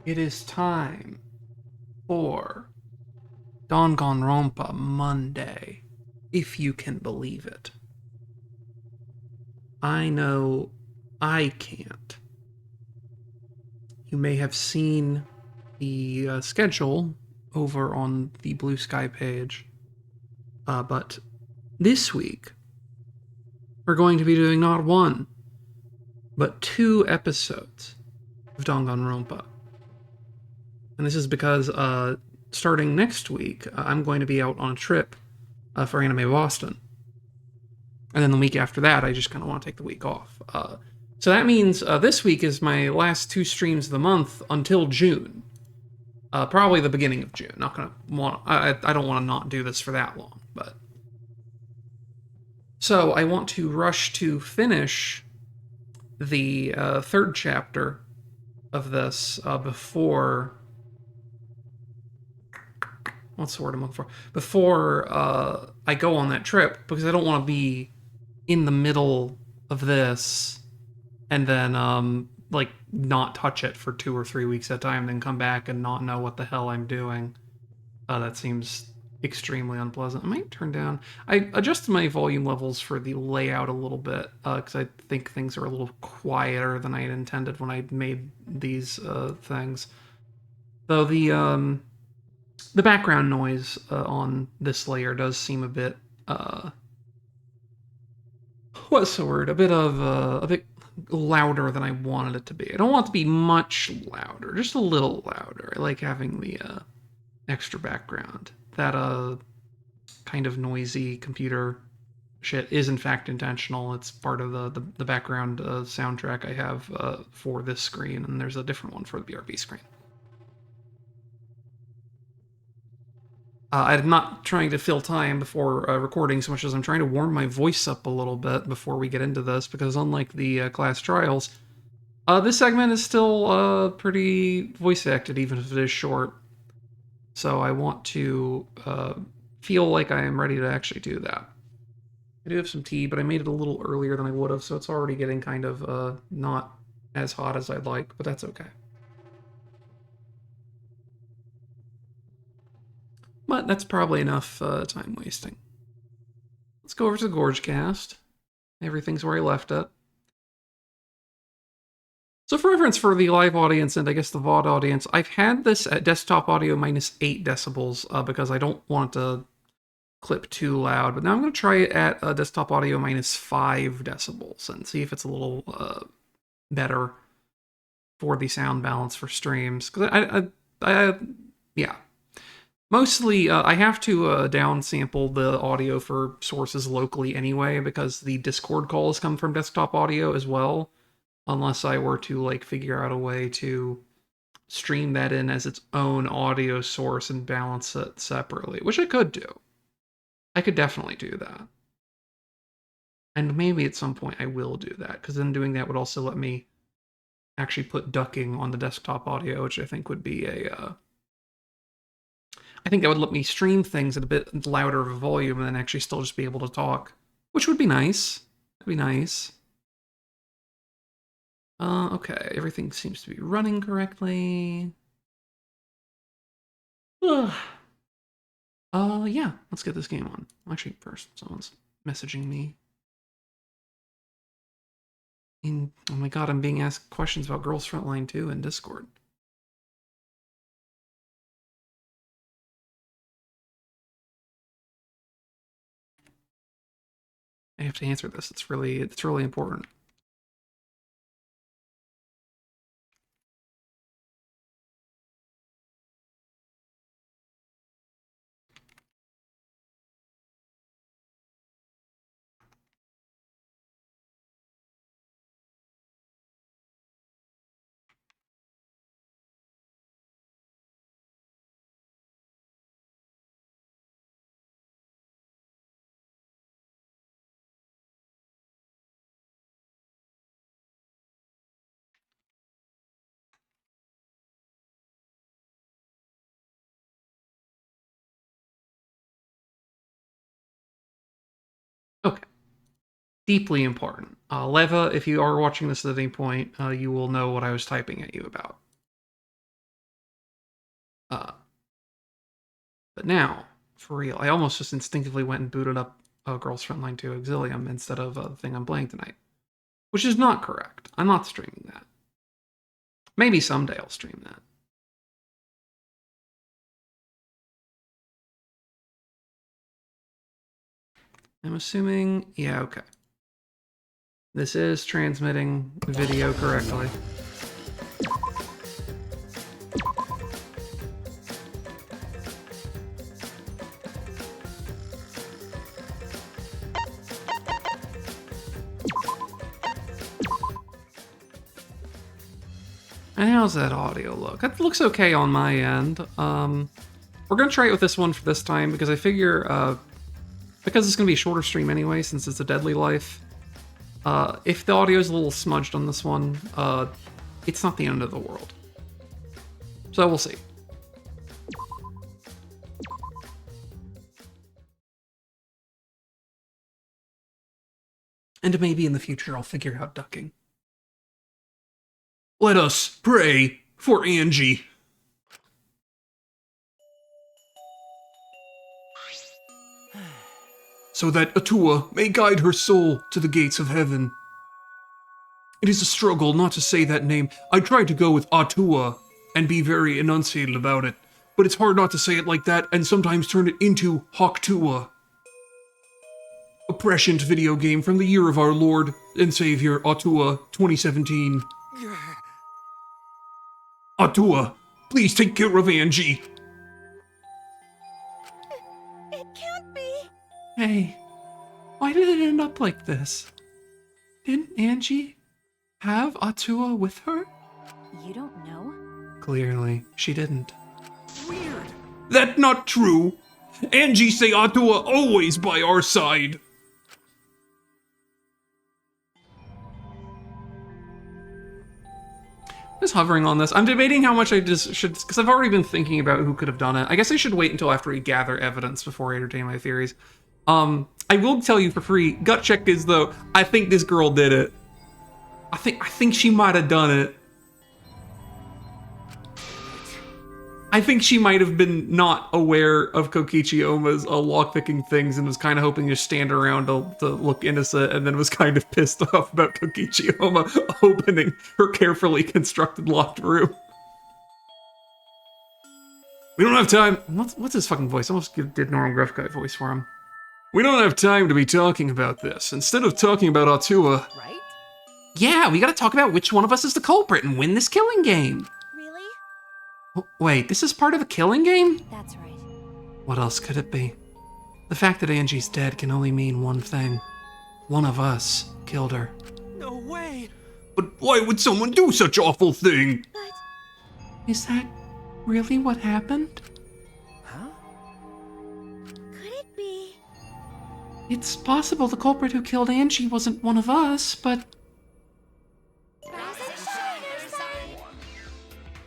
It is time for Danganronpa Monday, if you can believe it. I know I can't. You may have seen the schedule over on the Blue Sky page, but this week we're going to be doing not one, but two episodes of Danganronpa. And this is because starting next week, I'm going to be out on a trip for Anime Boston. And then the week after that, I just kind of want to take the week off. So that means this week is my last two streams of the month until June. Probably the beginning of June. Not gonna want. I don't want to not do this for that long, but so I want to rush to finish the third chapter of this before. What's the word I'm looking for? Before I go on that trip, because I don't want to be in the middle of this and then like not touch it for 2 or 3 weeks at a time, then come back and not know what the hell I'm doing. That seems extremely unpleasant. I might turn down. I adjusted my volume levels for the layout a little bit because I think things are a little quieter than I had intended when I made these things. Though the background noise on this layer does seem a bit what's the word? A bit louder than I wanted it to be. I don't want it to be much louder, just a little louder. I like having the extra background. That kind of noisy computer shit is in fact intentional. It's part of the background soundtrack I have for this screen, and there's a different one for the BRB screen. I'm not trying to fill time before recording so much as I'm trying to warm my voice up a little bit before we get into this, because unlike the class trials, this segment is still pretty voice acted, even if it is short. So I want to feel like I am ready to actually do that. I do have some tea, but I made it a little earlier than I would have, so it's already getting kind of not as hot as I'd like, but that's okay. But that's probably enough time wasting. Let's go over to the Gorge cast. Everything's where I left it. So for reference for the live audience and I guess the VOD audience, I've had this at desktop audio minus 8 decibels because I don't want to clip too loud. But now I'm going to try it at desktop audio minus 5 decibels and see if it's a little better for the sound balance for streams. Because yeah. Mostly, I have to downsample the audio for sources locally anyway, because the Discord calls come from desktop audio as well. Unless I were to like figure out a way to stream that in as its own audio source and balance it separately, which I could do. I could definitely do that. And maybe at some point I will do that, because then doing that would also let me actually put ducking on the desktop audio, which I think would be I think that would let me stream things at a bit louder of a volume and then actually still just be able to talk, which would be nice. That'd be nice. Okay, everything seems to be running correctly. Ugh. Yeah, let's get this game on. Actually, first, someone's messaging me. Oh my god, I'm being asked questions about Girls Frontline 2 in Discord. I have to answer this. It's really important. Okay. Deeply important. Leva, if you are watching this at any point, you will know what I was typing at you about. But now, for real, I almost just instinctively went and booted up Girls Frontline 2 Exilium instead of the thing I'm playing tonight. Which is not correct. I'm not streaming that. Maybe someday I'll stream that. I'm assuming, yeah, okay. This is transmitting video correctly. And how's that audio look? That looks okay on my end. We're gonna try it with this one for this time because I figure, because it's gonna be a shorter stream anyway, since it's a Deadly Life. If the audio is a little smudged on this one, it's not the end of the world. So we'll see. And maybe in the future I'll figure out ducking. Let us pray for Angie. So that Atua may guide her soul to the gates of heaven. It is a struggle not to say that name. I tried to go with Atua and be very enunciated about it, but it's hard not to say it like that and sometimes turn it into Hawktua. A prescient video game from the year of our Lord and Savior, Atua, 2017. Atua, please take care of Angie. It can't be. Hey, why did it end up like this? Didn't Angie have Atua with her? You don't know? Clearly, she didn't. Weird. That not true. Angie say Atua always by our side. Just hovering on this. I'm debating how much I just should, because I've already been thinking about who could have done it. I guess I should wait until after we gather evidence before I entertain my theories. I will tell you for free, gut check is though, I think this girl did it. I think she might have done it. I think she might have been not aware of Kokichi Oma's lockpicking things and was kind of hoping to stand around to look innocent, and then was kind of pissed off about Kokichi Oma opening her carefully constructed locked room. We don't have time. What's his fucking voice? I almost did normal gruff guy voice for him. We don't have time to be talking about this. Instead of talking about Atua... Right? Yeah, we gotta talk about which one of us is the culprit and win this killing game. Really? Wait, this is part of a killing game? That's right. What else could it be? The fact that Angie's dead can only mean one thing. One of us killed her. No way. But why would someone do such awful thing? But Is that really what happened? Huh? could it be? It's possible the culprit who killed Angie wasn't one of us, but...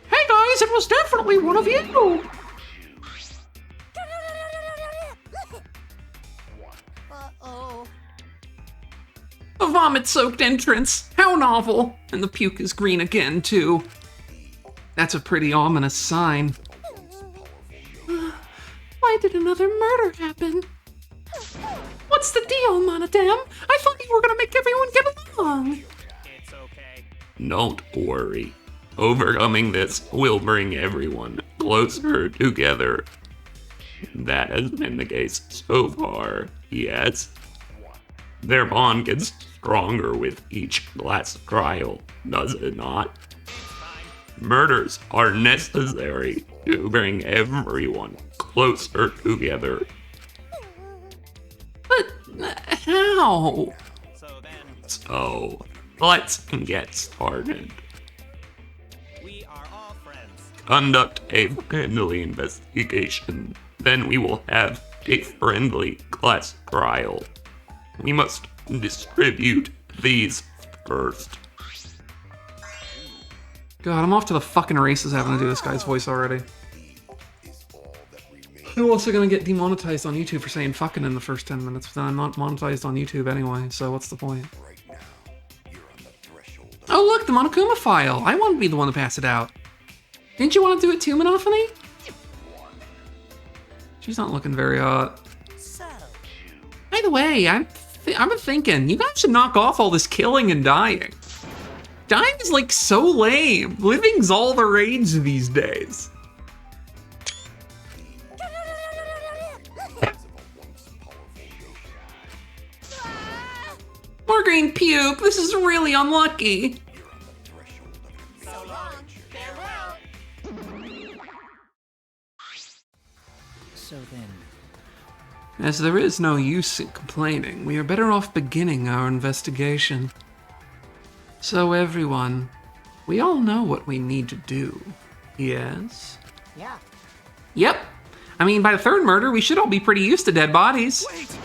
Hey guys, it was definitely one of you! Uh-oh. A vomit-soaked entrance. How novel. And the puke is green again, too. That's a pretty ominous sign. Why did another murder happen? What's the deal, Monodam? I thought you were gonna make everyone get along. It's okay. Don't worry. Overcoming this will bring everyone closer together. That has been the case so far, yes. Their bond gets stronger with each glass trial, does it not? Murders are necessary to bring everyone closer together. But how? So, let's get started. We are all friends. Conduct a friendly investigation. Then we will have a friendly class trial. We must distribute these first. God, I'm off to the fucking races having to do this guy's voice already. I'm also gonna get demonetized on YouTube for saying fucking in the first 10 minutes, but then I'm not monetized on YouTube anyway, so what's the point? Oh look, the Monokuma file! I want to be the one to pass it out. Didn't you want to do it too, Monophony? She's not looking very hot. So, By the way, I'm thinking, you guys should knock off all this killing and dying. Dying is like so lame. Living's all the rage these days. More green puke, this is really unlucky. so long. Farewell. So then, As there is no use in complaining, we are better off beginning our investigation. So everyone, we all know what we need to do, yes? Yeah. Yep. I mean, by the third murder, we should all be pretty used to dead bodies. wait!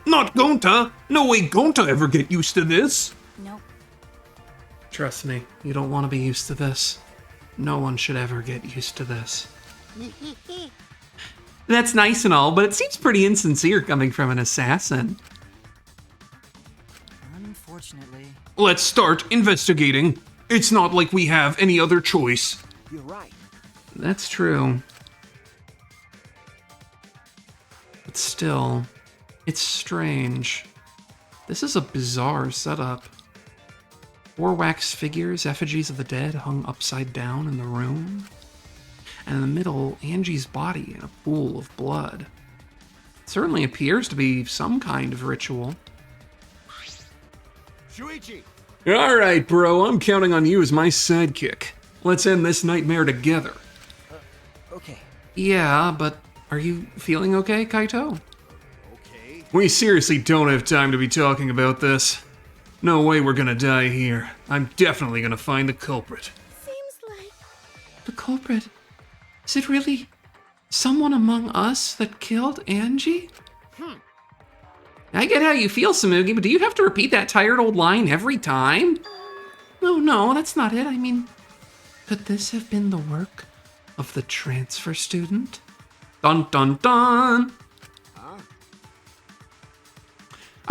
Not Gonta. No way Gonta ever get used to this. Nope. Trust me, you don't want to be used to this. No one should ever get used to this. That's nice and all, but it seems pretty insincere coming from an assassin. Unfortunately, Let's start investigating. It's not like we have any other choice. you're right. That's true. But still, it's strange. This is a bizarre setup. 4 wax figures, effigies of the dead, hung upside down in the room. And in the middle, Angie's body in a pool of blood. It certainly appears to be some kind of ritual. Shuichi! All right, bro. I'm counting on you as my sidekick. Let's end this nightmare together. Okay. Yeah, but are you feeling okay, Kaito? Okay. We seriously don't have time to be talking about this. No way we're gonna die here. I'm definitely gonna find the culprit. Seems like The culprit? Is it really someone among us that killed Angie? I get how you feel, Samugi, but do you have to repeat that tired old line every time? No, that's not it. I mean, could this have been the work of the transfer student? Dun dun dun!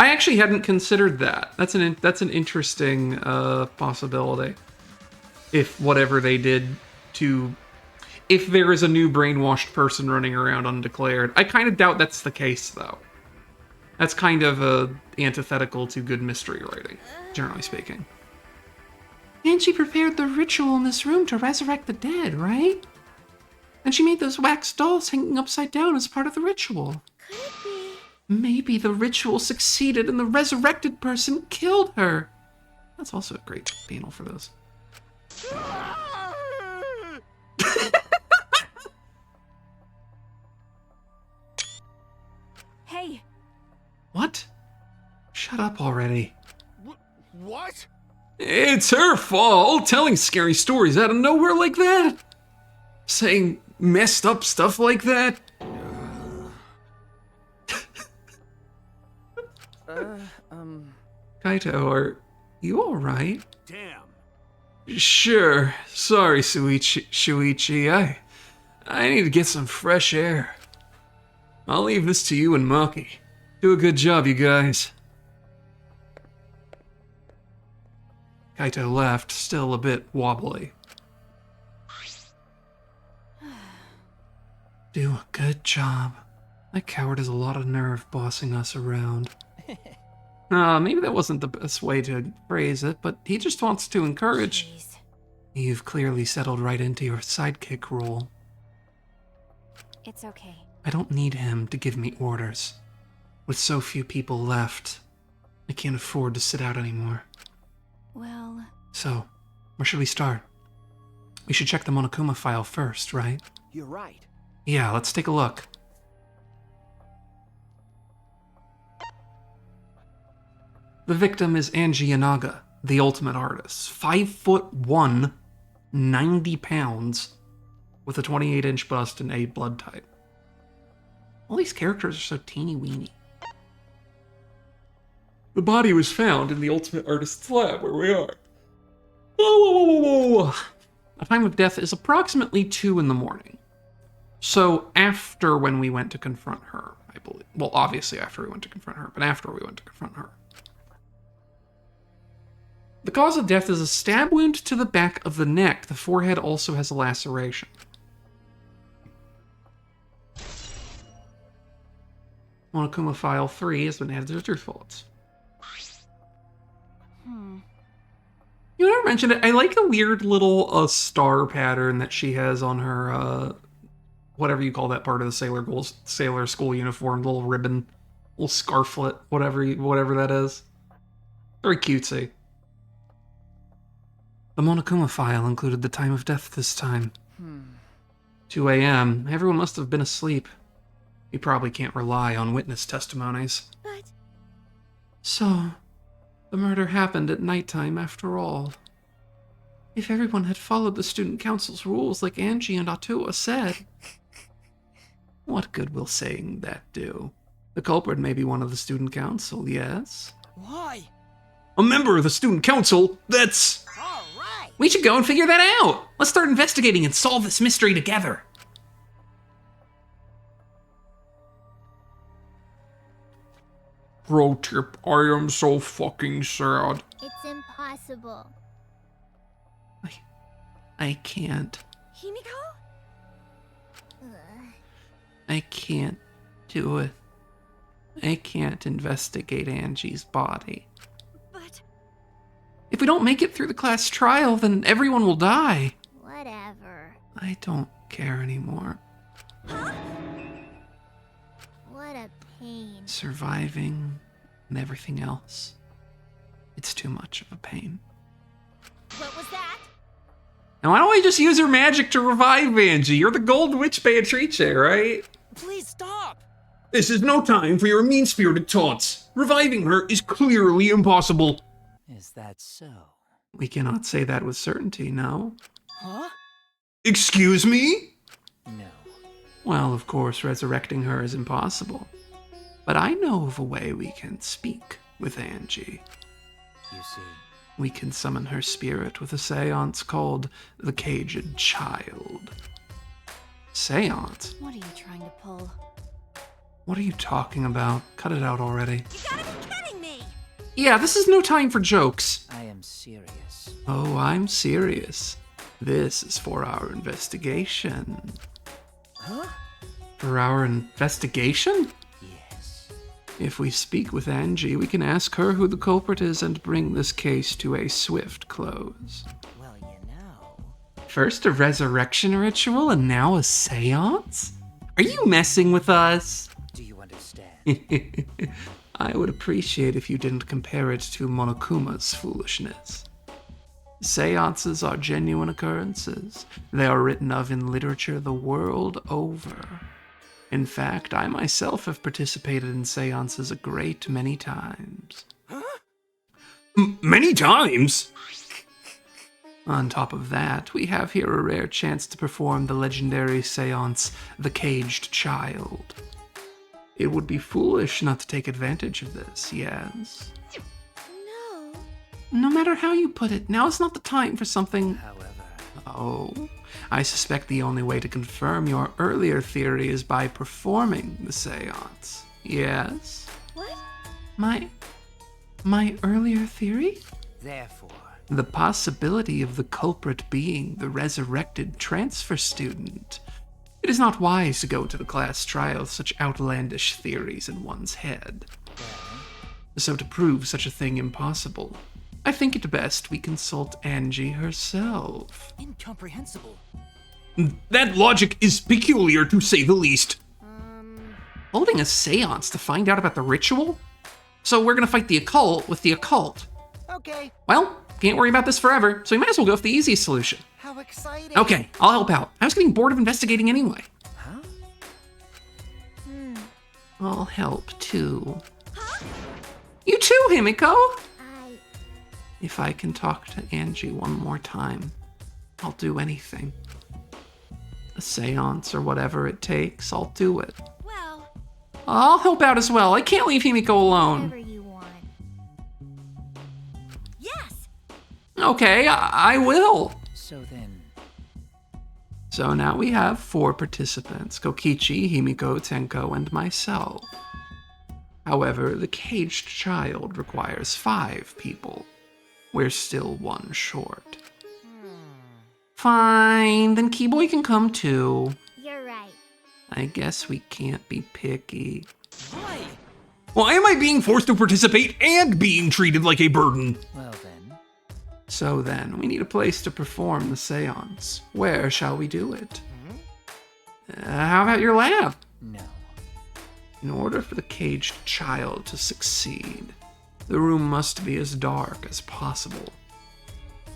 I actually hadn't considered that. That's an interesting possibility. If whatever they did to... If there is a new brainwashed person running around undeclared. I kind of doubt that's the case, though. That's kind of antithetical to good mystery writing, generally speaking. And she prepared the ritual in this room to resurrect the dead, right? And she made those wax dolls hanging upside down as part of the ritual. could it be? Maybe the ritual succeeded and the resurrected person killed her. That's also a great panel for this. Hey, What? Shut up already. What? It's her fault, telling scary stories out of nowhere like that. Saying messed up stuff like that. Kaito, are you alright? Damn. Sure. Sorry, Shuichi. I need to get some fresh air. I'll leave this to you and Maki. Do a good job, you guys. Kaito left, still a bit wobbly. Do a good job. That coward has a lot of nerve bossing us around. Maybe that wasn't the best way to phrase it, but he just wants to encourage. jeez. You've clearly settled right into your sidekick role. It's okay. I don't need him to give me orders. With so few people left, I can't afford to sit out anymore. Well, So, where should we start? We should check the Monokuma file first, right? You're right. Yeah, let's take a look. The victim is Angie Yanaga, the ultimate artist. 5'1", 90 pounds, with a 28-inch bust and A blood type. All these characters are so teeny weeny. The body was found in the ultimate artist's lab where we are. Whoa. The time of death is approximately 2 in the morning. So after when we went to confront her, I believe. Well, obviously after we went to confront her, but after we went to confront her. The cause of death is a stab wound to the back of the neck. The forehead also has a laceration. Monokuma File 3 has been added to the truth vaults. You never mentioned it. I like the weird little star pattern that she has on her, whatever you call that part of the sailor school uniform, little ribbon, little scarflet, whatever that is. Very cutesy. The Monokuma file included the time of death this time. 2 a.m. Everyone must have been asleep. You probably can't rely on witness testimonies. But So, the murder happened at nighttime after all. If everyone had followed the student council's rules like Angie and Atua said, what good will saying that do? The culprit may be one of the student council, yes? Why? A member of the student council? That's... All right. We should go and figure that out! Let's start investigating and solve this mystery together! Pro tip, I am so fucking sad. it's impossible. I can't. Himiko? I can't do it. I can't investigate Angie's body. But If we don't make it through the class trial, then everyone will die. whatever. I don't care anymore. What a pain. Surviving and everything else. It's too much of a pain. What was that? Now, why don't we just use her magic to revive Angie? You're the Gold Witch Beatrice, right? Please stop. This is no time for your mean-spirited taunts. Reviving her is clearly impossible. Is that so? We cannot say that with certainty, no? Huh? Excuse me? No. Well, of course, resurrecting her is impossible. But I know of a way we can speak with Angie. You see. We can summon her spirit with a seance called the Caged Child. Seance? What are you trying to pull? What are you talking about? Cut it out already. You gotta be kidding me! Yeah, this is no time for jokes. I am serious. Oh, I'm serious. This is for our investigation. Huh? For our investigation? Yes. If we speak with Angie, we can ask her who the culprit is and bring this case to a swift close. Well, you know. First a resurrection ritual and now a seance? Are you messing with us? Do you understand? I would appreciate if you didn't compare it to Monokuma's foolishness. Seances are genuine occurrences. They are written of in literature the world over. In fact, I myself have participated in seances a great many times. Many times? On top of that, we have here a rare chance to perform the legendary seance, The Caged Child. It would be foolish not to take advantage of this, yes? No. No matter how you put it, now is not the time for something... However. Oh, I suspect the only way to confirm your earlier theory is by performing the seance. Yes? What? My earlier theory? Therefore. The possibility of the culprit being the resurrected transfer student. It is not wise to go to the class trial with such outlandish theories in one's head. Well. So to prove such a thing impossible, I think it best we consult Angie herself. Incomprehensible. That logic is peculiar, to say the least. Holding a seance to find out about the ritual? So we're gonna fight the occult with the occult. Okay. Well, can't worry about this forever, so we might as well go with the easiest solution. How exciting. Okay, I'll help out. I was getting bored of investigating anyway. Huh? I'll help too. You too, Himiko! If I can talk to Angie one more time, I'll do anything. A seance or whatever it takes, I'll do it. Well, I'll help out as well. I can't leave Himiko alone. whatever you want. Yes! Okay, I will. So then. So now we have 4 participants, Kokichi, Himiko, Tenko, and myself. However, the caged child requires 5 people. We're still 1 short. Fine, then Keyboy can come too. You're right. I guess we can't be picky. Why? Why am I being forced to participate and being treated like a burden? Well then. So then, we need a place to perform the seance. Where shall we do it? How about your lab? No. In order for the caged child to succeed, the room must be as dark as possible.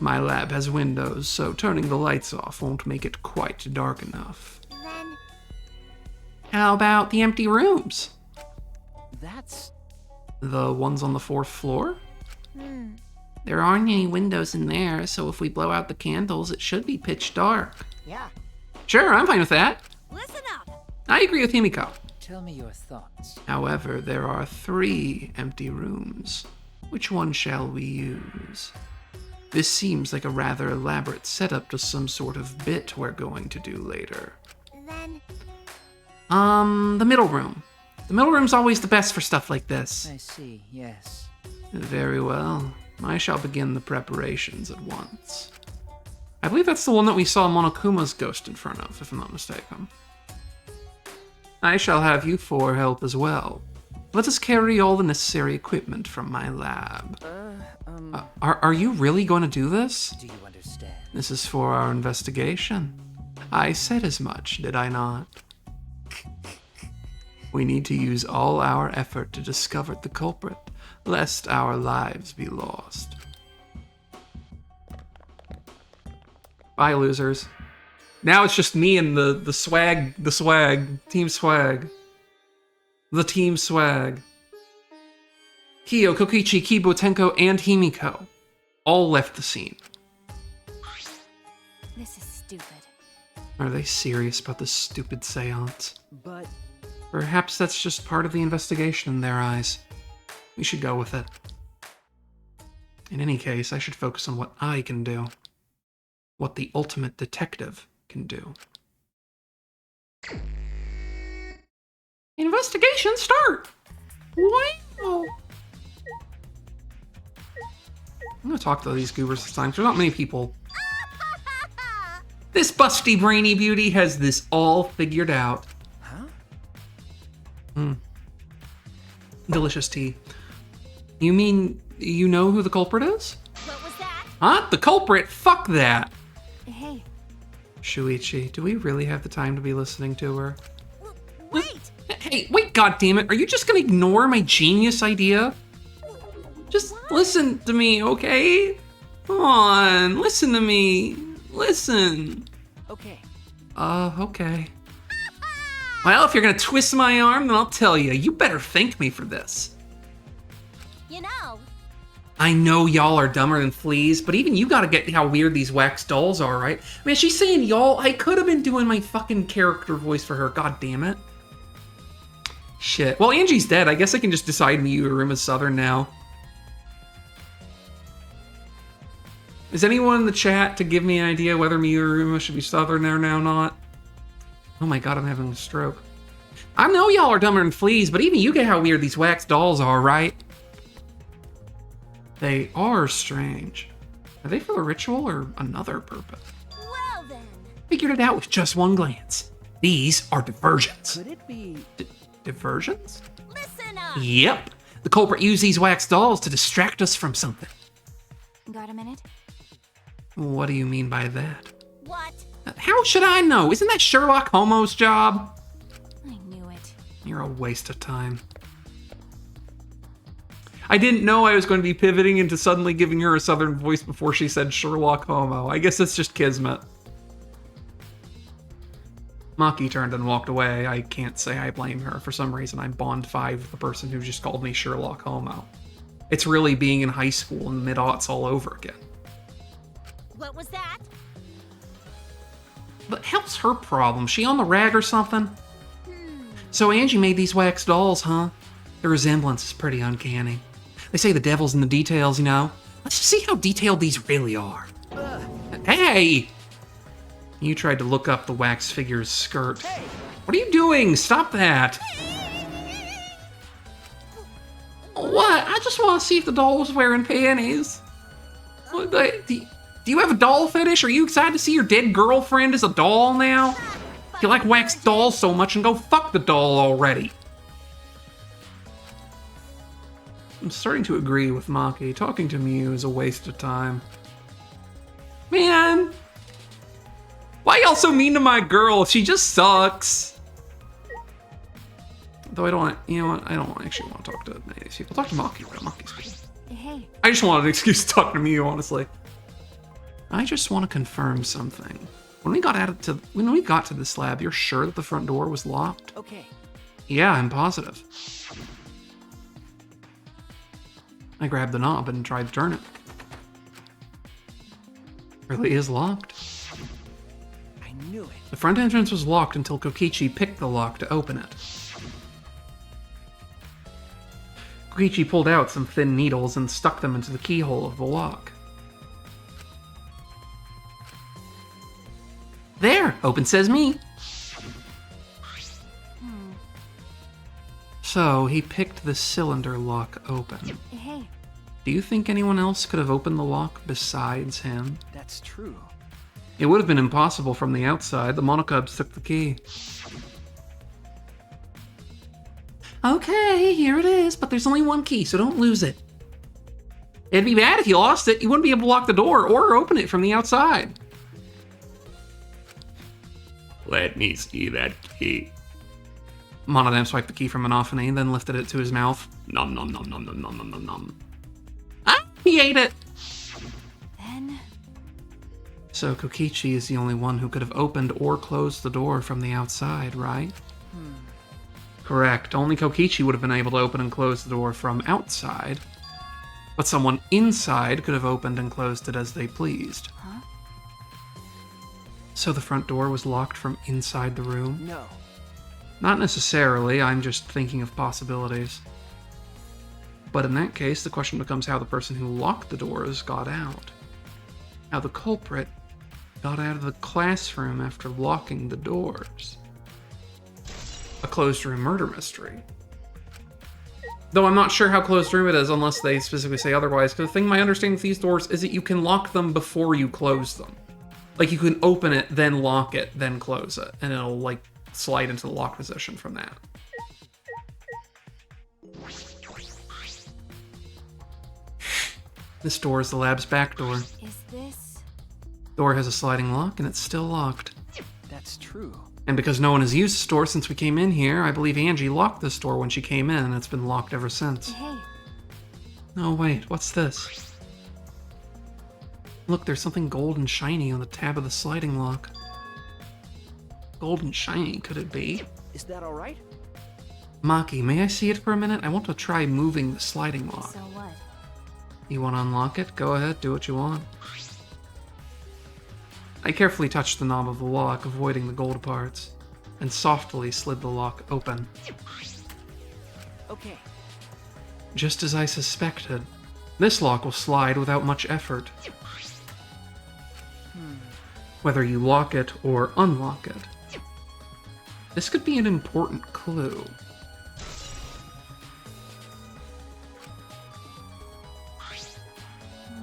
My lab has windows, so turning the lights off won't make it quite dark enough. Then, How about the empty rooms? That's... The ones on the 4th floor? hmm. There aren't any windows in there, so if we blow out the candles, it should be pitch dark. Yeah. Sure, I'm fine with that. Listen up. I agree with Himiko. Tell me your thoughts. However, there are 3 empty rooms. Which one shall we use? This seems like a rather elaborate setup to some sort of bit we're going to do later. Then, The middle room. The middle room's always the best for stuff like this. I see, yes. Very well. I shall begin the preparations at once. I believe that's the one that we saw Monokuma's ghost in front of, if I'm not mistaken. I shall have you 4 help as well. Let us carry all the necessary equipment from my lab. Are you really going to do this? Do you understand? This is for our investigation. I said as much, did I not? We need to use all our effort to discover the culprit, lest our lives be lost. Bye, losers. Now it's just me and the swag, team swag. The team swag. Kyo, Kokichi, Kibo, Tenko, and Himiko all left the scene. this is stupid. Are they serious about this stupid seance? But... Perhaps that's just part of the investigation in their eyes. We should go with it. In any case, I should focus on what I can do. What the ultimate detective can do. Investigation start! Wow! I'm gonna talk to these goobers this time. There's not many people. This busty brainy beauty has this all figured out. Huh? Delicious tea. You mean you know who the culprit is? What was that? Huh? The culprit? Fuck that! Hey, Shuichi, do we really have the time to be listening to her? wait! Hey, wait, goddammit, are you just gonna ignore my genius idea? Just listen to me, okay? Come on, listen to me. Listen. Okay. Okay. Well, if you're gonna twist my arm, then I'll tell you. You better thank me for this. You know, I know y'all are dumber than fleas, but even you gotta get how weird these wax dolls are, right? Man, she's saying y'all. I could have been doing my fucking character voice for her. God damn it. Shit. Well, Angie's dead. I guess I can just decide Miyuruma's Southern now. Is anyone in the chat to give me an idea whether Miyuruma should be Southern or now not? Oh my god, I'm having a stroke. I know y'all are dumber than fleas, but even you get how weird these wax dolls are, right? They are strange. Are they for the ritual or another purpose? well then. Figured it out with just one glance. These are diversions. Could it be... Diversions? Listen up. Yep. The culprit used these wax dolls to distract us from something. Got a minute? What do you mean by that? What? How should I know? Isn't that Sherlock Holmes' job? I knew it. You're a waste of time. I didn't know I was going to be pivoting into suddenly giving her a southern voice before she said Sherlock Homo. I guess it's just kismet. Maki turned and walked away. I can't say I blame her. For some reason, I Bond 5 the person who just called me Sherlock Homo. It's really being in high school in the mid-aughts all over again. What was that? But hell's her problem? She on the rag or something? So Angie made these wax dolls, huh? The resemblance is pretty uncanny. They say the devil's in the details, you know? Let's just see how detailed these really are. Hey! You tried to look up the wax figure's skirt. Hey! What are you doing? Stop that! What? I just want to see if the doll was wearing panties. What, do you have a doll fetish? Are you excited to see your dead girlfriend as a doll now? You like wax dolls so much and go fuck the doll already. I'm starting to agree with Maki. Talking to Mew is a waste of time. Man! Why y'all so mean to my girl? She just sucks. Though I don't want, you know what? I don't actually want to talk to many of these people. Talk to Maki, but Maki's cool. Hey, I just wanted an excuse to talk to Mew, honestly. I just want to confirm something. When we got to this lab, you're sure that the front door was locked? Okay. Yeah, I'm positive. I grabbed the knob and tried to turn it. Really is locked. I knew it. The front entrance was locked until Kokichi picked the lock to open it. Kokichi pulled out some thin needles and stuck them into the keyhole of the lock. There! Open sesame! So, he picked the cylinder lock open. hey. Do you think anyone else could have opened the lock besides him? That's true. It would have been impossible from the outside. The monocubs took the key. Okay, here it is, but there's only one key, so don't lose it. It'd be bad if you lost it. You wouldn't be able to lock the door or open it from the outside. Let me see that key. Monodam swiped the key from Monophony, then lifted it to his mouth. Nom nom nom nom nom nom nom nom nom. Ah, he ate it! Then So Kokichi is the only one who could have opened or closed the door from the outside, right? Correct. Only Kokichi would have been able to open and close the door from outside. But someone inside could have opened and closed it as they pleased. Huh? So the front door was locked from inside the room? No. Not necessarily, I'm just thinking of possibilities. But in that case, the question becomes how the person who locked the doors got out. How the culprit got out of the classroom after locking the doors. A closed room murder mystery. Though I'm not sure how closed room it is unless they specifically say otherwise, because the thing my understanding with these doors is that you can lock them before you close them. Like, you can open it, then lock it, then close it, and it'll, like, slide into the lock position from that. This door is the lab's back door. is this? Door has a sliding lock, and it's still locked. That's true. And because no one has used this door since we came in here, I believe Angie locked this door when she came in, and it's been locked ever since. Hey, Oh wait, what's this? Look, there's something gold and shiny on the tab of the sliding lock. Gold and shiny, could it be? Is that all right? Maki, may I see it for a minute? I want to try moving the sliding lock. so what? You want to unlock it? Go ahead, do what you want. I carefully touched the knob of the lock, avoiding the gold parts, and softly slid the lock open. Okay. Just as I suspected, this lock will slide without much effort. Whether you lock it or unlock it. This could be an important clue.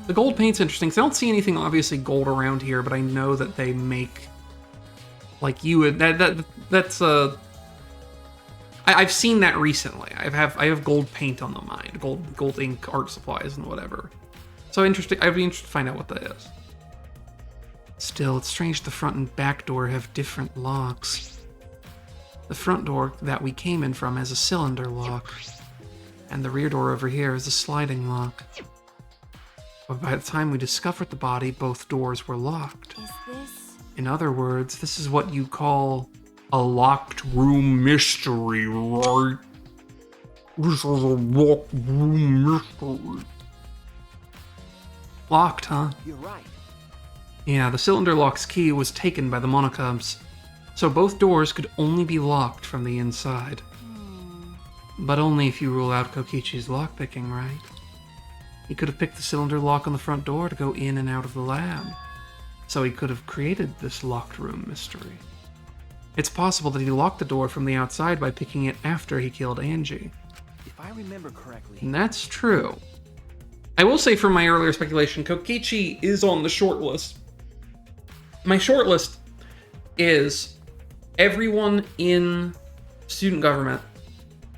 The gold paint's interesting, 'cause I don't see anything obviously gold around here, but I know that they make, like, you would, that's I've seen that recently. I have gold paint on the mind, gold ink art supplies and whatever. So interesting, I'd be interested to find out what that is. Still, it's strange the front and back door have different locks. The front door that we came in from has a cylinder lock, and the rear door over here is a sliding lock. But by the time we discovered the body, both doors were locked. Is this? In other words, this is what you call a locked room mystery, right? This is a locked room mystery. Locked, huh? You're right. Yeah, the cylinder lock's key was taken by the monocubs, so both doors could only be locked from the inside. But only if you rule out Kokichi's lockpicking, right? He could have picked the cylinder lock on the front door to go in and out of the lab. So he could have created this locked room mystery. It's possible that he locked the door from the outside by picking it after he killed Angie. If I remember correctly. And that's true. I will say from my earlier speculation, Kokichi is on the short list. My short list is everyone in student government.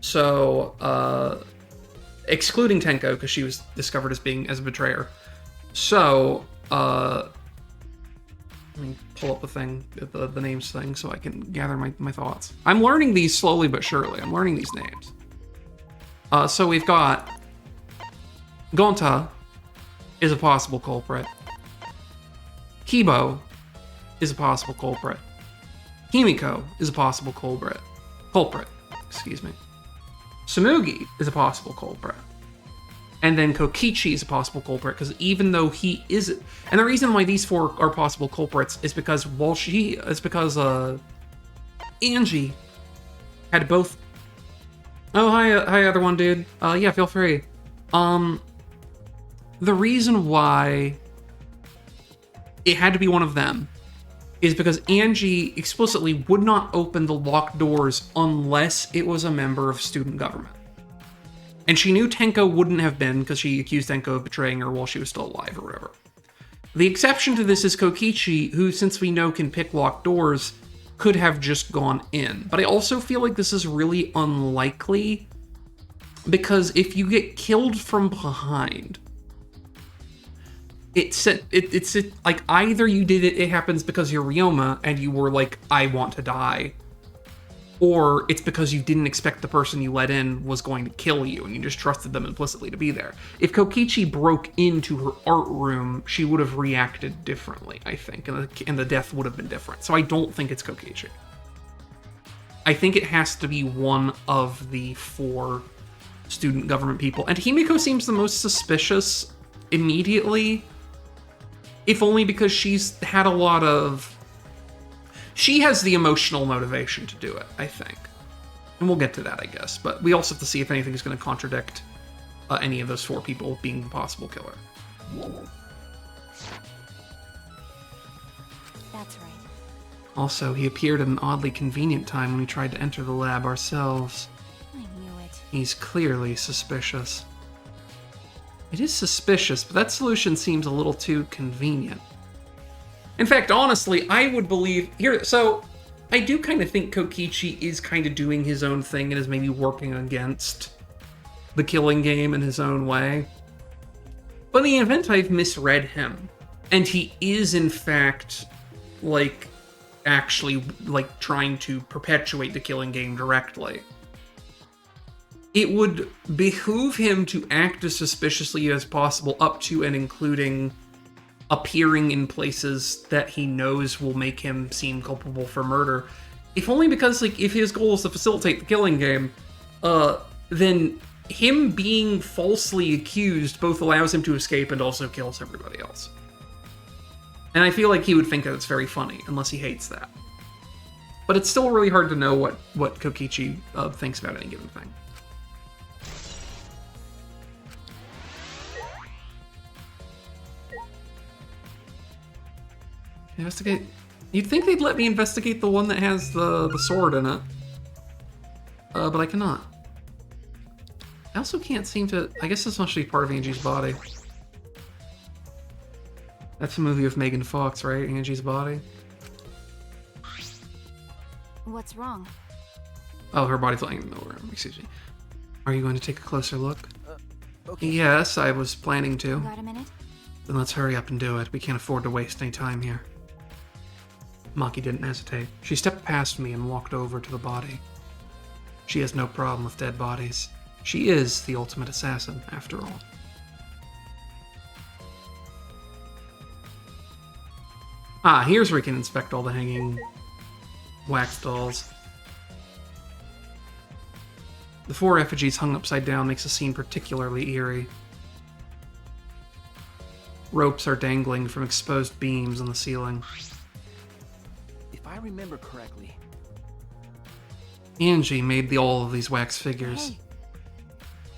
So, excluding Tenko because she was discovered as a betrayer. So, let me pull up the thing, the names thing, so I can gather my thoughts. I'm learning these slowly but surely. I'm learning these names. So we've got Gonta is a possible culprit. Kibo is a possible culprit. Himiko is a possible culprit. Excuse me. Sumugi is a possible culprit. And then Kokichi is a possible culprit, because even though he is... And the reason why these four are possible culprits is because Angie had both... Oh, hi, other one, dude. Yeah, feel free. The reason why it had to be one of them is because Angie explicitly would not open the locked doors unless it was a member of student government. And she knew Tenko wouldn't have been because she accused Tenko of betraying her while she was still alive or whatever. The exception to this is Kokichi, who, since we know can pick locked doors, could have just gone in. But I also feel like this is really unlikely because if you get killed from behind, it's like either you did it happens because you're Ryoma and you were like, I want to die, or it's because you didn't expect the person you let in was going to kill you and you just trusted them implicitly to be there. If Kokichi broke into her art room, she would have reacted differently, I think, and the death would have been different. So I don't think it's Kokichi. I think it has to be one of the four student government people. And Himiko seems the most suspicious immediately, if only because she's had a lot of... She has the emotional motivation to do it, I think. And we'll get to that, I guess. But we also have to see if anything is going to contradict any of those four people being the possible killer. That's right. Also, he appeared at an oddly convenient time when we tried to enter the lab ourselves. I knew it. He's clearly suspicious. It is suspicious, but that solution seems a little too convenient. In fact, honestly, I would believe... So, I do kind of think Kokichi is kind of doing his own thing and is maybe working against the killing game in his own way. But in the event, I've misread him. And he is, in fact, like, actually, like, trying to perpetuate the killing game directly. It would behoove him to act as suspiciously as possible up to and including appearing in places that he knows will make him seem culpable for murder. If only because, like, if his goal is to facilitate the killing game, then him being falsely accused both allows him to escape and also kills everybody else. And I feel like he would think that it's very funny, unless he hates that. But it's still really hard to know what Kokichi thinks about any given thing. Investigate. You'd think they'd let me investigate the one that has the sword in it. But I cannot. I also can't seem to... I guess this must be part of Angie's body. That's a movie with Megan Fox, right? Angie's Body? What's wrong? Oh, her body's lying in the room. Excuse me. Are you going to take a closer look? Okay. Yes, I was planning to. Got a minute? Then let's hurry up and do it. We can't afford to waste any time here. Maki didn't hesitate. She stepped past me and walked over to the body. She has no problem with dead bodies. She is the ultimate assassin, after all. Ah, here's where we can inspect all the hanging wax dolls. The four effigies hung upside down makes the scene particularly eerie. Ropes are dangling from exposed beams on the ceiling. If I remember correctly, Angie made all of these wax figures. Hey,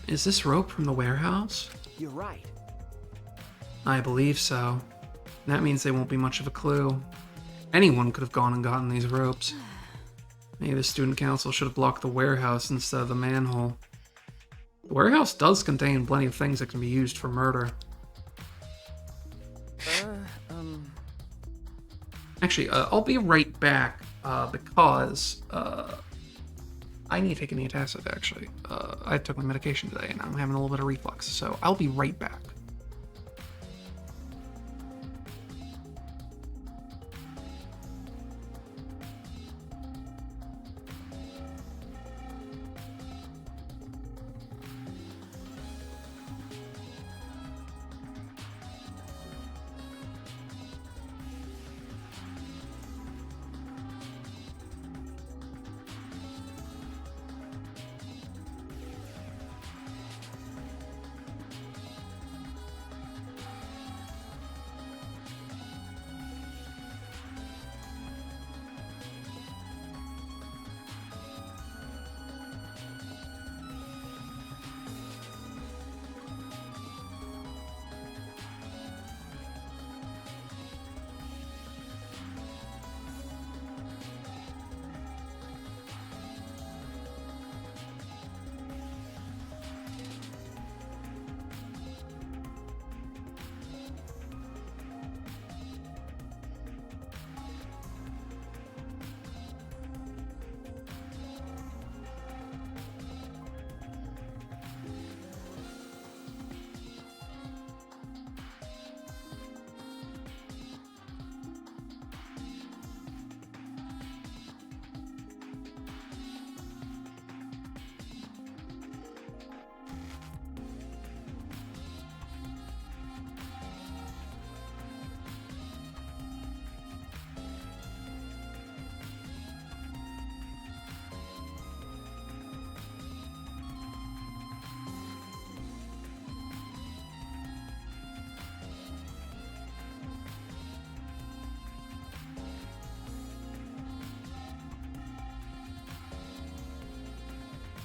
Is this rope from the warehouse? you're right. I believe so. That means they won't be much of a clue. Anyone could have gone and gotten these ropes. Maybe the student council should have blocked the warehouse instead of the manhole. The warehouse does contain plenty of things that can be used for murder. Actually, I'll be right back, because I need to take an antacid, actually. I took my medication today, and I'm having a little bit of reflux, so I'll be right back.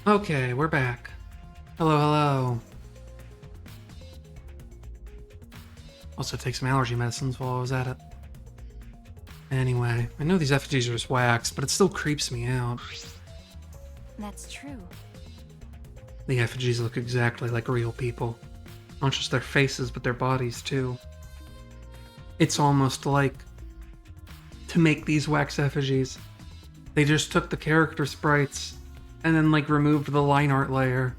Okay, we're back. Hello, hello. Also take some allergy medicines while I was at it. Anyway, I know these effigies are just wax, but it still creeps me out. That's true. The effigies look exactly like real people. Not just their faces, but their bodies too. It's almost like, to make these wax effigies, they just took the character sprites and then like removed the line art layer.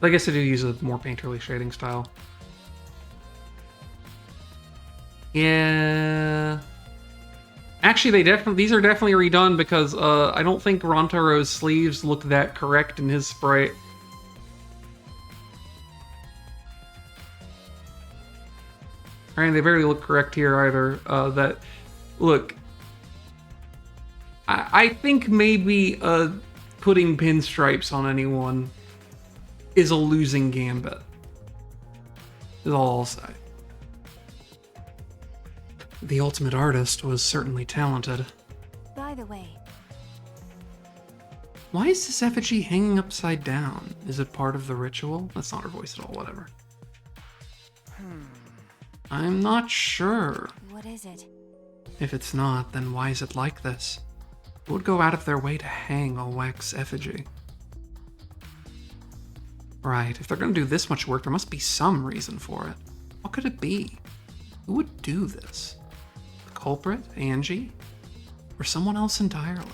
I guess I do use a more painterly shading style. Yeah. Actually, these are definitely redone because I don't think Rontaro's sleeves look that correct in his sprite. And they barely look correct here either. Look, I think maybe putting pinstripes on anyone is a losing gambit. Is all I'll say. The ultimate artist was certainly talented. By the way, Why is this effigy hanging upside down? Is it part of the ritual? That's not her voice at all, whatever. I'm not sure. what is it? If it's not, then why is it like this? Who would go out of their way to hang a wax effigy? Right, if they're gonna do this much work, there must be some reason for it. What could it be? Who would do this? The culprit, Angie? Or someone else entirely?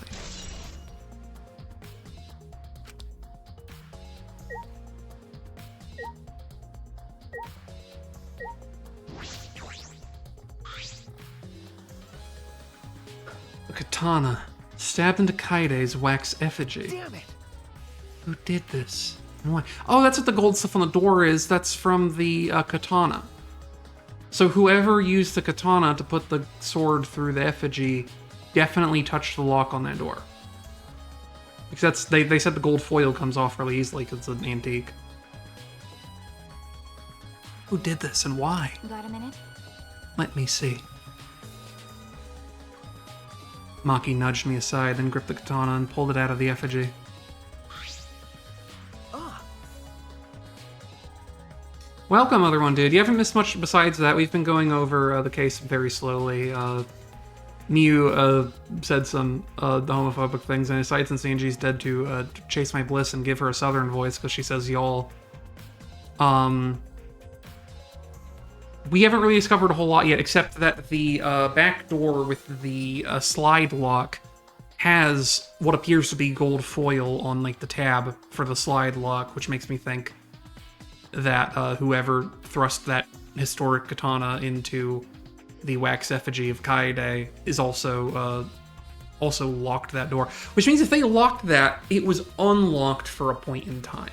The katana, stabbed into Kaide's wax effigy. Damn it! Who did this? And why? Oh, that's what the gold stuff on the door is. That's from the katana. So whoever used the katana to put the sword through the effigy definitely touched the lock on that door. Because they said the gold foil comes off really easily because it's an antique. Who did this and why? Got a minute? Let me see. Maki nudged me aside, then gripped the katana and pulled it out of the effigy. Welcome, other one, dude. You haven't missed much besides that. We've been going over the case very slowly. Miu said some homophobic things, and aside since Angie's dead to chase my bliss and give her a southern voice because she says y'all. We haven't really discovered a whole lot yet, except that the back door with the slide lock has what appears to be gold foil on like the tab for the slide lock, which makes me think that whoever thrust that historic katana into the wax effigy of Kaede is also locked that door. Which means if they locked that, it was unlocked for a point in time.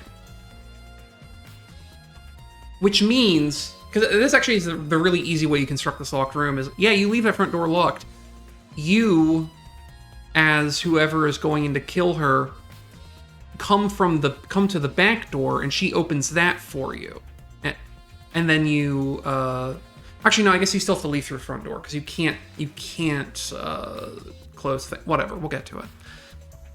Which means, because this actually is the really easy way you construct this locked room is, yeah, you leave that front door locked. You, as whoever is going in to kill her, come to the back door, and she opens that for you. And then you, actually, no, I guess you still have to leave through the front door, because you can't close whatever, we'll get to it.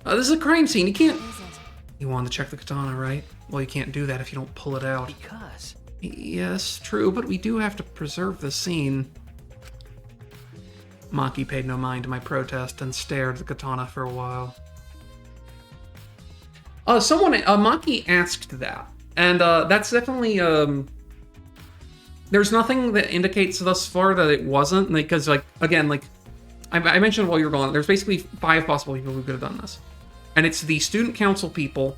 This is a crime scene, you can't... What is it? You wanted to check the katana, right? Well, you can't do that if you don't pull it out. Because... Yes, true, but we do have to preserve the scene. Maki paid no mind to my protest and stared at the katana for a while. Maki asked that, and that's definitely, there's nothing that indicates thus far that it wasn't, because, like, again, like, I mentioned while you were gone, there's basically 5 possible people who could have done this. And it's the student council people,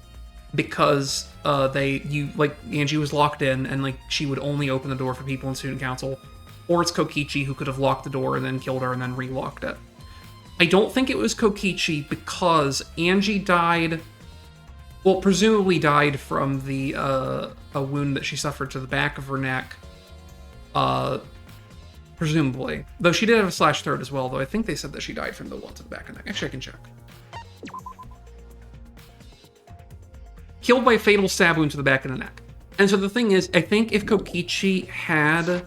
because Angie was locked in, and, like, she would only open the door for people in student council, or it's Kokichi, who could have locked the door and then killed her and then relocked it. I don't think it was Kokichi, because Angie died... Well, presumably died from the a wound that she suffered to the back of her neck. Presumably. Though she did have a slash throat as well, though I think they said that she died from the one to the back of the neck. Actually, I can check. Killed by a fatal stab wound to the back of the neck. And so the thing is, I think if Kokichi had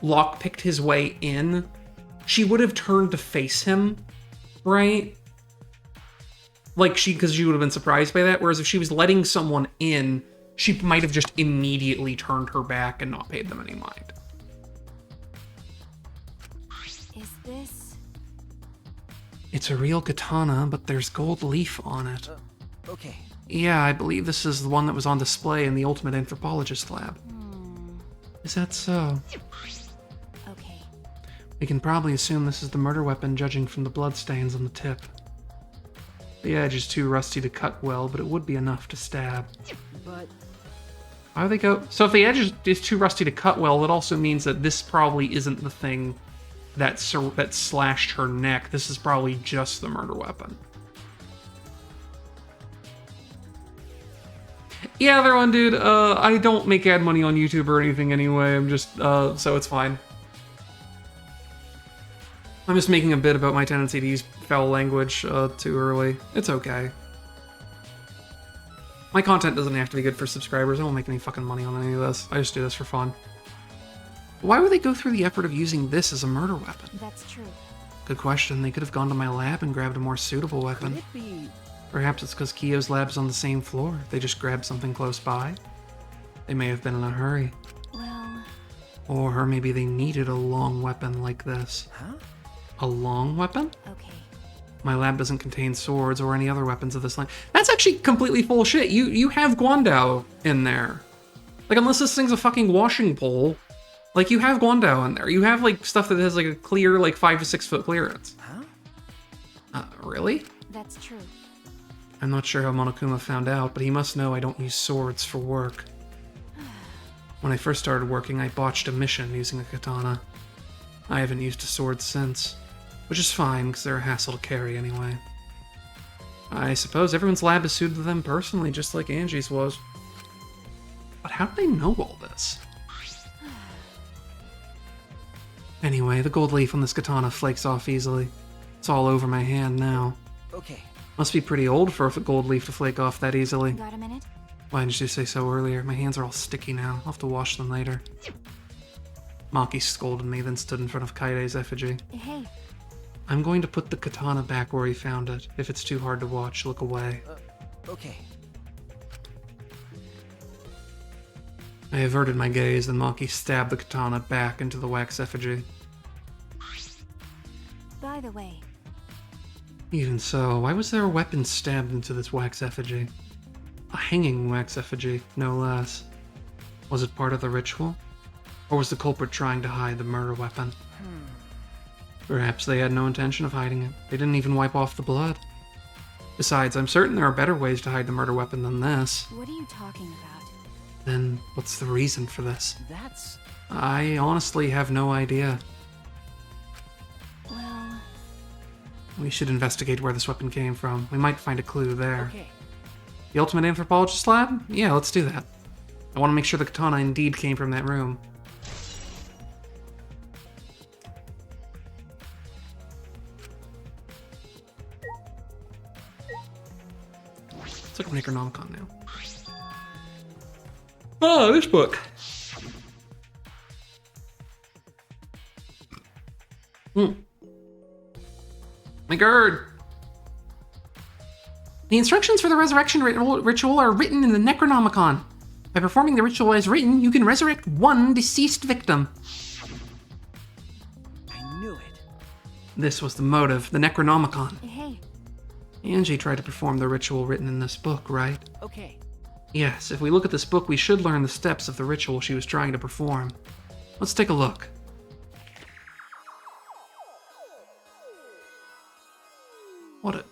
lockpicked his way in, she would have turned to face him, right? Like, because she would have been surprised by that, whereas if she was letting someone in, she might have just immediately turned her back and not paid them any mind. Is this... It's a real katana, but there's gold leaf on it. Okay. Yeah, I believe this is the one that was on display in the Ultimate Anthropologist lab. Is that so? Okay. We can probably assume this is the murder weapon, judging from the bloodstains on the tip. The edge is too rusty to cut well, but it would be enough to stab. But... Why would they go... So if the edge is too rusty to cut well, it also means that this probably isn't the thing that slashed her neck. This is probably just the murder weapon. Yeah, other one, dude. I don't make ad money on YouTube or anything anyway. I'm just... so it's fine. I'm just making a bit about my tendency to use foul language too early. It's okay. My content doesn't have to be good for subscribers. I won't make any fucking money on any of this. I just do this for fun. Why would they go through the effort of using this as a murder weapon? That's true. Good question. They could have gone to my lab and grabbed a more suitable Could weapon. it be... Perhaps it's because Kiyo's lab's on the same floor. They just grabbed something close by. They may have been in a hurry. Well... Or maybe they needed a long weapon like this. Huh? A long weapon? Okay. My lab doesn't contain swords or any other weapons of this line. That's actually completely full shit. You have Guandao in there. Like, unless this thing's a fucking washing pole, like, you have Guandao in there. You have, like, stuff that has, like, a clear, like, 5 to 6 foot clearance. Huh? Really? That's true. I'm not sure how Monokuma found out, but he must know I don't use swords for work. When I first started working, I botched a mission using a katana. I haven't used a sword since. Which is fine, because they're a hassle to carry anyway. I suppose everyone's lab is suited to them personally, just like Angie's was. But how do they know all this? Anyway, the gold leaf on this katana flakes off easily. It's all over my hand now. Okay. Must be pretty old for a gold leaf to flake off that easily. Got a minute? Why didn't you say so earlier? My hands are all sticky now. I'll have to wash them later. Maki scolded me, then stood in front of Kaide's effigy. Hey. I'm going to put the katana back where he found it. If it's too hard to watch, look away. Okay. I averted my gaze, and Maki stabbed the katana back into the wax effigy. By the way, Even so, why was there a weapon stabbed into this wax effigy? A hanging wax effigy, no less. Was it part of the ritual? Or was the culprit trying to hide the murder weapon? Perhaps they had no intention of hiding it. They didn't even wipe off the blood. Besides, I'm certain there are better ways to hide the murder weapon than this. What are you talking about? Then what's the reason for this? That's... I honestly have no idea. Well, We should investigate where this weapon came from. We might find a clue there. okay. The Ultimate Anthropologist Lab? Yeah, let's do that. I want to make sure the katana indeed came from that room. Let's look at Necronomicon now. Oh, this book. My god. The instructions for the resurrection ritual are written in the Necronomicon. By performing the ritual as written, you can resurrect one deceased victim. I knew it. This was the motive, the Necronomicon. hey, Angie tried to perform the ritual written in this book, right? Okay. Yes, if we look at this book, we should learn the steps of the ritual she was trying to perform. Let's take a look. What a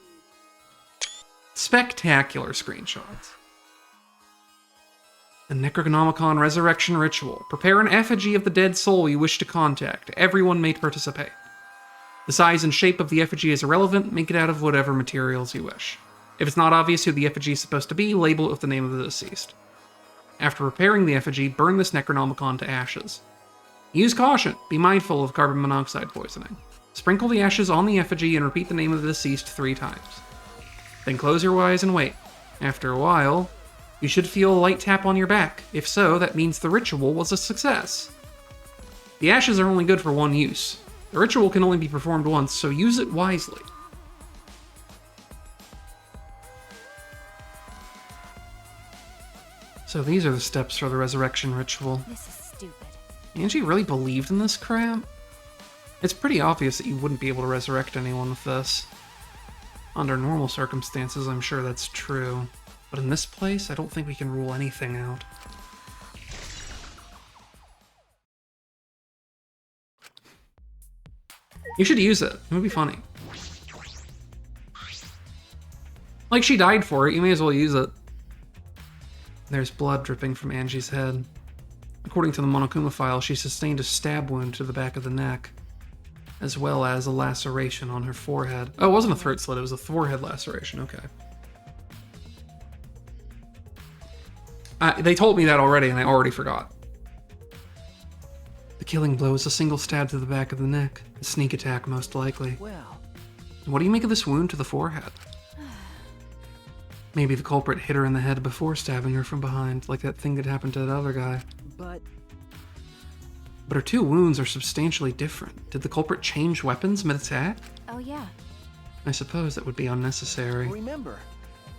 spectacular screenshots. The Necronomicon Resurrection Ritual. Prepare an effigy of the dead soul you wish to contact. Everyone may participate. The size and shape of the effigy is irrelevant. Make it out of whatever materials you wish. If it's not obvious who the effigy is supposed to be, label it with the name of the deceased. After preparing the effigy, burn this Necronomicon to ashes. Use caution. Be mindful of carbon monoxide poisoning. Sprinkle the ashes on the effigy and repeat the name of the deceased 3 times. Then close your eyes and wait. After a while, you should feel a light tap on your back. If so, that means the ritual was a success. The ashes are only good for one use. The ritual can only be performed once, so use it wisely. So these are the steps for the resurrection ritual. this is stupid. Angie really believed in this crap? It's pretty obvious that you wouldn't be able to resurrect anyone with this. Under normal circumstances, I'm sure that's true. But in this place, I don't think we can rule anything out. You should use it. It would be funny. Like, she died for it, you may as well use it. There's blood dripping from Angie's head. According to the Monokuma file, she sustained a stab wound to the back of the neck, as well as a laceration on her forehead. Oh, it wasn't a throat slit, it was a forehead laceration, okay. They told me that already, and I already forgot. The killing blow is a single stab to the back of the neck. A sneak attack, most likely. Well, What do you make of this wound to the forehead? Maybe the culprit hit her in the head before stabbing her from behind, like that thing that happened to that other guy. but But her 2 wounds are substantially different. Did the culprit change weapons mid-attack? Oh yeah, I suppose that would be unnecessary. remember,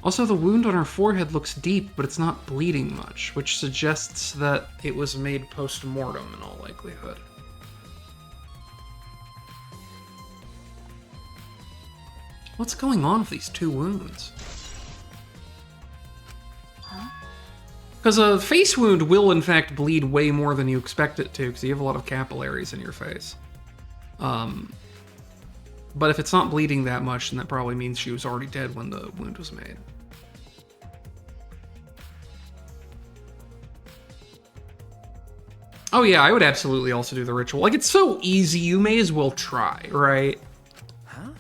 Also, the wound on her forehead looks deep, but it's not bleeding much, which suggests that it was made post-mortem in all likelihood. What's going on with these 2 wounds? Because a face wound will, in fact, bleed way more than you expect it to, because you have a lot of capillaries in your face. But if it's not bleeding that much, then that probably means she was already dead when the wound was made. Oh yeah, I would absolutely also do the ritual. Like, it's so easy, you may as well try, right? huh?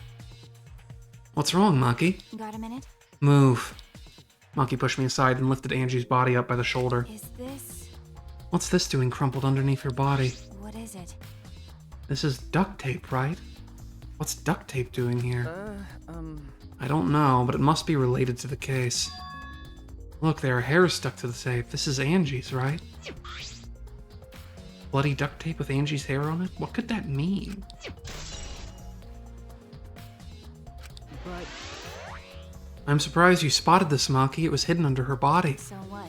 What's wrong, Maki? got a minute? Move. Maki pushed me aside and lifted Angie's body up by the shoulder. Is this... What's this doing crumpled underneath her body? what is it? This is duct tape, right? What's duct tape doing here? Um, I don't know, but it must be related to the case. Look, there are hairs stuck to the tape. This is Angie's, right? Bloody duct tape with Angie's hair on it? What could that mean? but I'm surprised you spotted this, Maki. It was hidden under her body. So what?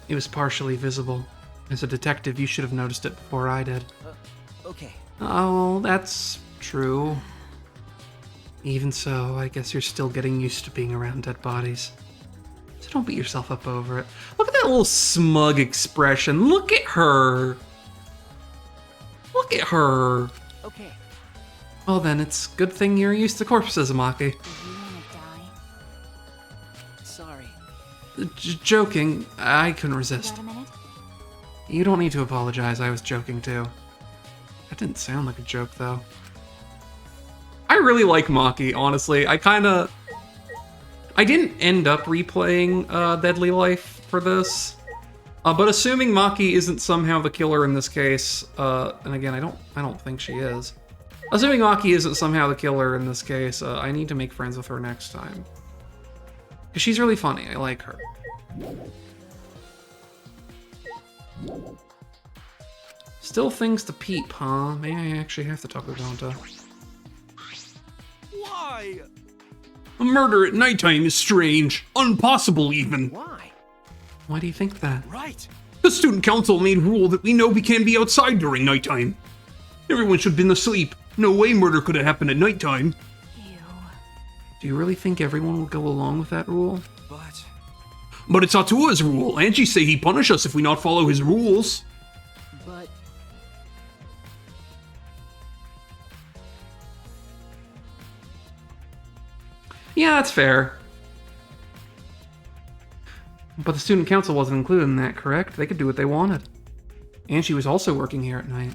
It was partially visible. As a detective, you should have noticed it before I did. okay. Oh, that's true. Even so, I guess you're still getting used to being around dead bodies. So don't beat yourself up over it. Look at that little smug expression. Look at her. Look at her. Okay. Well then, it's good thing you're used to corpses, Maki. Do you want to die? Joking. I couldn't resist. Got a minute? You don't need to apologize. I was joking too. That didn't sound like a joke though. I really like Maki, honestly. I didn't end up replaying Deadly Life for this. But assuming Maki isn't somehow the killer in this case, and again, I don't think she is. Assuming Maki isn't somehow the killer in this case, I need to make friends with her next time. Because she's really funny. I like her. Still things to peep, huh? Maybe I actually have to talk with Gonta. Why? A murder at nighttime is strange. Impossible, even. Why? Why do you think that? Right. The student council made a rule that we know we can't be outside during nighttime. Everyone should have been asleep. No way murder could have happened at nighttime. Ew. Do you really think everyone would go along with that rule? But it's Atua's rule. Angie say he punish us if we not follow his rules. But Yeah, that's fair. But the student council wasn't included in that, correct? They could do what they wanted. And she was also working here at night.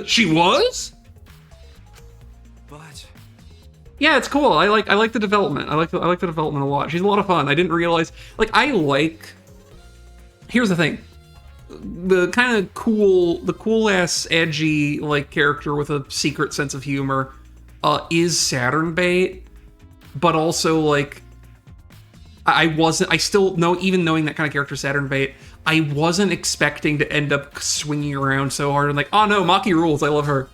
She was? but Yeah, it's cool. I like the development. I like the development a lot. She's a lot of fun. I didn't realize here's the thing. The kind of cool ass edgy like character with a secret sense of humor is Saturn bait, but also like even knowing that kind of character Saturn bait, I wasn't expecting to end up swinging around so hard and like, oh no, Maki rules. I love her.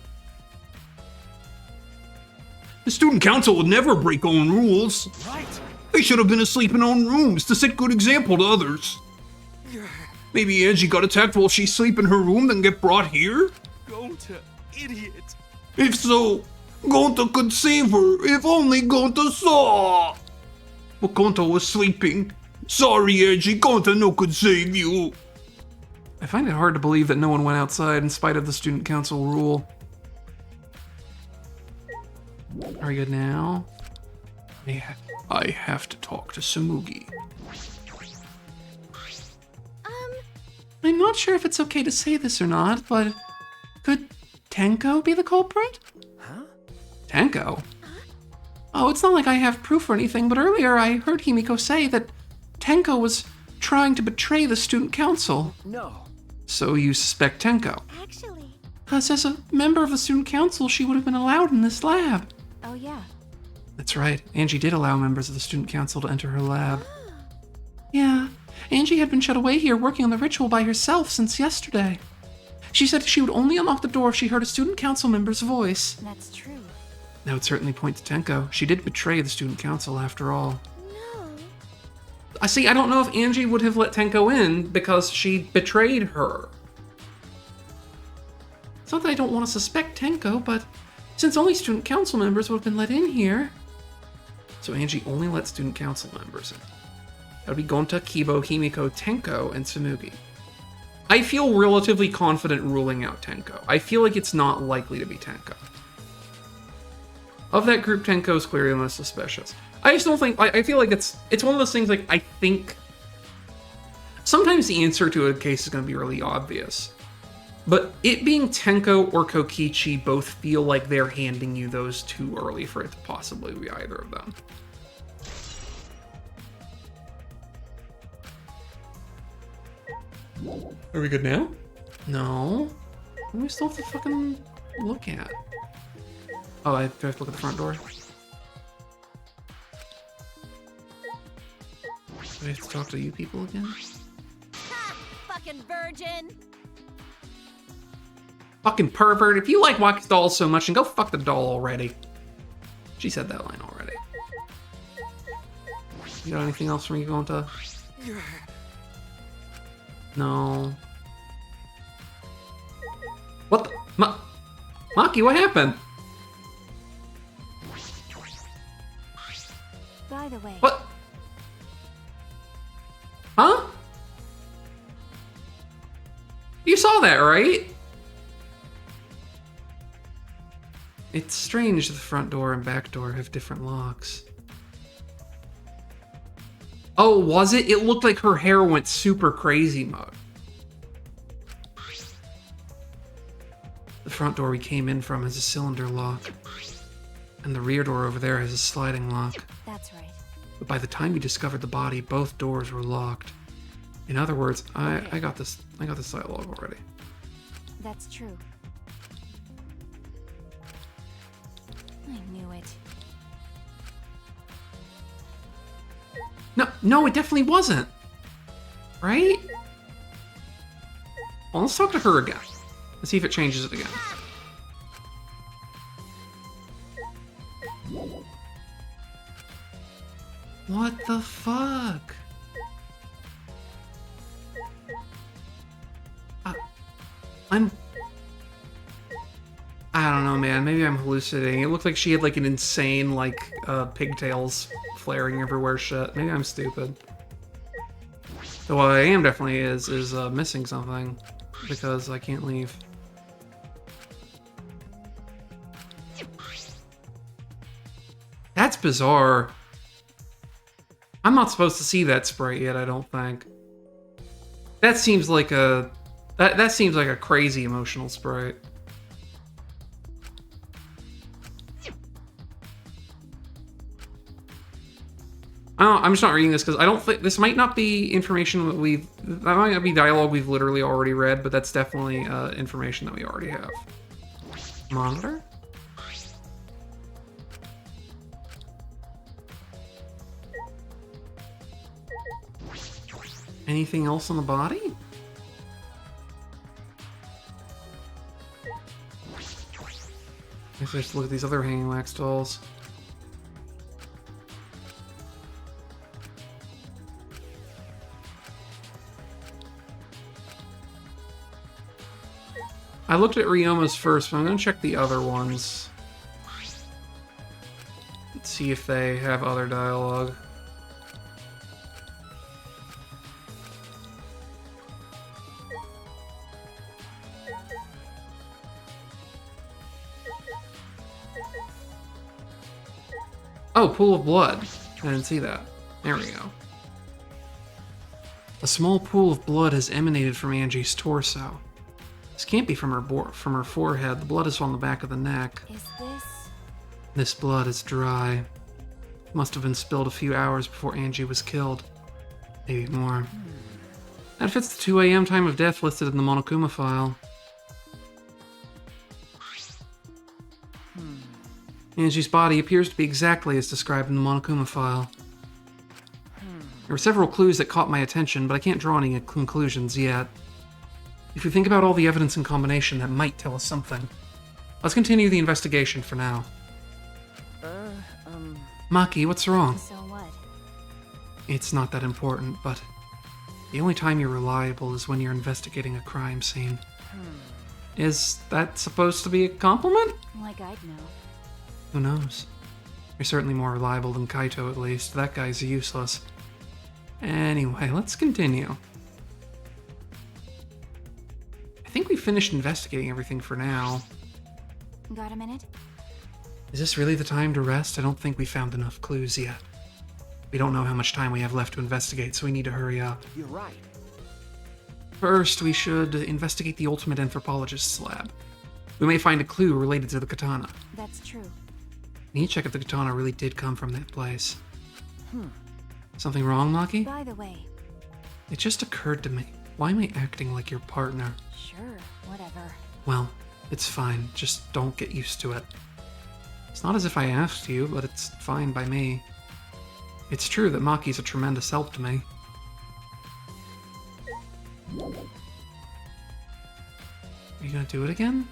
The student council would never break own rules. right. They should have been asleep in own rooms to set good example to others. Maybe Angie got attacked while she sleep in her room, then get brought here? Gonta, idiot. If so, Gonta could save her if only Gonta saw. But Gonta was sleeping. Sorry, Angie, Gonta no could save you. I find it hard to believe that no one went outside in spite of the student council rule. Are you good now? Yeah, I have to talk to Samugi. I'm not sure if it's okay to say this or not, but could Tenko be the culprit? Huh? Tenko? Oh, it's not like I have proof or anything, but earlier I heard Himiko say that Tenko was trying to betray the student council. No. So you suspect Tenko? Actually. Because as a member of the student council, she would have been allowed in this lab. Oh, yeah. That's right. Angie did allow members of the student council to enter her lab. Yeah. Angie had been shut away here working on the ritual by herself since yesterday. She said she would only unlock the door if she heard a student council member's voice. That's true. That would certainly point to Tenko. She did betray the student council after all. No. I see, I don't know if Angie would have let Tenko in because she betrayed her. It's not that I don't want to suspect Tenko, but since only student council members would have been let in here. So Angie only let student council members in. That would be Gonta, Kibo, Himiko, Tenko, and Samugi. I feel relatively confident ruling out Tenko. I feel like it's not likely to be Tenko. Of that group, Tenko is clearly the most suspicious. I just don't think... I feel like it's one of those things, like, I think... Sometimes the answer to a case is going to be really obvious. But it being Tenko or Kokichi both feel like they're handing you those too early for it to possibly be either of them. Are we good now? No. What do we still have to fucking look at? Oh, I have to look at the front door. Do I have to talk to you people again? Ha! Fucking virgin! Fucking pervert. If you like Waki's doll so much, then go fuck the doll already. She said that line already. You got anything else from you, Gonta? No. What the? Maki, what happened? By the way, What? Huh? You saw that, right? It's strange the front door and back door have different locks. Oh, was it? It looked like her hair went super crazy mode. The front door we came in from has a cylinder lock. And the rear door over there has a sliding lock. That's right. But by the time we discovered the body, both doors were locked. In other words, I got this dialogue already. That's true. I knew it. No, it definitely wasn't. Right? Well, let's talk to her again. Let's see if it changes it again. What the fuck? I don't know, man. Maybe I'm hallucinating. It looked like she had like an insane, like, pigtails flaring everywhere shit. Maybe I'm stupid. So what I am definitely is missing something because I can't leave. That's bizarre. I'm not supposed to see that sprite yet, I don't think. That seems like a that seems like a crazy emotional sprite. I'm just not reading this because I don't think this might not be information that might not be dialogue we've literally already read, but that's definitely information that we already have. Monitor? Anything else on the body? I guess I have to look at these other hanging wax dolls. I looked at Ryoma's first, but I'm going to check the other ones. Let's see if they have other dialogue. Oh, pool of blood. I didn't see that. There we go. A small pool of blood has emanated from Angie's torso. This can't be from her forehead. The blood is on the back of the neck. Is this? This blood is dry. It must have been spilled a few hours before Angie was killed. Maybe more. That fits the 2 a.m. time of death listed in the Monokuma file. Angie's body appears to be exactly as described in the Monokuma file. There were several clues that caught my attention, but I can't draw any conclusions yet. If we think about all the evidence in combination, that might tell us something. Let's continue the investigation for now. Maki, what's wrong? So what? It's not that important, but the only time you're reliable is when you're investigating a crime scene. Is that supposed to be a compliment? Like I'd know. Who knows? You're certainly more reliable than Kaito, at least. That guy's useless. Anyway, let's continue. I think we finished investigating everything for now. Got a minute? Is this really the time to rest? I don't think we found enough clues yet. We don't know how much time we have left to investigate, so we need to hurry up. You're right. First, we should investigate the ultimate anthropologist's lab. We may find a clue related to the katana. That's true. We need to check if the katana really did come from that place. Something wrong, Maki? By the way. It just occurred to me. Why am I acting like your partner? Sure, whatever. Well, it's fine. Just don't get used to it. It's not as if I asked you, but it's fine by me. It's true that Maki's a tremendous help to me. Are you gonna do it again?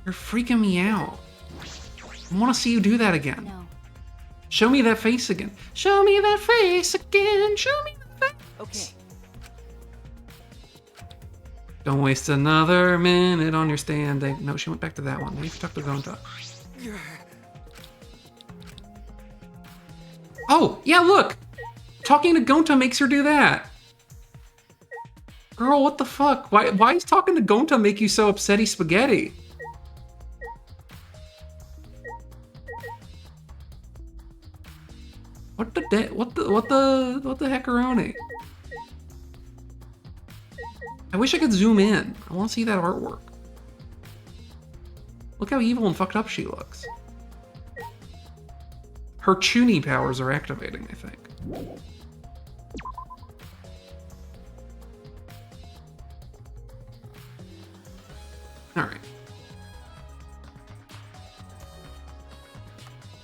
You're freaking me out. I want to see you do that again. No. Show me that face again. Show me that face again. Show me that face. Okay. Don't waste another minute on your standing. No, she went back to that one. We have to talk to Gonta. Oh, yeah, look! Talking to Gonta makes her do that. Girl, what the fuck? Why is talking to Gonta make you so upsetty spaghetti? What the heckaroni? I wish I could zoom in. I want to see that artwork. Look how evil and fucked up she looks. Her Chuni powers are activating, I think. Alright.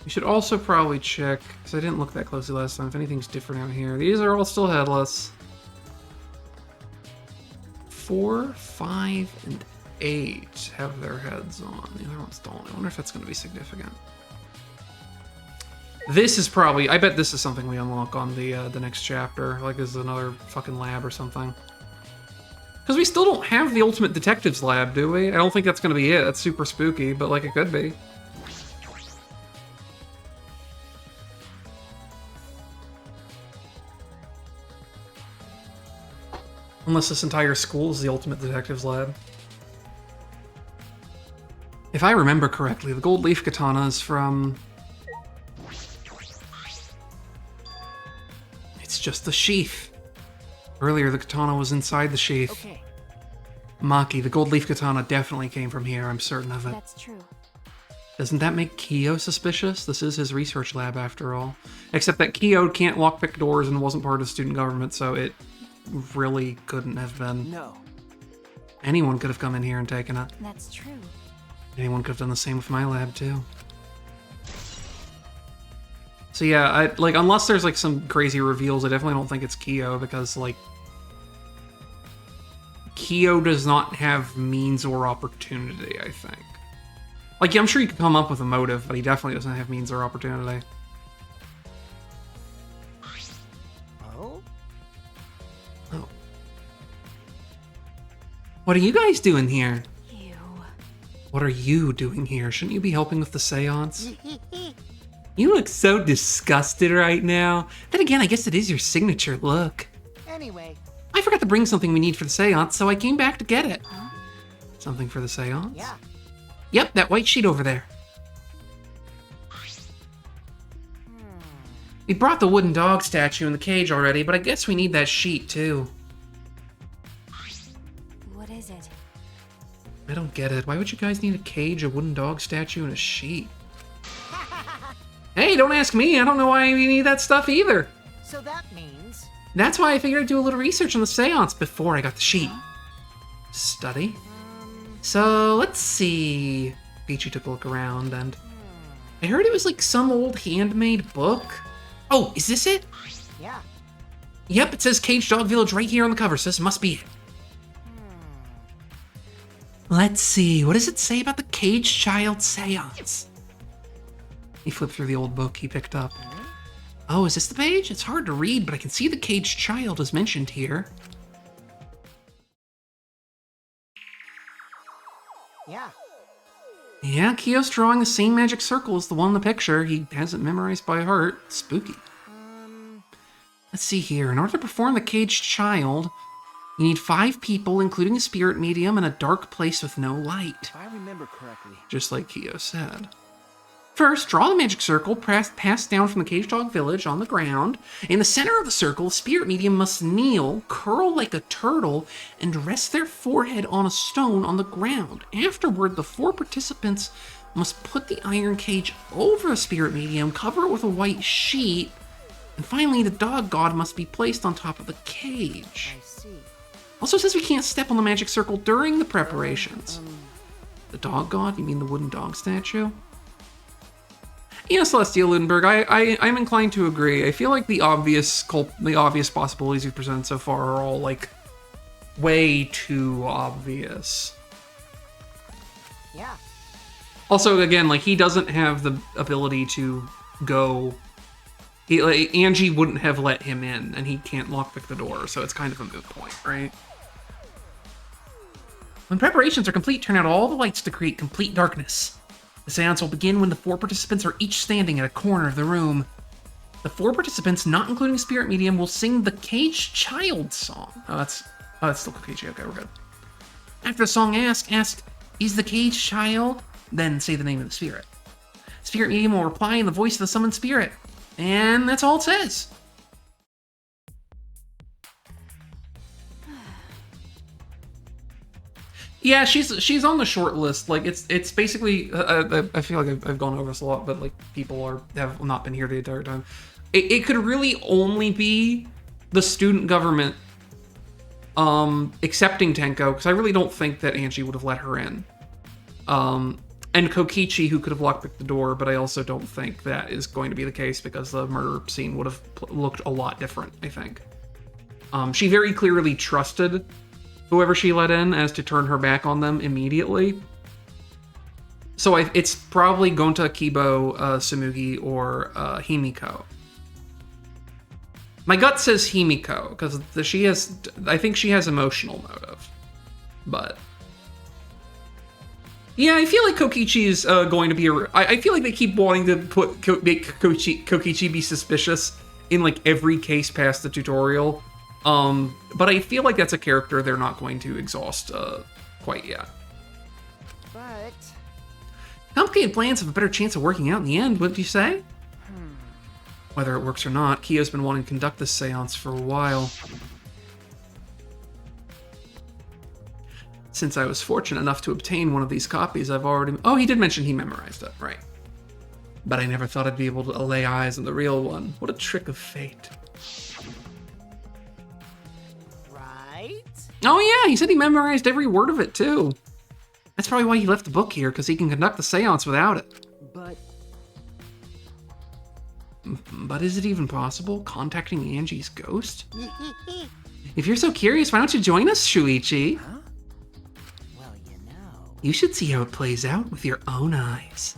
We should also probably check, because I didn't look that closely last time, if anything's different out here. These are all still headless. 4, 5, and 8 have their heads on. The other ones don't. I wonder if that's going to be significant. This is probably... I bet this is something we unlock on the next chapter. Like this is another fucking lab or something. Because we still don't have the Ultimate Detectives lab, do we? I don't think that's going to be it. That's super spooky, but like it could be. Unless this entire school is the Ultimate Detectives lab. If I remember correctly, the gold leaf katana is from... It's just the sheath. Earlier, the katana was inside the sheath. Okay, Maki, the gold leaf katana definitely came from here, I'm certain of it. that's true. Doesn't that make Kyo suspicious? This is his research lab, after all. Except that Kyo can't lockpick doors and wasn't part of student government, so it really couldn't have been. No. Anyone could have come in here and taken it. That's true. Anyone could have done the same with my lab, too. So yeah, unless there's like some crazy reveals, I definitely don't think it's Kyo, because like Kyo does not have means or opportunity, I think. Like, yeah, I'm sure you could come up with a motive, but he definitely doesn't have means or opportunity. Oh? Oh. What are you guys doing here? You. What are you doing here? Shouldn't you be helping with the seance? You look so disgusted right now. Then again, I guess it is your signature look. Anyway, I forgot to bring something we need for the seance, so I came back to get it. Huh? Something for the seance? yeah. Yep, that white sheet over there. We brought the wooden dog statue in the cage already, but I guess we need that sheet too. What is it? I don't get it. Why would you guys need a cage, a wooden dog statue, and a sheet? Hey, don't ask me. I don't know why we need that stuff either. So that means That's why I figured I'd do a little research on the seance before I got the sheet. Study. So, let's see. Peachy took a look around, and I heard it was like some old handmade book. Oh, is this it? yeah. Yep, it says Cage Dog Village right here on the cover, so this must be it. Let's see, what does it say about the Cage Child Seance? He flipped through the old book he picked up. Oh, is this the page? It's hard to read, but I can see the Caged Child is mentioned here. Yeah. Yeah, Kyo's drawing the same magic circle as the one in the picture. He has it memorized by heart. Spooky. Let's see here. In order to perform the Caged Child, you need 5 people, including a spirit medium, in a dark place with no light. If I remember correctly. Just like Kyo said. First, draw the magic circle passed down from the Cage Dog Village on the ground. In the center of the circle, spirit medium must kneel, curl like a turtle, and rest their forehead on a stone on the ground. Afterward, the 4 participants must put the iron cage over the spirit medium, cover it with a white sheet, and finally, the dog god must be placed on top of the cage. I see. Also says we can't step on the magic circle during the preparations. The dog god? You mean the wooden dog statue? You know, Celestial Ludenberg, I'm inclined to agree. I feel like the obvious possibilities you've presented so far are all, like, way too obvious. Yeah. Also, again, like, he doesn't have the ability to go... Angie wouldn't have let him in, and he can't lockpick the door, so it's kind of a moot point, right? When preparations are complete, turn out all the lights to create complete darkness. The seance will begin when the 4 participants are each standing at a corner of the room. The 4 participants, not including a spirit medium, will sing the Caged Child song. Oh, that's still cagey. Okay, we're good. After the song ask, is the Caged Child? Then say the name of the spirit. Spirit medium will reply in the voice of the summoned spirit. And that's all it says. Yeah, she's on the short list. Like it's basically I feel like I've gone over this a lot, but like people have not been here the entire time. It could really only be the student government accepting Tenko, because I really don't think that Angie would have let her in. And Kokichi, who could have lockpicked the door, but I also don't think that is going to be the case because the murder scene would have looked a lot different, I think. She very clearly trusted whoever she let in as to turn her back on them immediately. So it's probably Gonta, Kibo, Sumugi, or Himiko. My gut says Himiko, because I think she has emotional motive. But yeah, I feel like Kokichi is going to be I feel like they keep wanting to make Kokichi be suspicious in like every case past the tutorial. But I feel like that's a character they're not going to exhaust quite yet. But Complicated plans have a better chance of working out in the end, wouldn't you say? Whether it works or not, Kiyo's been wanting to conduct this seance for a while. Since I was fortunate enough to obtain one of these copies, I've already... Oh, he did mention he memorized it, right. But I never thought I'd be able to lay eyes on the real one. What a trick of fate. right? Oh yeah, he said he memorized every word of it too. That's probably why he left the book here, because he can conduct the seance without it. But is it even possible? Contacting Angie's ghost? If you're so curious, why don't you join us, Shuichi? Huh? Well, you know. You should see how it plays out with your own eyes.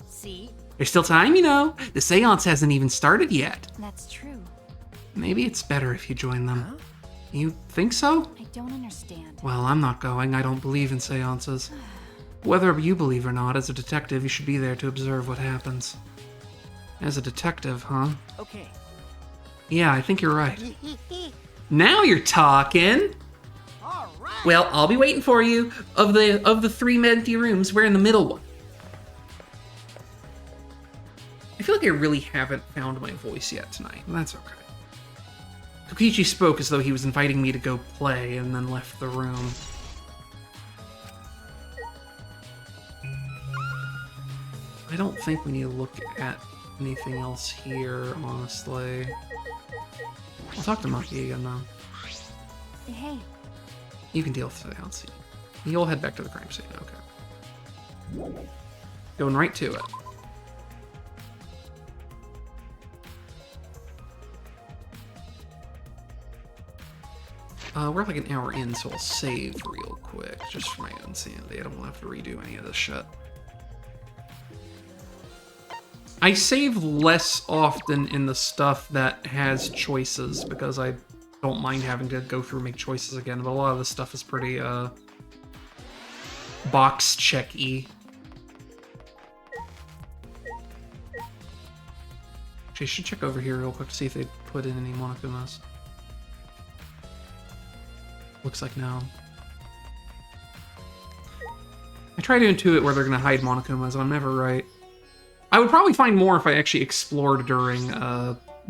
See? There's still time, you know. The seance hasn't even started yet. That's true. Maybe it's better if you join them. Huh? You think so? I don't understand. Well, I'm not going. I don't believe in seances. Whether you believe or not, as a detective, you should be there to observe what happens. As a detective, huh? Okay. Yeah, I think you're right. Now you're talking! All right. Well, I'll be waiting for you. Of the three empty rooms, we're in the middle one. I feel like I really haven't found my voice yet tonight. That's okay. Kokichi spoke as though he was inviting me to go play and then left the room. I don't think we need to look at anything else here, honestly. I'll talk to Maki again, though. Hey, You can deal with the seance. You'll head back to the crime scene, okay. Going right to it. We're like an hour in, so I'll save real quick, just for my own sanity. I don't want to have to redo any of this shit. I save less often in the stuff that has choices, because I don't mind having to go through and make choices again, but a lot of this stuff is pretty, box check-y. Actually, I should check over here real quick to see if they put in any Monokumas. Looks like no. I try to intuit where they're going to hide Monokumas, and I'm never right. I would probably find more if I actually explored during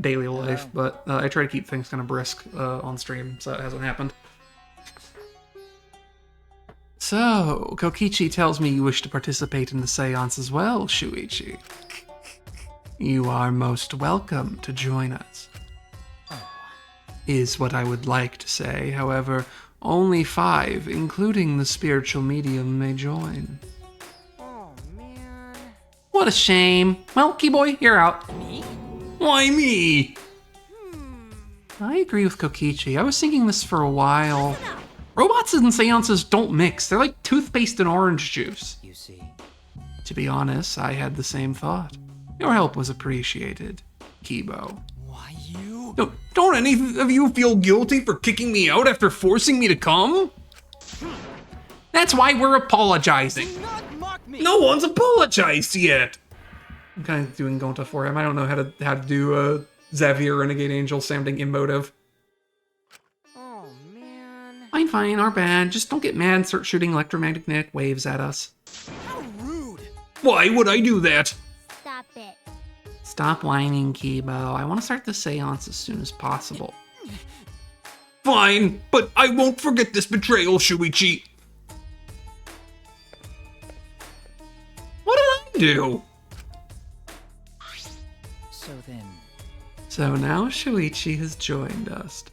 daily life, but I try to keep things kind of brisk on stream, so it hasn't happened. So, Kokichi tells me you wish to participate in the seance as well, Shuichi. You are most welcome to join us. Is what I would like to say. However, only 5, including the spiritual medium, may join. Oh, man. What a shame. Well, Keyboy, you're out. Me? Why me? I agree with Kokichi. I was thinking this for a while. Robots and seances don't mix. They're like toothpaste and orange juice. You see. To be honest, I had the same thought. Your help was appreciated, Kibo. Why you? No, don't any of you feel guilty for kicking me out after forcing me to come? That's why we're apologizing. Do not mock me! No one's apologized yet. I'm kind of doing Gonta for him. I don't know how to do Xavier Renegade Angel sounding emotive. Oh, man. Fine, our bad. Just don't get mad and start shooting electromagnetic waves at us. How rude! Why would I do that? Stop whining, Kibo. I want to start the seance as soon as possible. Fine, but I won't forget this betrayal, Shuichi. What did I do? So then, So now Shuichi has joined us.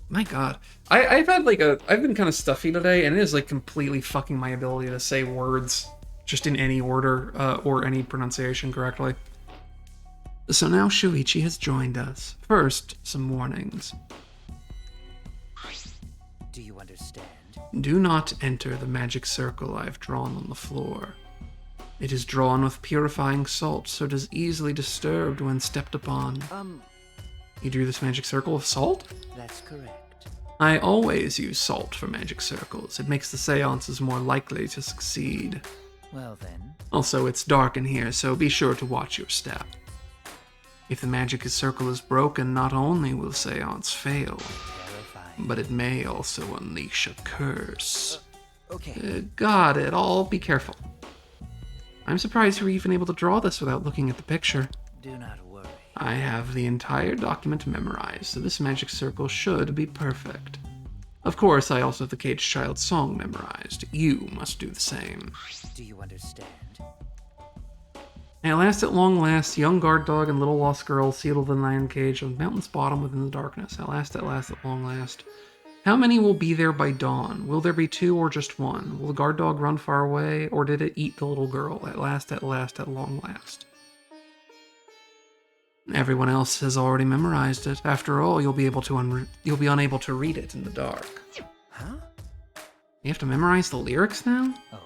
My god. I've been kind of stuffy today, and it is like completely fucking my ability to say words just in any order or any pronunciation correctly. So now Shuichi has joined us. First, some warnings. do you understand? Do not enter the magic circle I have drawn on the floor. It is drawn with purifying salt, so it is easily disturbed when stepped upon. You drew this magic circle with salt? That's correct. I always use salt for magic circles. It makes the seances more likely to succeed. Well then, Also, it's dark in here, so be sure to watch your step. If the magic circle is broken, not only will the seance fail, terrifying. but it may also unleash a curse. Okay. Got it. I'll be careful. I'm surprised you were even able to draw this without looking at the picture. Do not worry. I have the entire document memorized, so this magic circle should be perfect. Of course, I also have the Caged Child song memorized. You must do the same. Do you understand? At long last, young guard dog and little lost girl sealed in the iron cage on the mountain's bottom within the darkness. At long last. How many will be there by dawn? Will there be 2 or just 1? Will the guard dog run far away, or did it eat the little girl? At long last. Everyone else has already memorized it. After all, you'll be unable to read it in the dark. Huh? You have to memorize the lyrics now? Oh.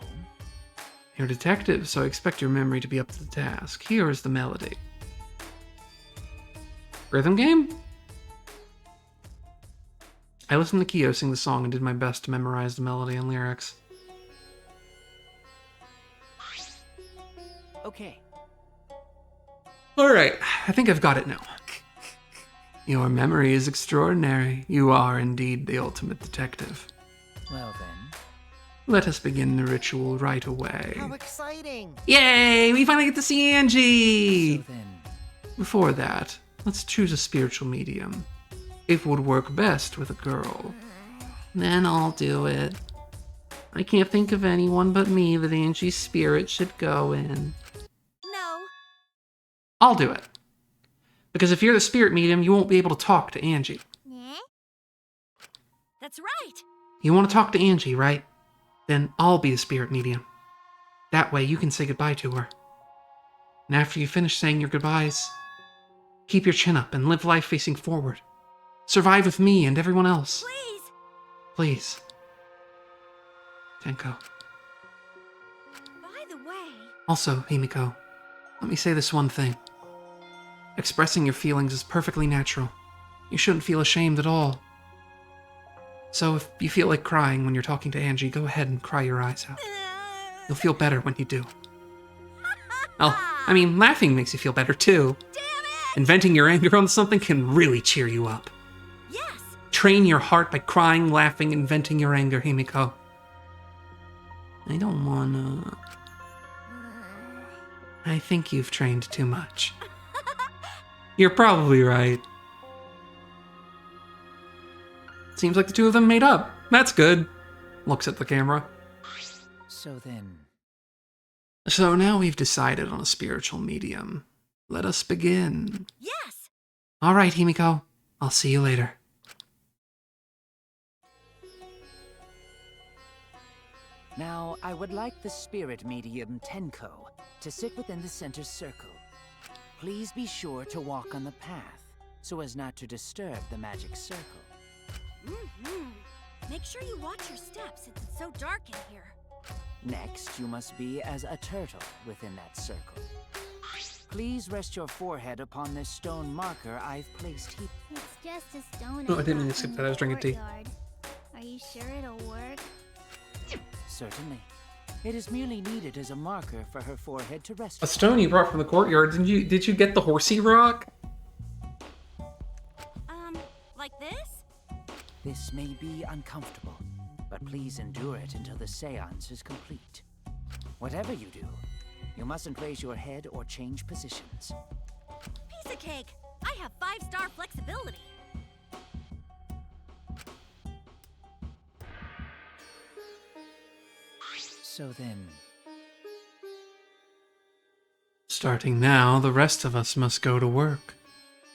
You're a detective, so I expect your memory to be up to the task. Here is the melody. Rhythm game? I listened to Kyo sing the song and did my best to memorize the melody and lyrics. Okay. Alright, I think I've got it now. Your memory is extraordinary. You are indeed the ultimate detective. Well then. Let us begin the ritual right away. How exciting! Yay! We finally get to see Angie! So then. Before that, let's choose a spiritual medium. It would work best with a girl. Then I'll do it. I can't think of anyone but me that Angie's spirit should go in. No. I'll do it. Because if you're the spirit medium, you won't be able to talk to Angie. That's right. You want to talk to Angie, right? Then I'll be the spirit medium. That way you can say goodbye to her. And after you finish saying your goodbyes, keep your chin up and live life facing forward. Survive with me and everyone else. Please. Please. Tenko. By the way. Also, Himiko, let me say this one thing. Expressing your feelings is perfectly natural. You shouldn't feel ashamed at all. So if you feel like crying when you're talking to Angie, go ahead and cry your eyes out. You'll feel better when you do. Laughing makes you feel better too. Damn it! And venting your anger on something can really cheer you up. Yes. Train your heart by crying, laughing, and venting your anger, Himiko. I don't wanna... I think you've trained too much. You're probably right. Seems like the two of them made up. That's good. Looks at the camera. So then. So now we've decided on a spiritual medium. Let us begin. Yes. All right, Himiko. I'll see you later. Now, I would like the spirit medium Tenko to sit within the center circle. Please be sure to walk on the path, so as not to disturb the magic circle. Make sure you watch your steps since it's so dark in here. Next, you must be as a turtle within that circle. Please rest your forehead upon this stone marker I've placed here. It's just a stone. Oh, I didn't mean to skip that. I was drinking tea. Courtyard. Are you sure it'll work? Certainly. It is merely needed as a marker for her forehead to rest. A stone you brought from the courtyard. Did you get the horsey rock? Like this? This may be uncomfortable, but please endure it until the seance is complete. Whatever you do, you mustn't raise your head or change positions. cake. I have 5-star flexibility. So then, Starting now, the rest of us must go to work.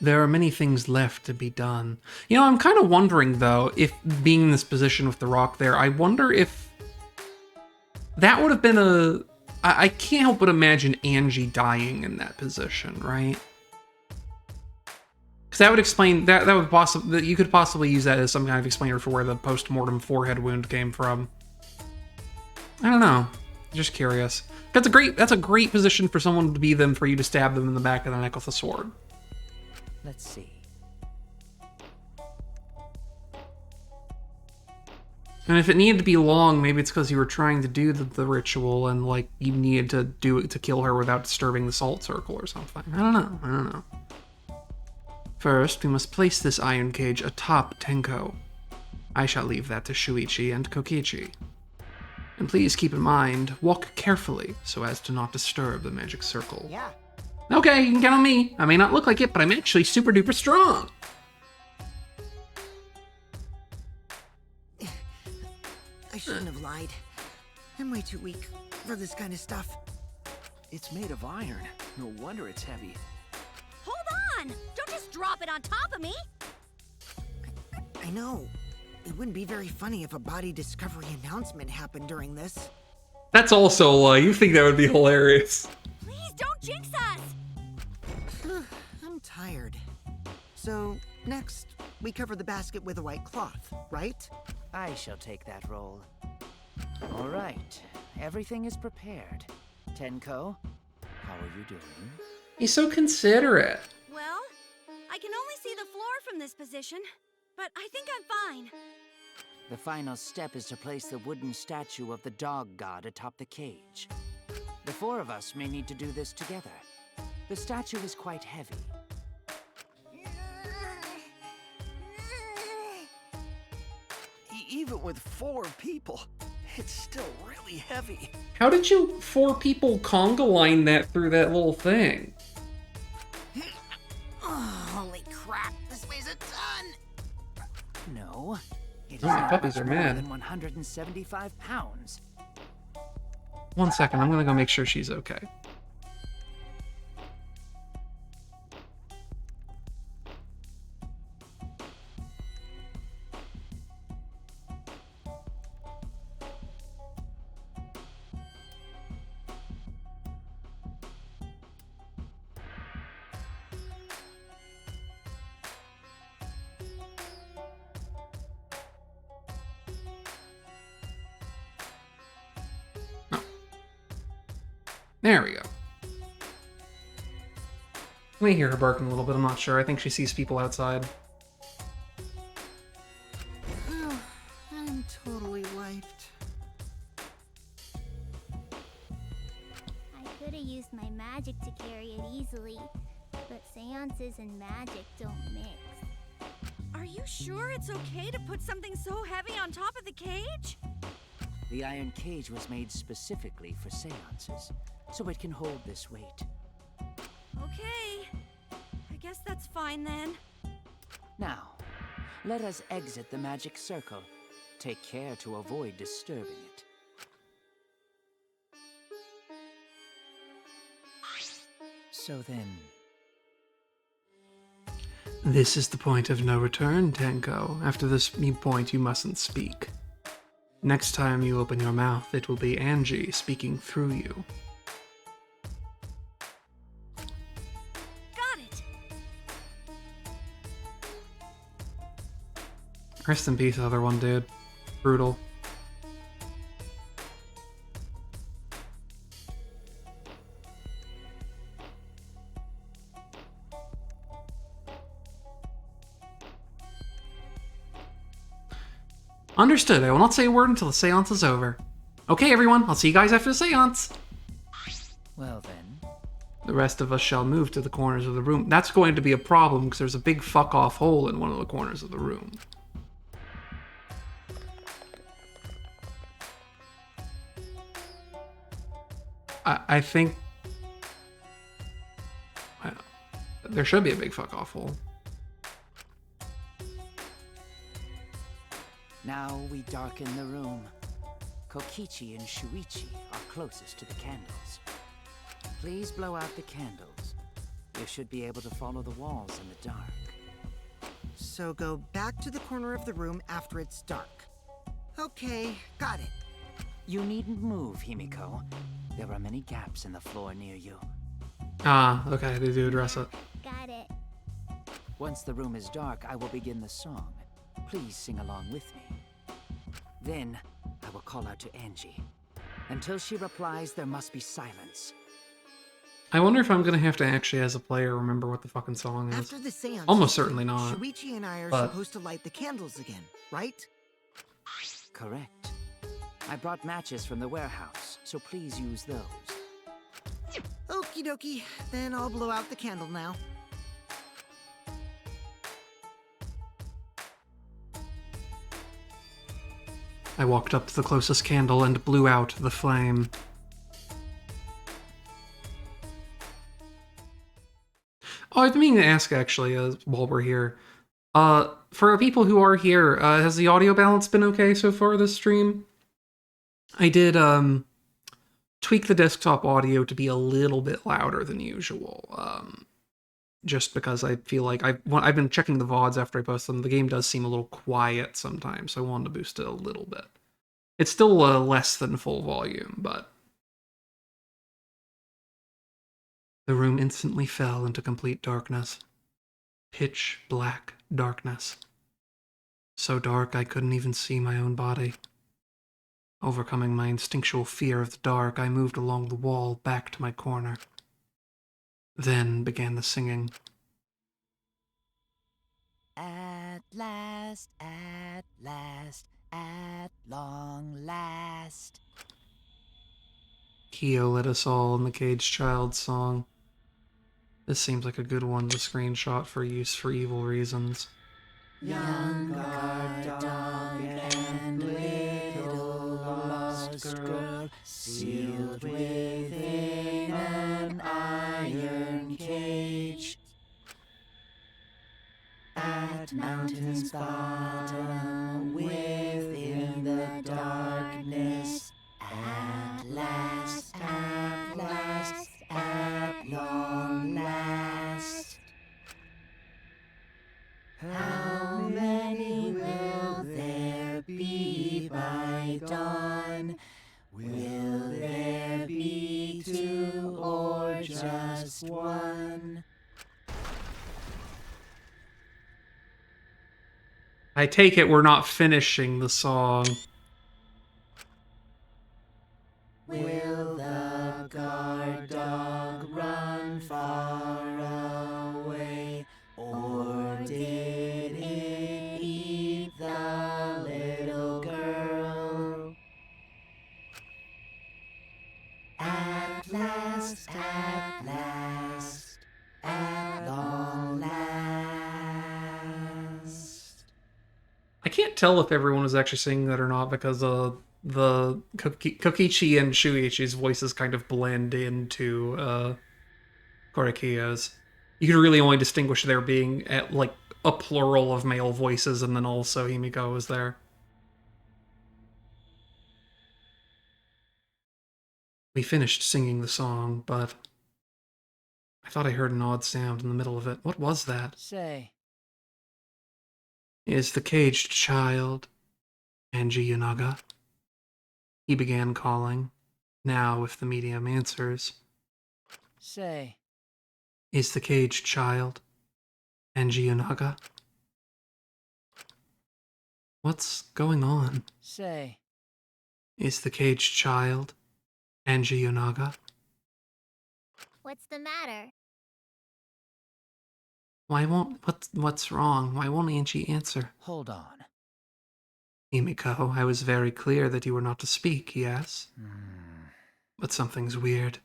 There are many things left to be done. You know, I'm kind of wondering, though, if being in this position with the rock there, I wonder if that would have been a... I can't help but imagine Angie dying in that position, right? Because that would explain... That would possibly... You could possibly use that as some kind of explainer for where the post-mortem forehead wound came from. I don't know. Just curious. That's a great position for someone to be them, for you to stab them in the back of the neck with a sword. let's see. And if it needed to be long, maybe it's because you were trying to do the ritual and, like, you needed to do it to kill her without disturbing the salt circle or something. I don't know. First, we must place this iron cage atop Tenko. I shall leave that to Shuichi and Kokichi. And please keep in mind, walk carefully so as to not disturb the magic circle. Yeah. Okay, you can count on me. I may not look like it, but I'm actually super duper strong. I shouldn't have lied. I'm way too weak for this kind of stuff. It's made of iron. No wonder it's heavy. Hold on! Don't just drop it on top of me! I know. It wouldn't be very funny if a body discovery announcement happened during this. That's also a lie. You think that would be hilarious. Please don't jinx us! I'm tired. So, next, we cover the basket with a white cloth, right? I shall take that role. All right, everything is prepared. Tenko, how are you doing? He's so considerate. Well, I can only see the floor from this position, but I think I'm fine. The final step is to place the wooden statue of the dog god atop the cage. The four of us may need to do this together. The statue is quite heavy. Even with 4 people, it's still really heavy. How did you 4 people conga line that through that little thing? Oh, holy crap, this weighs a ton! No, it is Oh, my not puppies much are more mad. than 175 pounds. 1 second, I'm gonna go make sure she's okay. There we go. I may hear her barking a little bit, I'm not sure. I think she sees people outside. I'm totally wiped. I could have used my magic to carry it easily, but seances and magic don't mix. Are you sure it's okay to put something so heavy on top of the cage? The iron cage was made specifically for seances, so it can hold this weight. Okay. I guess that's fine then. Now, let us exit the magic circle. Take care to avoid disturbing it. So then, This is the point of no return, Tenko. After this point, you mustn't speak. Next time you open your mouth, it will be Angie speaking through you. Got it! Rest in peace, other one, dude. Brutal. Understood. I will not say a word until the seance is over. Okay, everyone. I'll see you guys after the seance. well then, The rest of us shall move to the corners of the room. That's going to be a problem because there's a big fuck-off hole in one of the corners of the room. I think... there should be a big fuck off hole. Now we darken the room. Kokichi and Shuichi are closest to the candles. Please blow out the candles. You should be able to follow the walls in the dark. So go back to the corner of the room after it's dark. Okay, got it. You needn't move, Himiko. There are many gaps in the floor near you. Ah, okay, they do address it. Got it. Once the room is dark, I will begin the song. Please sing along with me. Then, I will call out to Angie. Until she replies, there must be silence. I wonder if I'm gonna have to actually, as a player, remember what the fucking song is. After the seance, Almost certainly not. Shuichi and I are but- supposed to light the candles again, right? Correct. I brought matches from the warehouse, so please use those. Okie dokie, then I'll blow out the candle now. I walked up to the closest candle and blew out the flame. Oh, I mean to ask actually, while we're here. For people who are here, has the audio balance been okay so far this stream? I did tweak the desktop audio to be a little bit louder than usual. Just because I feel like I've been checking the VODs after I post them. The game does seem a little quiet sometimes, so I wanted to boost it a little bit. It's still less than full volume, but... The room instantly fell into complete darkness. Pitch black darkness. So dark I couldn't even see my own body. Overcoming my instinctual fear of the dark, I moved along the wall back to my corner. Then began the singing. At last, at long last. Kyo led us all in the Caged Child song. This seems like a good one to screenshot for use for evil reasons. Young guard dog and little lost girl, sealed within an iron cage. At mountain's bottom, within the darkness, at last, at long last. How many will there be by dawn? Will there be two or just one? I take it we're not finishing the song. Will the guard dog run far away, or did it eat the little girl? At last, at long last. I can't tell if everyone was actually singing that or not because the Kokichi and Shuichi's voices kind of blend into Korekiyo's. You could really only distinguish there being at like a plural of male voices, and then also Himiko was there. We finished singing the song, but I thought I heard an odd sound in the middle of it. What was that? Say, Is the caged child Angie Yunaga? He began calling. Now, if the medium answers, say, is the caged child Angie Yunaga? What's going on? say. Is the caged child Angie Yunaga? What's the matter? Why won't... What's wrong? Why won't Angie answer? Hold on. Himiko, I was very clear that you were not to speak, yes? But something's weird.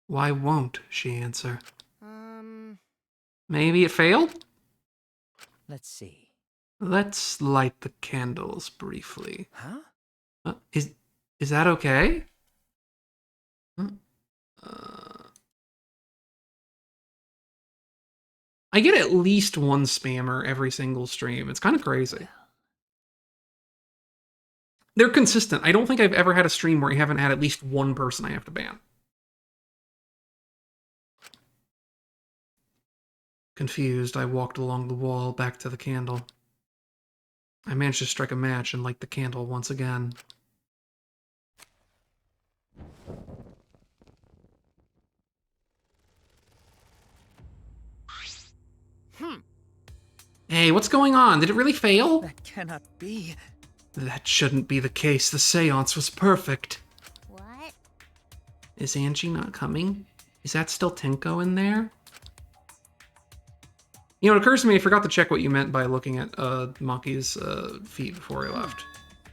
Why won't she answer? Maybe it failed? Let's see. Let's light the candles briefly. Huh? Is that okay? I get at least one spammer every single stream. It's kind of crazy. They're consistent. I don't think I've ever had a stream where I haven't had at least one person I have to ban. Confused, I walked along the wall back to the candle. I managed to strike a match and light the candle once again. Hey, what's going on? Did it really fail? That cannot be. That shouldn't be the case. The seance was perfect. What? Is Angie not coming? Is that still Tenko in there? You know, it occurs to me I forgot to check what you meant by looking at Maki's feet before I left.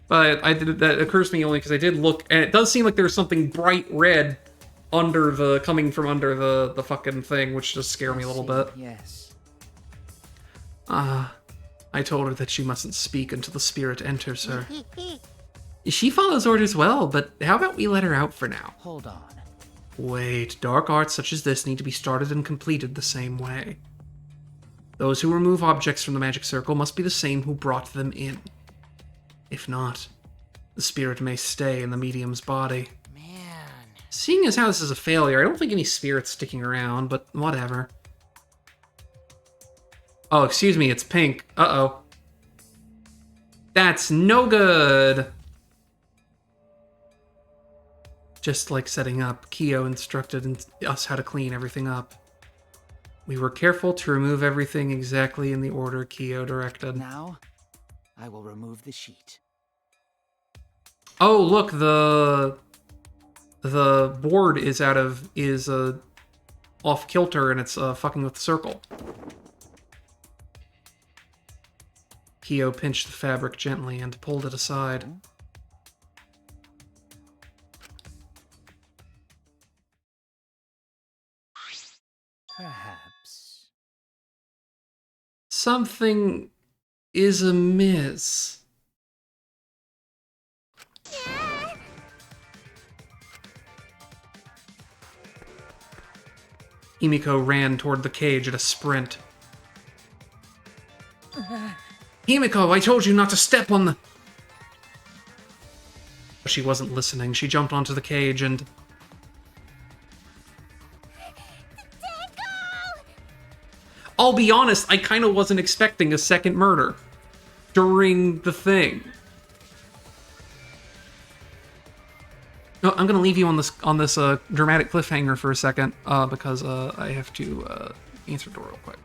But that occurs to me only because I did look, and it does seem like there's something bright red under the, coming from under the fucking thing, which just scared me a little bit. Yes. I told her that she mustn't speak until the spirit enters her. She follows orders well, but how about we let her out for now? Hold on. Wait, dark arts such as this need to be started and completed the same way. Those who remove objects from the magic circle must be the same who brought them in. If not, the spirit may stay in the medium's body. Man. Seeing as how this is a failure, I don't think any spirit's sticking around, but whatever. Oh, excuse me, it's pink. Uh-oh. That's no good! Just like setting up, Kyo instructed us how to clean everything up. We were careful to remove everything exactly in the order Kyo directed. Now, I will remove the sheet. Oh, look, the board is off kilter and it's fucking with the circle. Kyo pinched the fabric gently and pulled it aside. Perhaps. Something is amiss. Himiko ran toward the cage at a sprint. Himiko, I told you not to step on the... She wasn't listening. She jumped onto the cage and... I'll be honest, I kind of wasn't expecting a second murder during the thing. No, I'm gonna leave you on this dramatic cliffhanger for a second because I have to answer the door real quick.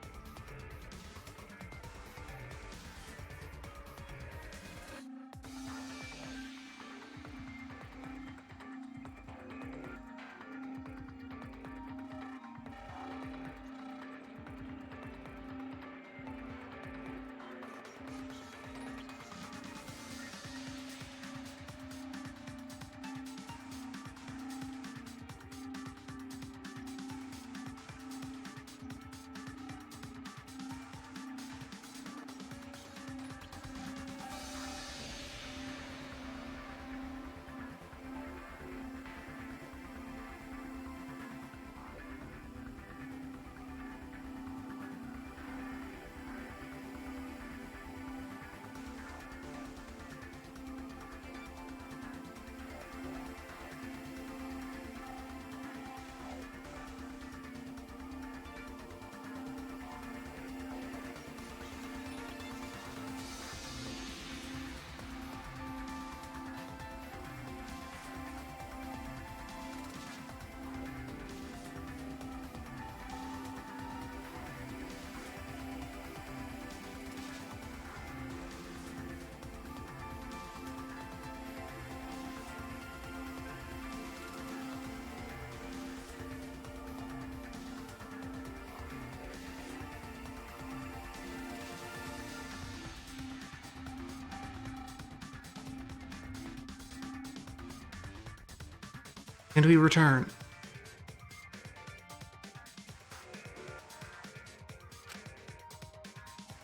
And we return.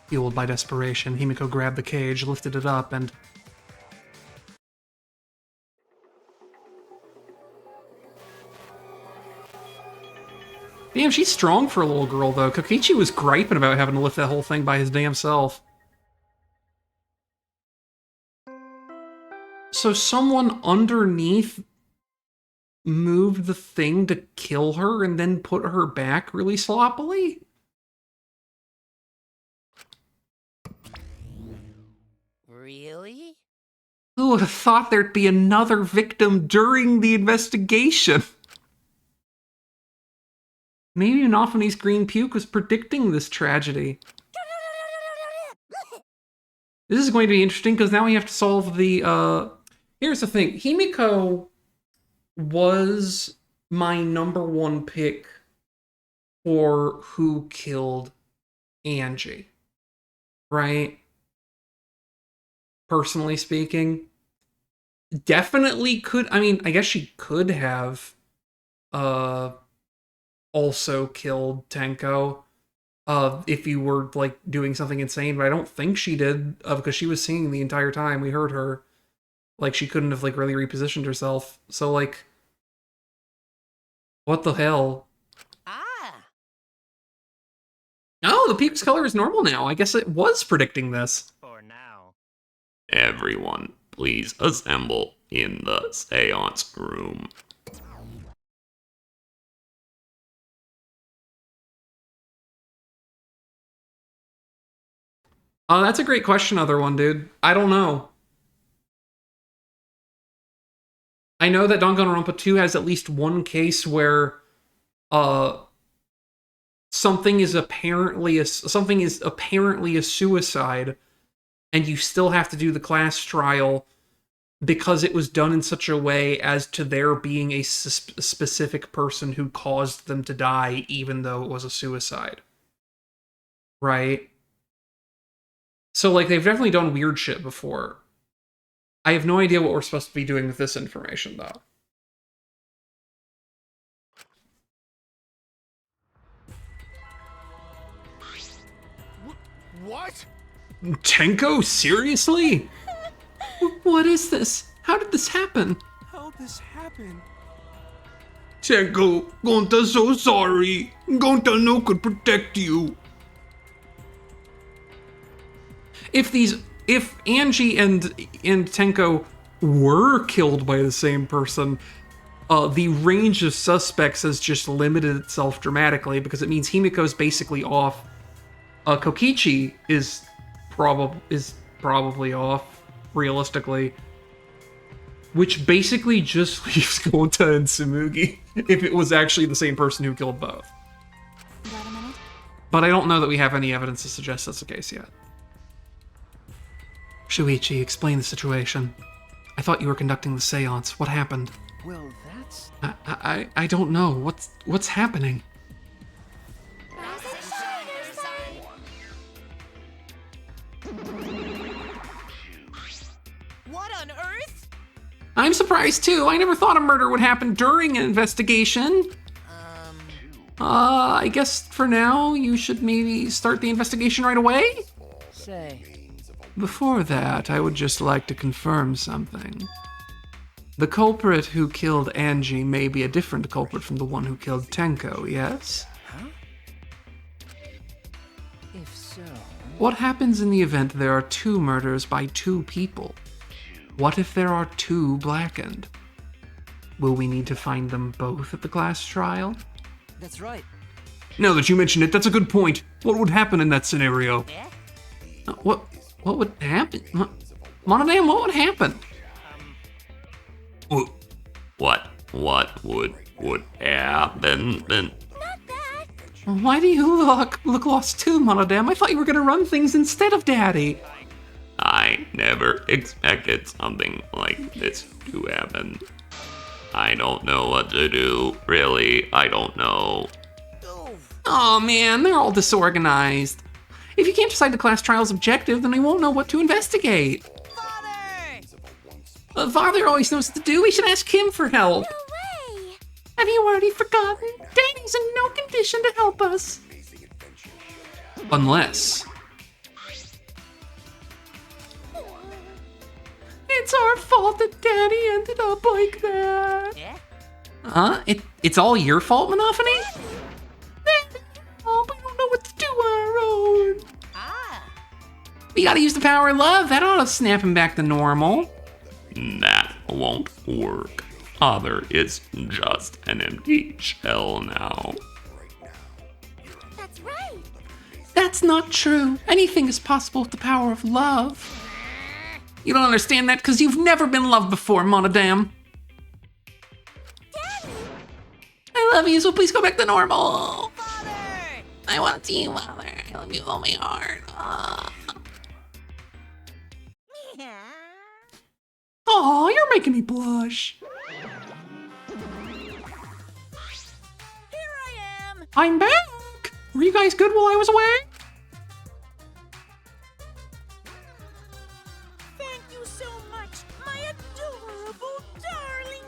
Fueled by desperation, Himiko grabbed the cage, lifted it up, and... Damn, she's strong for a little girl, though. Kokichi was griping about having to lift that whole thing by his damn self. So someone underneath moved the thing to kill her and then put her back really sloppily? Really? Who would have thought there'd be another victim during the investigation? Maybe Anophanes Green Puke was predicting this tragedy. This is going to be interesting because now we have to solve the, Here's the thing. Himiko was my number one pick for who killed Angie. Right? Personally speaking. Definitely could, I mean, I guess she could have, also killed Tenko if you were like doing something insane, but I don't think she did because she was singing the entire time. We heard her. Like she couldn't have like really repositioned herself. So like, what the hell? Oh, the Puke's color is normal now. I guess it was predicting this. For now. Everyone, please assemble in the seance room. Oh, that's a great question, other one, dude. I don't know. I know that Danganronpa 2 has at least one case where something is apparently a suicide, and you still have to do the class trial because it was done in such a way as to there being a specific person who caused them to die, even though it was a suicide. Right? So, like, they've definitely done weird shit before. I have no idea what we're supposed to be doing with this information, though. What? Tenko? Seriously? What is this? How did this happen? How'd this happen? Tenko, Gonta's so sorry. Gonta no could protect you. If Angie and Tenko were killed by the same person, the range of suspects has just limited itself dramatically because it means Himiko's basically off. Kokichi is probably off, realistically. Which basically just leaves Gonta and Tsumugi if it was actually the same person who killed both. Got a minute? But I don't know that we have any evidence to suggest that's the case yet. Shuichi, explain the situation. I thought you were conducting the seance. What happened? Well, that's... I don't know. What's happening? What on earth? I'm surprised too. I never thought a murder would happen during an investigation. I guess for now you should maybe start the investigation right away? Say. Before that, I would just like to confirm something. The culprit who killed Angie may be a different culprit from the one who killed Tenko, yes? Huh? If so... What happens in the event there are two murders by two people? What if there are two blackened? Will we need to find them both at the class trial? That's right. Now that you mention it, that's a good point. What would happen in that scenario? Yeah? What would happen? Monodam, what would happen? What would happen then? Why do you look lost too, Monodam? I thought you were gonna run things instead of Daddy. I never expected something like this to happen. I don't know what to do. Really, I don't know. Oh man, they're all disorganized. If you can't decide the class trial's objective, then we won't know what to investigate. Father always knows what to do. We should ask him for help. No way! Have you already forgotten? Daddy's in no condition to help us. Unless... It's our fault that Daddy ended up like that. Yeah? Huh? It's all your fault, Monophony? We gotta use the power of love. That ought to snap him back to normal. That won't work. Father is just an empty shell now. That's right. That's not true. Anything is possible with the power of love. You don't understand that because you've never been loved before, Monodam. Daddy! I love you, so please go back to normal. Father! I want to see you, Mother. I love you with all my heart. Aw, you're making me blush. Here I am! I'm back. Were you guys good while I was away? Thank you so much, my adorable darling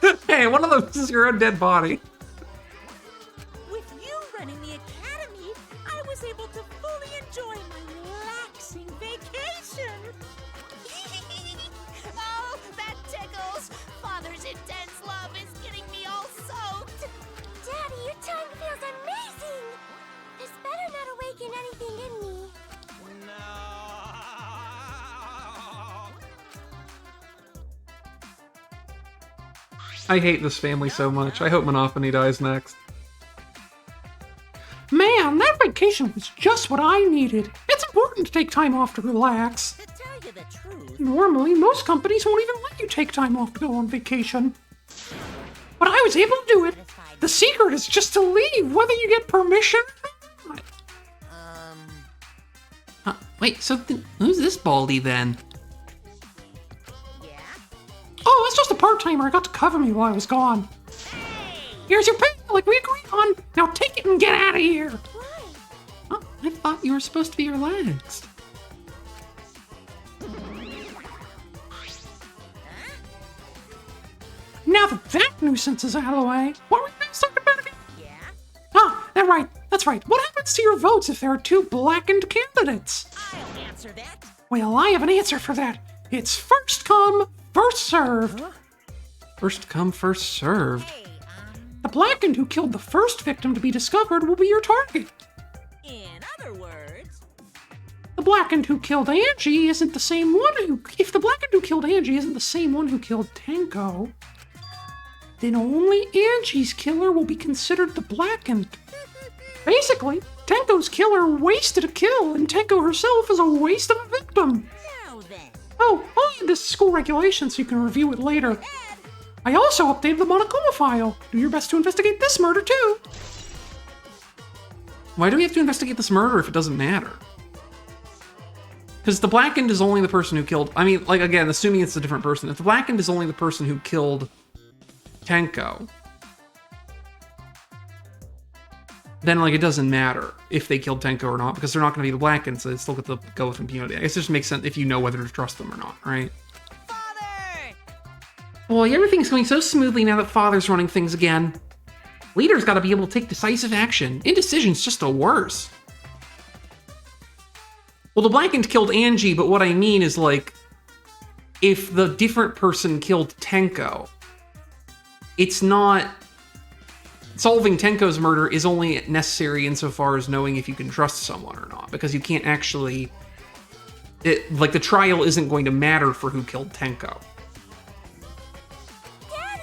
cat! Hey, one of those is your own dead body. With you running the academy, I was able to fully enjoy my relaxing vacation. Oh, that tickles! Father's intense love is getting me all soaked. Daddy, your tongue feels amazing! This better not awaken anything in me. I hate this family so much. I hope Monophony dies next. Man, that vacation was just what I needed. It's important to take time off to relax. To tell you the truth, Normally, most companies won't even let you take time off to go on vacation. But I was able to do it. The secret is just to leave, whether you get permission or not. Wait, so who's this baldy then? yeah? Oh, it's just a part-timer. I got to cover me while I was gone. Here's your pay, like we agreed on. Now take it and get out of here. Why? Oh, I thought you were supposed to be relaxed. Now that nuisance is out of the way, what were you guys talking about again? Yeah? Ah, that's right. What happens to your votes if there are two blackened candidates? I'll answer that. Well, I have an answer for that. It's first come, first served. First come, first served. Hey, The blackened who killed the first victim to be discovered will be your target. in other words, The blackened who killed Angie isn't the same one who... If the blackened who killed Angie isn't the same one who killed Tenko, then only Angie's killer will be considered the blackened. Basically, Tenko's killer wasted a kill, and Tenko herself is a waste of a victim. now then. Oh, I'll add this to school regulation so you can review it later. I also updated the Monokuma file. Do your best to investigate this murder too. Why do we have to investigate this murder if it doesn't matter? Because the blackened is only the person who killed... I mean, like, again, assuming it's a different person. If the blackened is only the person who killed Tenko, then, like, it doesn't matter if they killed Tenko or not, because they're not going to be the blackened, so they still get to go with impunity. I guess it just makes sense if you know whether to trust them or not, right? Father! Boy, everything's going so smoothly now that Father's running things again. Leader's got to be able to take decisive action. Indecision's just a worse. Well, the blackened killed Angie, but what I mean is, like, if the different person killed Tenko, it's not... Solving Tenko's murder is only necessary insofar as knowing if you can trust someone or not, because you can't actually... like, the trial isn't going to matter for who killed Tenko. Daddy!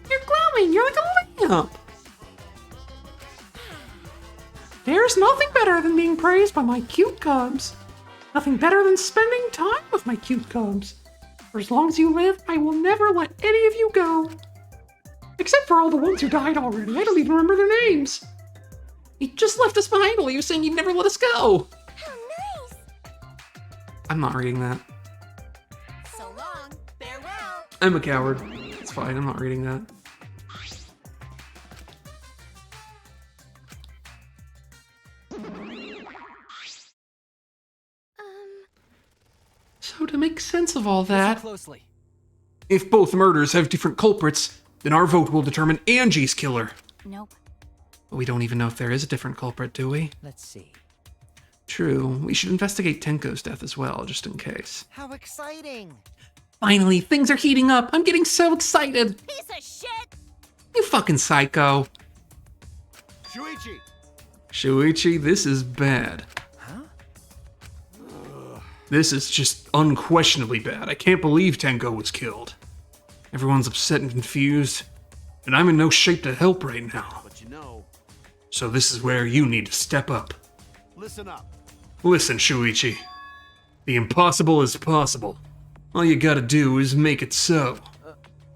You're glowing. You're like a lamp. There's nothing better than being praised by my cute cubs. Nothing better than spending time with my cute cubs. For as long as you live, I will never let any of you go. Except for all the ones who died already. I don't even remember their names. You just left us behind while you were saying you'd never let us go. How nice! I'm not reading that. So long. Farewell. I'm a coward. It's fine, I'm not reading that. So to make sense of all that, Closely. if both murders have different culprits, then our vote will determine Angie's killer. Nope. But we don't even know if there is a different culprit, do we? Let's see. True, we should investigate Tenko's death as well, just in case. How exciting! Finally, things are heating up. I'm getting so excited. Piece of shit! You fucking psycho. Shuichi! Shuichi, this is bad. Huh? This is just unquestionably bad. I can't believe Tenko was killed. Everyone's upset and confused, and I'm in no shape to help right now. But you know, So this is where you need to step up. listen up. Listen, Shuichi. The impossible is possible. All you gotta do is make it so.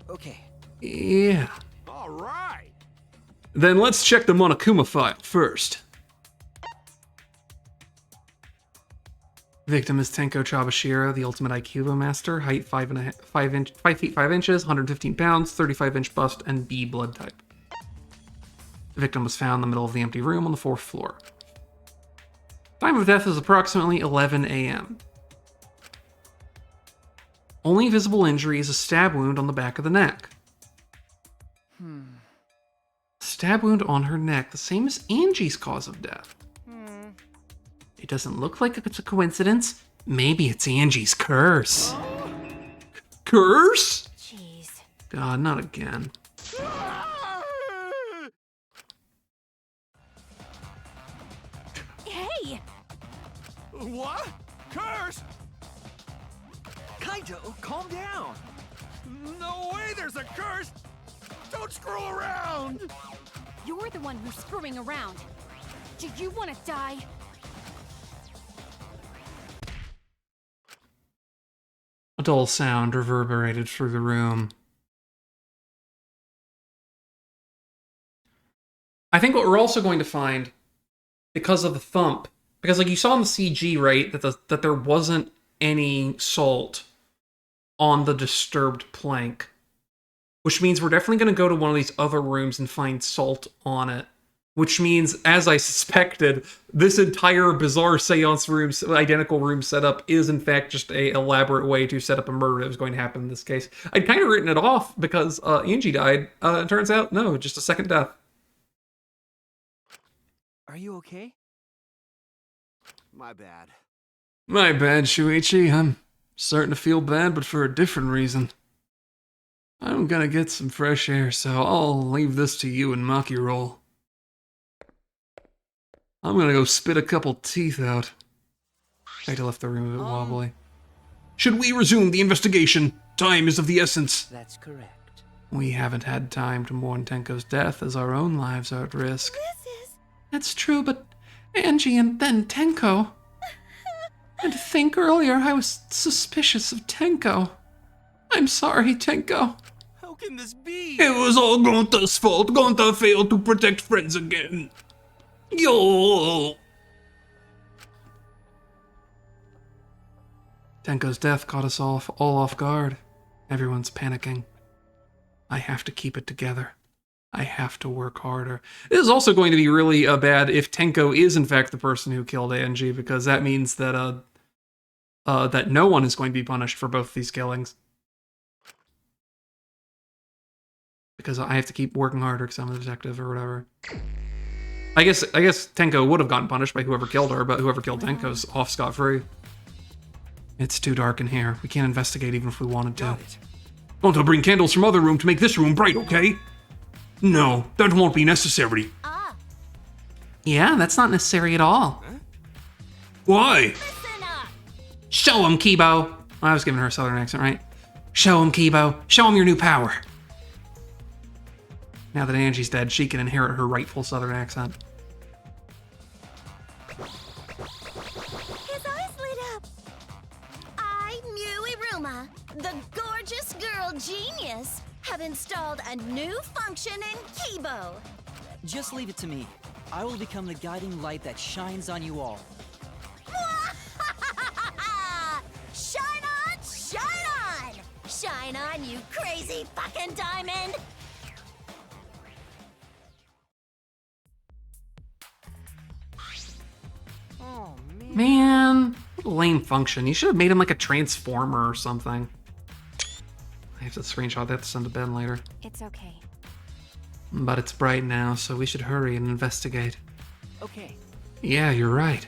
Okay. Yeah. All right. Then let's check the Monokuma file first. Victim is Tenko Chabashira, the ultimate Aikido master. Height 5 feet 5 inches, 115 pounds, 35-inch bust, and B blood type. The victim was found in the middle of the empty room on the 4th floor. Time of death is approximately 11 a.m. Only visible injury is a stab wound on the back of the neck. Stab wound on her neck, the same as Angie's cause of death. It doesn't look like it's a coincidence. Maybe it's Angie's curse. Curse? Jeez. God, not again. Hey! What? Curse? Kaito, calm down. No way there's a curse. Don't screw around. You're the one who's screwing around. Do you want to die? A dull sound reverberated through the room. I think what we're also going to find, because of the thump, because like you saw in the CG, right, that there wasn't any salt on the disturbed plank, which means we're definitely going to go to one of these other rooms and find salt on it. Which means, as I suspected, this entire bizarre seance room, identical room setup is in fact just a elaborate way to set up a murder that was going to happen in this case. I'd kind of written it off because Angie died. It turns out, no, just a second death. Are you okay? My bad. My bad, Shuichi. I'm starting to feel bad, but for a different reason. I'm gonna get some fresh air, so I'll leave this to you and Maki Roll. I'm gonna go spit a couple teeth out. I left the room a bit wobbly. Should we resume the investigation? Time is of the essence. That's correct. We haven't had time to mourn Tenko's death as our own lives are at risk. This is... That's true, but Angie and then Tenko. And to think earlier I was suspicious of Tenko. I'm sorry, Tenko. How can this be? It was all Gonta's fault. Gonta failed to protect friends again. Yo! Tenko's death caught us all off guard. Everyone's panicking. I have to keep it together. I have to work harder. This is also going to be really bad if Tenko is in fact the person who killed Angie, because that means that that no one is going to be punished for both these killings. Because I have to keep working harder because I'm a detective or whatever. I guess Tenko would have gotten punished by whoever killed her, but whoever killed Tenko's off scot-free. It's too dark in here. We can't investigate even if we wanted to. Want to bring candles from other room to make this room bright, okay? No, that won't be necessary. Yeah, that's not necessary at all. Huh? Why? Listen up! Show him, Kibo. I was giving her a southern accent, right? Show him, Kibo. Show him your new power. Now that Angie's dead, she can inherit her rightful southern accent. His eyes lit up. I, Mew Iruma, the gorgeous girl genius, have installed a new function in Kibo. Just leave it to me. I will become the guiding light that shines on you all. Shine on, shine on! Shine on, you crazy fucking diamond! Oh, man. Man, what a lame function. You should have made him like a transformer or something. I have to screenshot that to send to Ben later. It's okay. But it's bright now, so we should hurry and investigate. Okay. Yeah, you're right.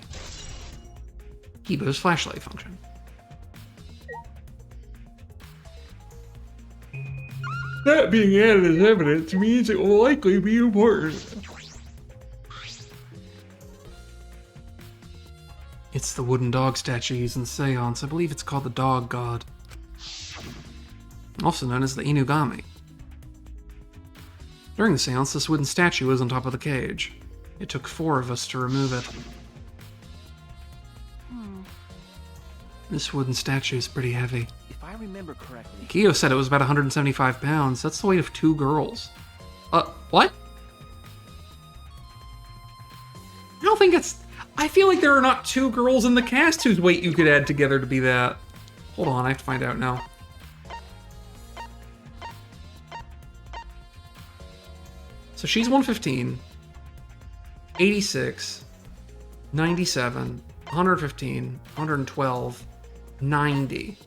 Kibo's flashlight function. That being added as evidence means it will likely be important. It's the wooden dog statue used in the seance. I believe it's called the Dog God. Also known as the Inugami. During the seance, this wooden statue was on top of the cage. It took 4 of us to remove it. This wooden statue is pretty heavy. If I remember correctly... Kyo said it was about 175 pounds. That's the weight of 2 girls. What? I don't think it's... I feel like there are not 2 girls in the cast whose weight you could add together to be that. Hold on, I have to find out now. So she's 115, 86, 97, 115, 112, 90.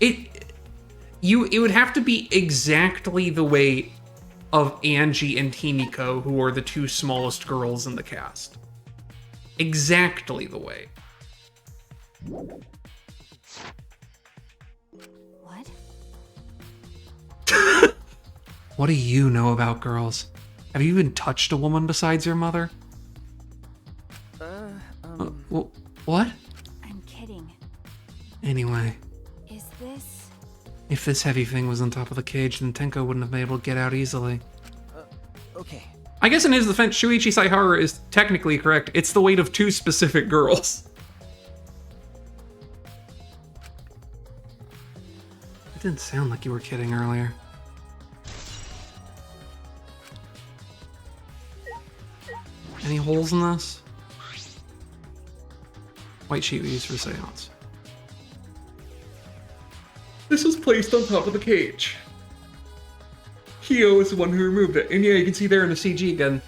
It would have to be exactly the weight of Angie and Timiko, who are the 2 smallest girls in the cast. Exactly the weight. What? What do you know about girls? Have you even touched a woman besides your mother? What? I'm kidding. Anyway. Is this... If this heavy thing was on top of the cage, then Tenko wouldn't have been able to get out easily. Okay. I guess in his defense, Shuichi Saihara is technically correct. It's the weight of 2 specific girls. It didn't sound like you were kidding earlier. Any holes in this? White sheet we use for seance. This was placed on top of the cage. Hio is the one who removed it. And yeah, you can see there in the CG again,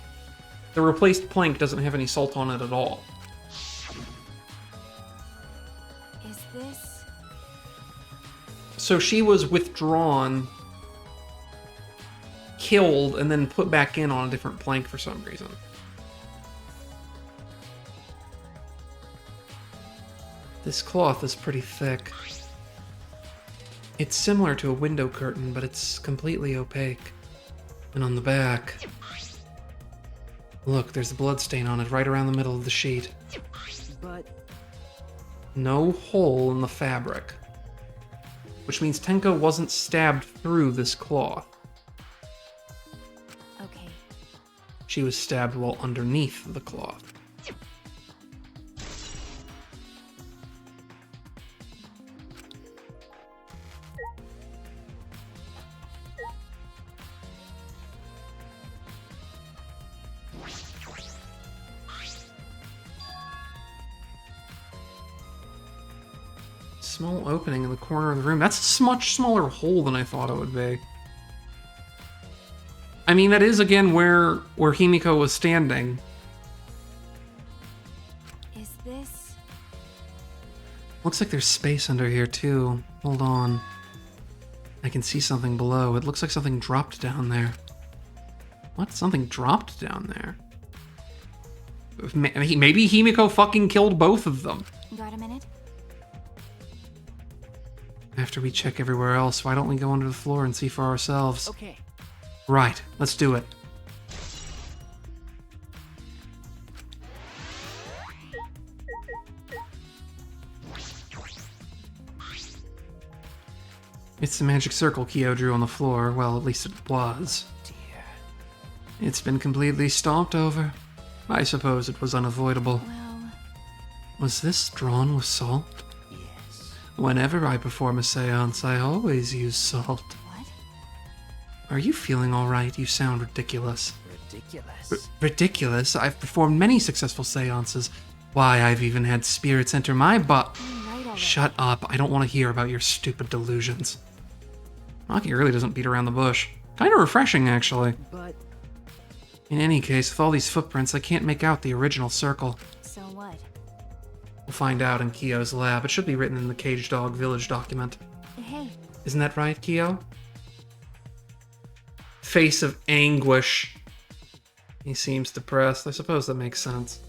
the replaced plank doesn't have any salt on it at all. Is this... So she was withdrawn, killed, and then put back in on a different plank for some reason. This cloth is pretty thick. It's similar to a window curtain, but it's completely opaque. And on the back... Look, there's a blood stain on it right around the middle of the sheet. But... No hole in the fabric. Which means Tenko wasn't stabbed through this cloth. Okay. She was stabbed while underneath the cloth. Small opening in the corner of the room. That's a much smaller hole than I thought it would be. I mean, that is, again, where Himiko was standing. Is this... Looks like there's space under here, too. Hold on. I can see something below. It looks like something dropped down there. What? Something dropped down there? Maybe Himiko fucking killed both of them. Got a minute? After we check everywhere else, why don't we go under the floor and see for ourselves? Okay. Right, let's do it. It's the magic circle Kyo drew on the floor. Well, at least it was. Dear. It's been completely stomped over. I suppose it was unavoidable. Well... Was this drawn with salt? Yes. Whenever I perform a seance, I always use salt. What? Are you feeling all right? You sound ridiculous. Ridiculous. Ridiculous? I've performed many successful seances. Why, I've even had spirits enter my butt. Right already. Shut up. I don't want to hear about your stupid delusions. Maki really doesn't beat around the bush. Kind of refreshing, actually. But... In any case, with all these footprints, I can't make out the original circle. So what? We'll find out in Kyo's lab. It should be written in the Cage Dog Village document. Hey. Isn't that right, Kyo? Face of anguish. He seems depressed. I suppose that makes sense.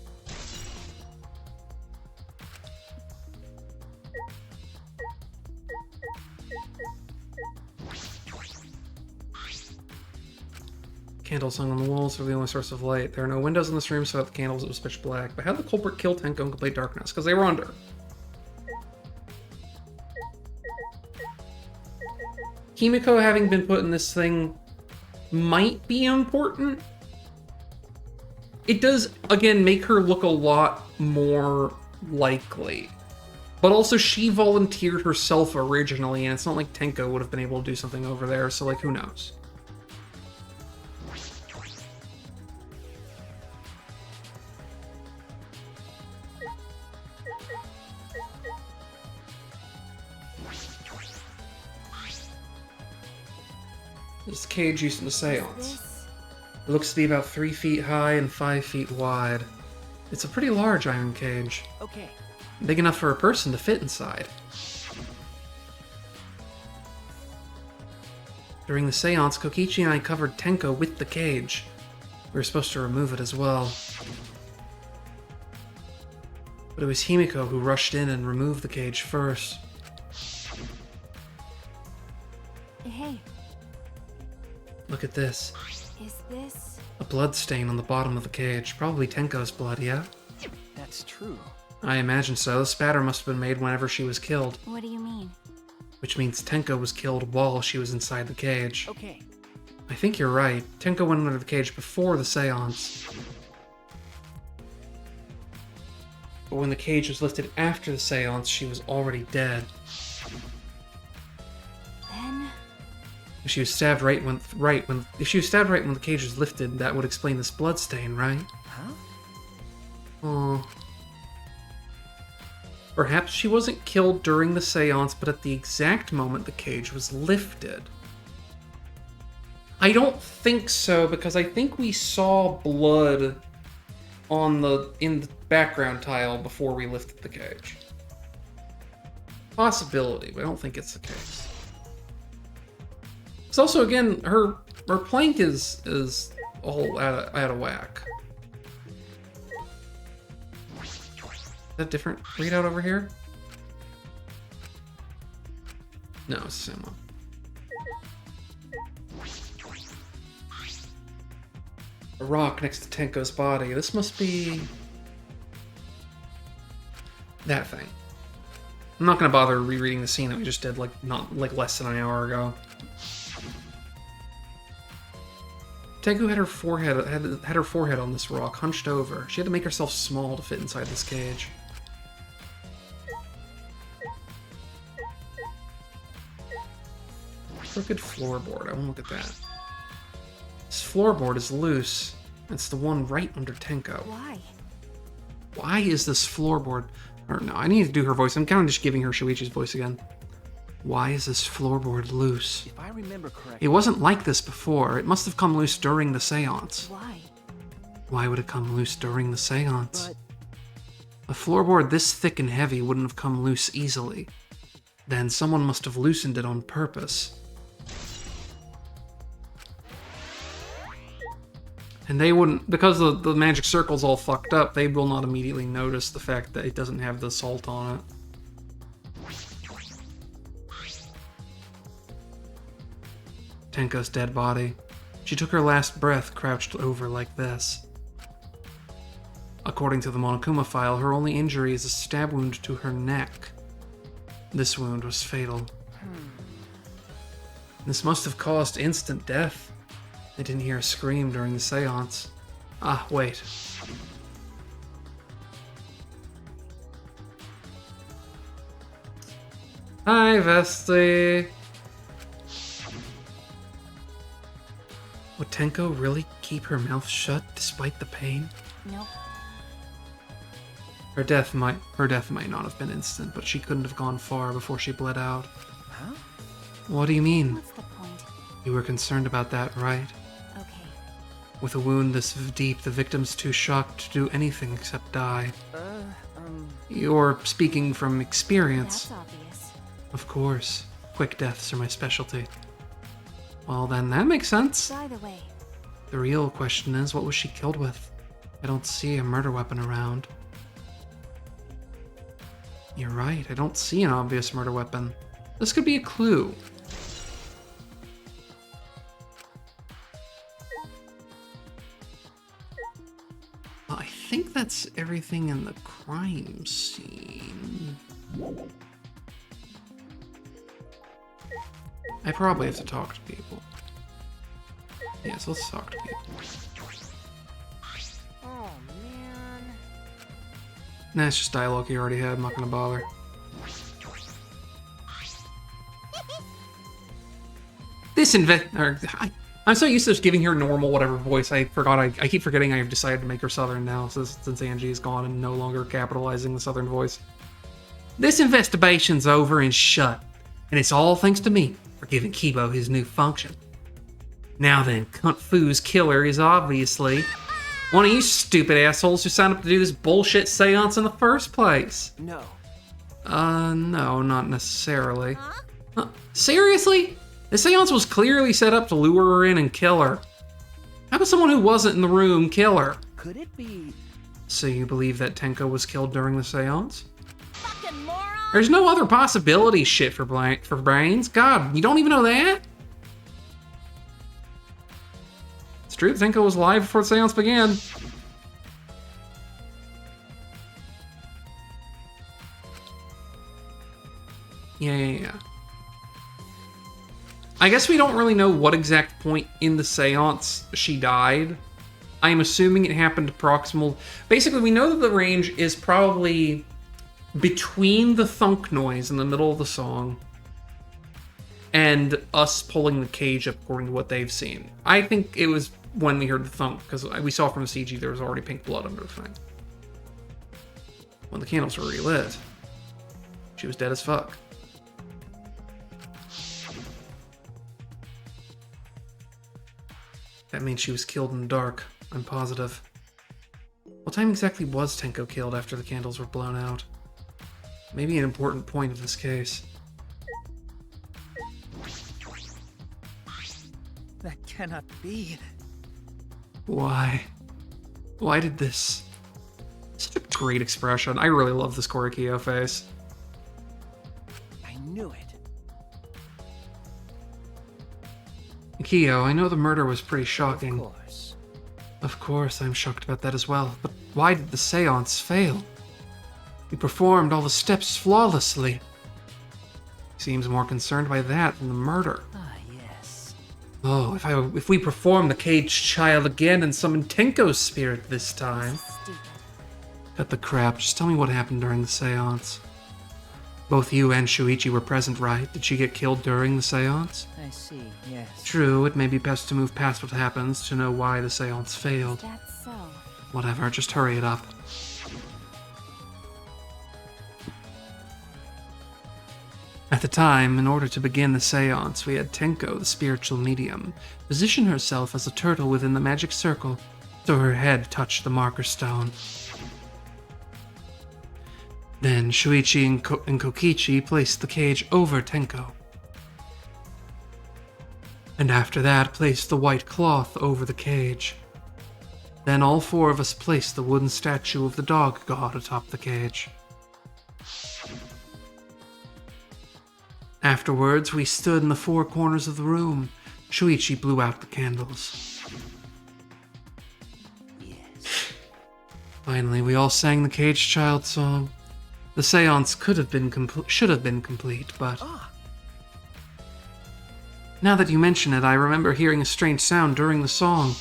Candles hung on the walls were the only source of light. There are no windows in this room, so without the candles it was pitch black. But how did the culprit kill Tenko in complete darkness? Because they were under. Himiko having been put in this thing might be important. It does, again, make her look a lot more likely. But also, she volunteered herself originally, and it's not like Tenko would have been able to do something over there, so, like, who knows? This cage used in the seance. It looks to be about 3 feet high and 5 feet wide. It's a pretty large iron cage. Okay. Big enough for a person to fit inside. During the seance, Kokichi and I covered Tenko with the cage. We were supposed to remove it as well. But it was Himiko who rushed in and removed the cage first. Hey, Look at this. is this... A blood stain on the bottom of the cage. Probably Tenko's blood, yeah? That's true. I imagine so. The spatter must have been made whenever she was killed. What do you mean? Which means Tenko was killed while she was inside the cage. Okay. I think you're right. Tenko went under the cage before the seance. But when the cage was lifted after the seance, she was already dead. Then... If she was stabbed right when the cage was lifted, that would explain this blood stain, right? Huh? Oh. Perhaps she wasn't killed during the seance, but at the exact moment the cage was lifted. I don't think so, because I think we saw blood in the background tile before we lifted the cage. Possibility, but I don't think it's the case. It's also, again, her plank is all out of whack. Is that different readout over here? No, it's the same one. A rock next to Tenko's body. This must be... that thing. I'm not gonna bother rereading the scene that we just did, less than an hour ago. Tenko had her forehead on this rock, hunched over. She had to make herself small to fit inside this cage. Crooked floorboard. I won't look at that. This floorboard is loose. It's the one right under Tenko. Why? Why is this floorboard... Or no, I need to do her voice. I'm kind of just giving her Shuichi's voice again. Why is this floorboard loose? If I remember correctly... It wasn't like this before. It must have come loose during the seance. Why? Why would it come loose during the seance? But... A floorboard this thick and heavy wouldn't have come loose easily. Then someone must have loosened it on purpose. And they wouldn't, because the magic circle's all fucked up, they will not immediately notice the fact that it doesn't have the salt on it. Tenko's dead body. She took her last breath crouched over like this. According to the Monokuma file, her only injury is a stab wound to her neck. This wound was fatal. This must have caused instant death. They didn't hear a scream during the seance. Ah, wait. Hi, Vesti. Would Tenko really keep her mouth shut despite the pain? Nope. Her death might not have been instant, but she couldn't have gone far before she bled out. Huh? What do you mean? What's the point? You were concerned about that, right? Okay. With a wound this deep, the victim's too shocked to do anything except die. You're speaking from experience. That's obvious. Of course. Quick deaths are my specialty. Well, then that makes sense. By the way, The real question is, what was she killed with? I don't see a murder weapon around. You're right, I don't see an obvious murder weapon. This could be a clue. think that's everything in the crime scene. I probably have to talk to people. Yes, let's talk to people. Oh, man. Nah, it's just dialogue you already had. I'm not gonna bother. I'm so used to just giving her normal whatever voice. I keep forgetting I've decided to make her Southern now since Angie is gone and no longer capitalizing the Southern voice. This investigation's over and shut, and it's all thanks to me for giving Kibo his new function. Now then, Cunt Fu's killer is obviously one of you stupid assholes who signed up to do this bullshit seance in the first place. No. No, not necessarily. Seriously? The seance was clearly set up to lure her in and kill her. How about someone who wasn't in the room kill her? Could it be? So you believe that Tenko was killed during the seance? Fucking moron! There's no other possibility shit for brains. God, you don't even know that? It's true, Tenko was alive before the seance began. Yeah. I guess we don't really know what exact point in the seance she died. I'm assuming it happened proximal. Basically, we know that the range is probably between the thunk noise in the middle of the song and us pulling the cage up according to what they've seen. I think it was when we heard the thunk, because we saw from the CG there was already pink blood under the thing. When the candles were relit, she was dead as fuck. That means she was killed in the dark, I'm positive. What time exactly was Tenko killed after the candles were blown out? Maybe an important point of this case. That cannot be. Why? Why did this? Such a great expression. I really love this Korikyo face. I knew it. Kyo, I know the murder was pretty shocking. Of course. Of course, I'm shocked about that as well. But why did the seance fail? We performed all the steps flawlessly. Seems more concerned by that than the murder. Ah, yes. Oh, if we perform the caged child again and summon Tenko's spirit this time. Stupid. Cut the crap. Just tell me what happened during the seance. Both you and Shuichi were present, right? Did she get killed during the seance? I see, yes. True, it may be best to move past what happens to know why the seance failed. That's so. Whatever, just hurry it up. At the time, in order to begin the seance, we had Tenko, the spiritual medium, position herself as a turtle within the magic circle, so her head touched the marker stone. Then Shuichi and Kokichi placed the cage over Tenko. And after that, placed the white cloth over the cage. Then all four of us placed the wooden statue of the dog god atop the cage. Afterwards, we stood in the four corners of the room. Shuichi blew out the candles. Yes. Finally, we all sang the caged child song. The seance should have been complete, but... Now that you mention it, I remember hearing a strange sound during the song.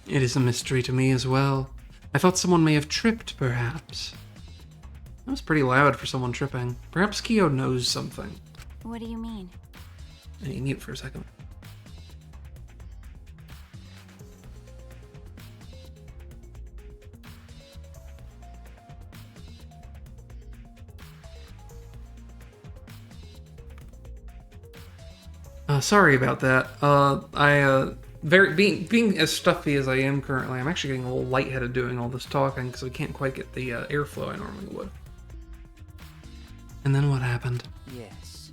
It is a mystery to me as well. I thought someone may have tripped, perhaps. That was pretty loud for someone tripping. Perhaps Kyo knows something. What do you mean? I need to mute for a second. Sorry about that. Being as stuffy as I am currently, I'm actually getting a little lightheaded doing all this talking because I can't quite get the airflow I normally would. And then what happened? Yes.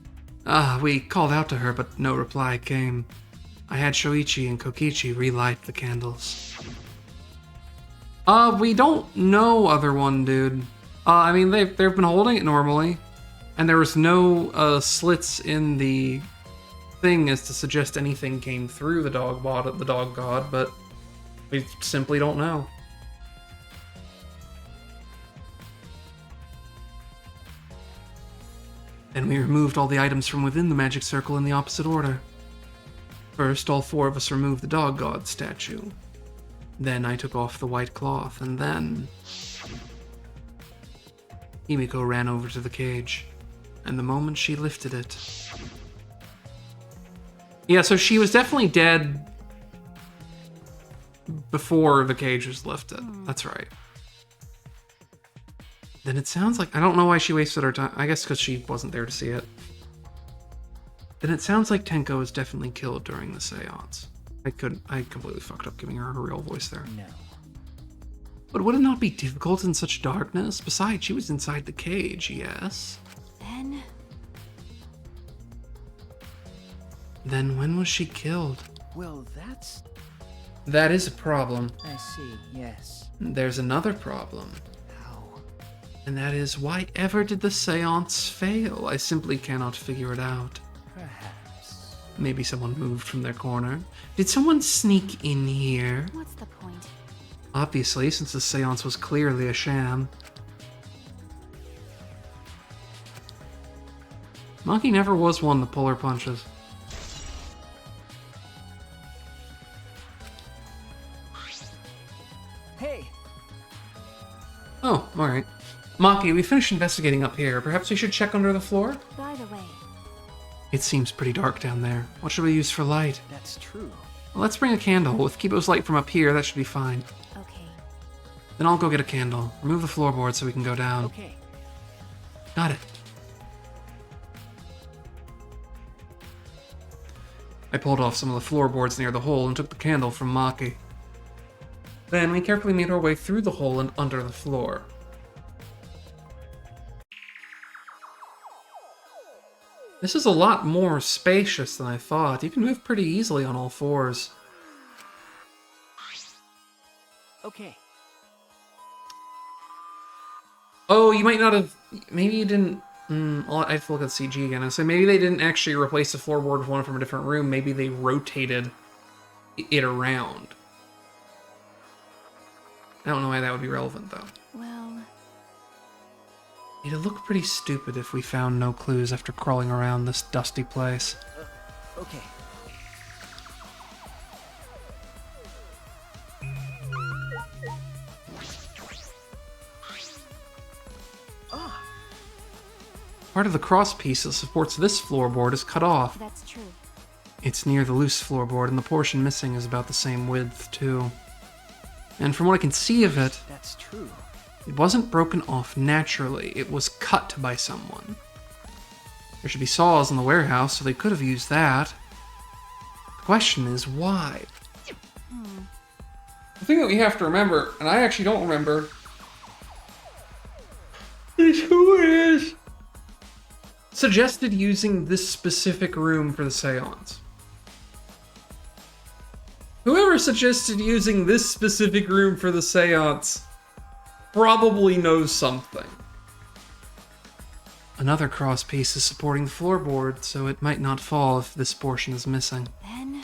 We called out to her, but no reply came. I had Shoichi and Kokichi relight the candles. We don't know, other one, dude. I mean, they've been holding it normally. And there was no slits in the thing as to suggest anything came through the dog god, but we simply don't know. Then we removed all the items from within the magic circle in the opposite order. First, all 4 of us removed the dog god statue. Then I took off the white cloth, and then... Himiko ran over to the cage, and the moment she lifted it... Yeah, so she was definitely dead before the cage was lifted. That's right. Then it sounds like... I don't know why she wasted her time. I guess because she wasn't there to see it. Then it sounds like Tenko was definitely killed during the seance. I completely fucked up giving her her real voice there. No. But would it not be difficult in such darkness? Besides, she was inside the cage, yes? Then when was she killed? Well, that's... That is a problem. I see, yes. There's another problem. How? And that is, why ever did the seance fail? I simply cannot figure it out. Perhaps. Maybe someone moved from their corner. Did someone sneak in here? What's the point? Obviously, since the seance was clearly a sham. Monkey never was one to pull her punches. Hey! Oh, alright. Maki, we finished investigating up here. Perhaps we should check under the floor? By the way, It seems pretty dark down there. What should we use for light? That's true. Well, let's bring a candle. With Kibo's light from up here, that should be fine. okay. Then I'll go get a candle. Remove the floorboard so we can go down. Okay. Got it. I pulled off some of the floorboards near the hole and took the candle from Maki. Then we carefully made our way through the hole and under the floor. This is a lot more spacious than I thought. You can move pretty easily on all 4s. Okay. Oh, you might not have... Maybe you didn't... I have to look at CG again. So maybe they didn't actually replace the floorboard with one from a different room. Maybe they rotated it around. I don't know why that would be relevant, though. Well, It'd look pretty stupid if we found no clues after crawling around this dusty place. Okay. Part of the cross piece that supports this floorboard is cut off. that's true. It's near the loose floorboard, and the portion missing is about the same width, too. And from what I can see of it, That's true. it wasn't broken off naturally. It was cut by someone. There should be saws in the warehouse, so they could have used that. The question is, why? The thing that we have to remember, and I actually don't remember, is who is suggested using this specific room for the seance. Whoever suggested using this specific room for the seance probably knows something. Another cross piece is supporting the floorboard, so it might not fall if this portion is missing. Then,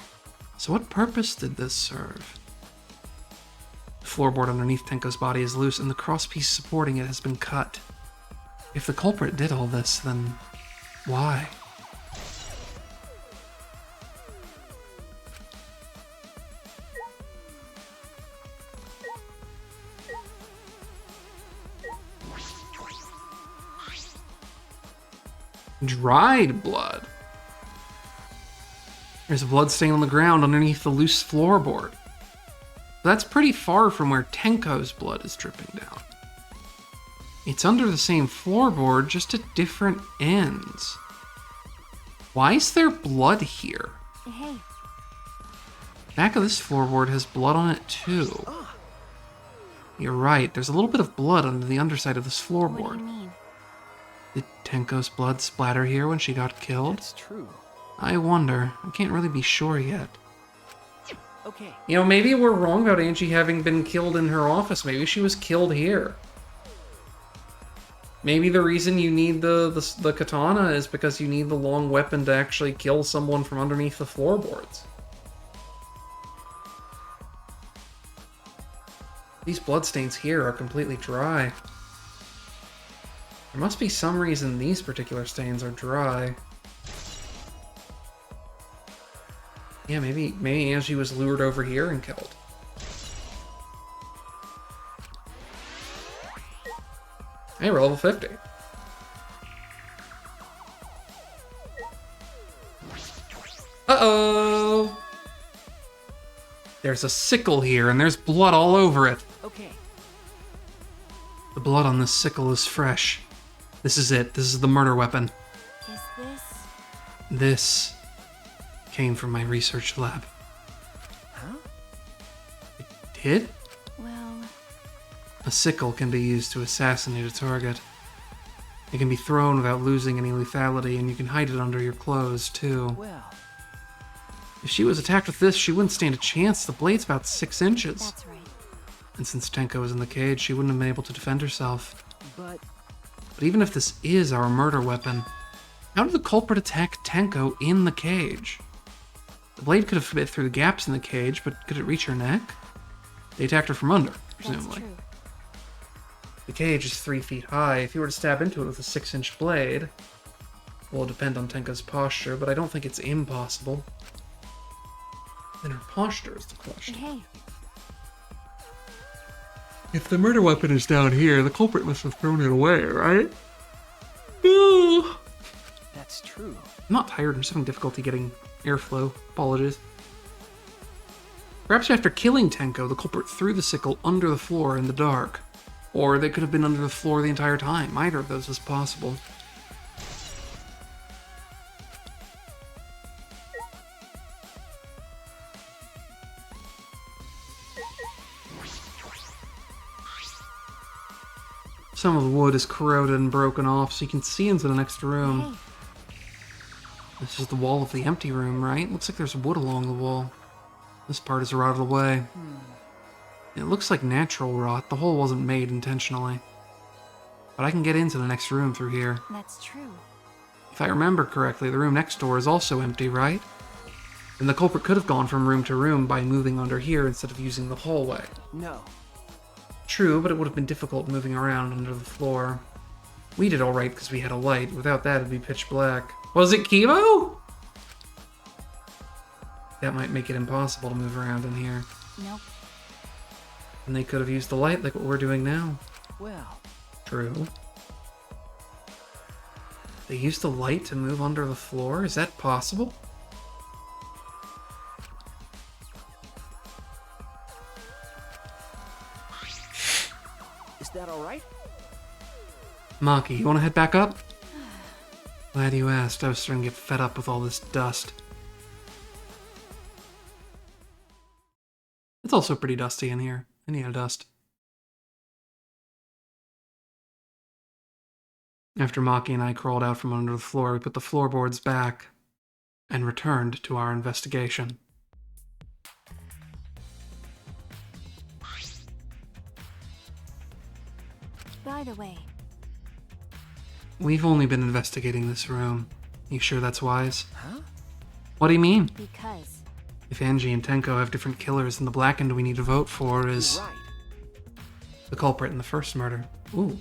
So what purpose did this serve? The floorboard underneath Tenko's body is loose, and the cross piece supporting it has been cut. If the culprit did all this, then why? Dried blood. There's a blood stain on the ground underneath the loose floorboard. That's pretty far from where Tenko's blood is dripping down. It's under the same floorboard, just at different ends. Why is there blood here? hey, Back of this floorboard has blood on it too. You're right, there's a little bit of blood under the underside of this what floorboard. do you mean? Did Tenko's blood splatter here when she got killed? That's true. I wonder. I can't really be sure yet. Okay. You know, maybe we're wrong about Angie having been killed in her office. Maybe she was killed here. Maybe the reason you need the katana is because you need the long weapon to actually kill someone from underneath the floorboards. These bloodstains here are completely dry. There must be some reason these particular stains are dry. Yeah, maybe Angie was lured over here and killed. Hey, we're level 50. Uh-oh! There's a sickle here, and there's blood all over it. Okay. The blood on this sickle is fresh. This is it. This is the murder weapon. Is this? This came from my research lab. Huh? It did? Well, A sickle can be used to assassinate a target. It can be thrown without losing any lethality, and you can hide it under your clothes, too. Well, If she was attacked with this, she wouldn't stand a chance. The blade's about 6 inches. that's right. And since Tenko was in the cage, she wouldn't have been able to defend herself. but But even if this is our murder weapon, how did the culprit attack Tenko in the cage? The blade could have bit through the gaps in the cage, but could it reach her neck? They attacked her from under, presumably. That's true. The cage is 3 feet high. If you were to stab into it with a 6-inch blade, well, it'll depend on Tenko's posture, but I don't think it's impossible. Then her posture is the question. Hey, If the murder weapon is down here, the culprit must have thrown it away, right? Ooh. that's true. I'm not tired, I'm just having difficulty getting airflow. Apologies. Perhaps after killing Tenko, the culprit threw the sickle under the floor in the dark. Or they could have been under the floor the entire time. Either of those is possible. Some of the wood is corroded and broken off, so you can see into the next room. hey, This is the wall of the empty room, right? Looks like there's wood along the wall. This part is rotted away. It looks like natural rot. The hole wasn't made intentionally. But I can get into the next room through here. that's true. If I remember correctly, the room next door is also empty, right? And the culprit could have gone from room to room by moving under here instead of using the hallway. No. True, but it would have been difficult moving around under the floor. We did alright because we had a light. Without that, it'd be pitch black. Was it Kibo? That might make it impossible to move around in here. Nope. And they could have used the light like what we're doing now. Well, True. They used the light to move under the floor? Is that possible? is that all right? Maki, you want to head back up? Glad you asked. I was starting to get fed up with all this dust. It's also pretty dusty in here. I need a dust. After Maki and I crawled out from under the floor, we put the floorboards back and returned to our investigation. By the way, We've only been investigating this room. You sure that's wise? Huh? What do you mean? because If Angie and Tenko have different killers, then the blackened we need to vote for is You're right. the culprit in the first murder. Ooh.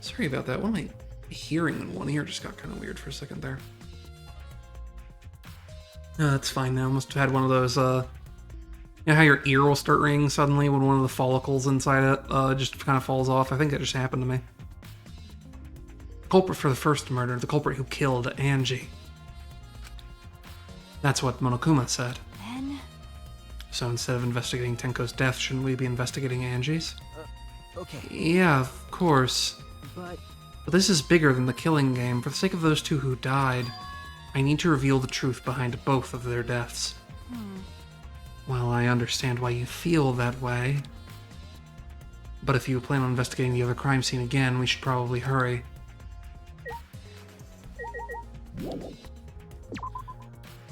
Sorry about that. What am I hearing in one ear? Just got kind of weird for a second there. No, that's fine now. Must have had one of those, you know how your ear will start ringing suddenly when one of the follicles inside it just kind of falls off? I think that just happened to me. The culprit for the first murder, the culprit who killed Angie. That's what Monokuma said. then So instead of investigating Tenko's death, shouldn't we be investigating Angie's? Okay, Yeah, of course. but But this is bigger than the killing game. For the sake of those two who died, I need to reveal the truth behind both of their deaths. Well, I understand why you feel that way. But if you plan on investigating the other crime scene again, we should probably hurry.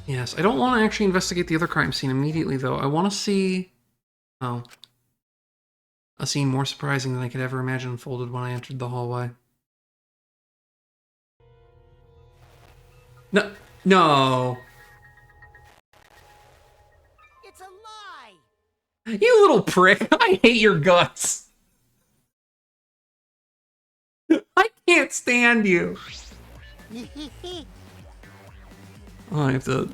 Yes, I don't want to actually investigate the other crime scene immediately, though. I want to see... Oh. A scene more surprising than I could ever imagine unfolded when I entered the hallway. No. No. It's a lie! You little prick. I hate your guts. I can't stand you. I have to...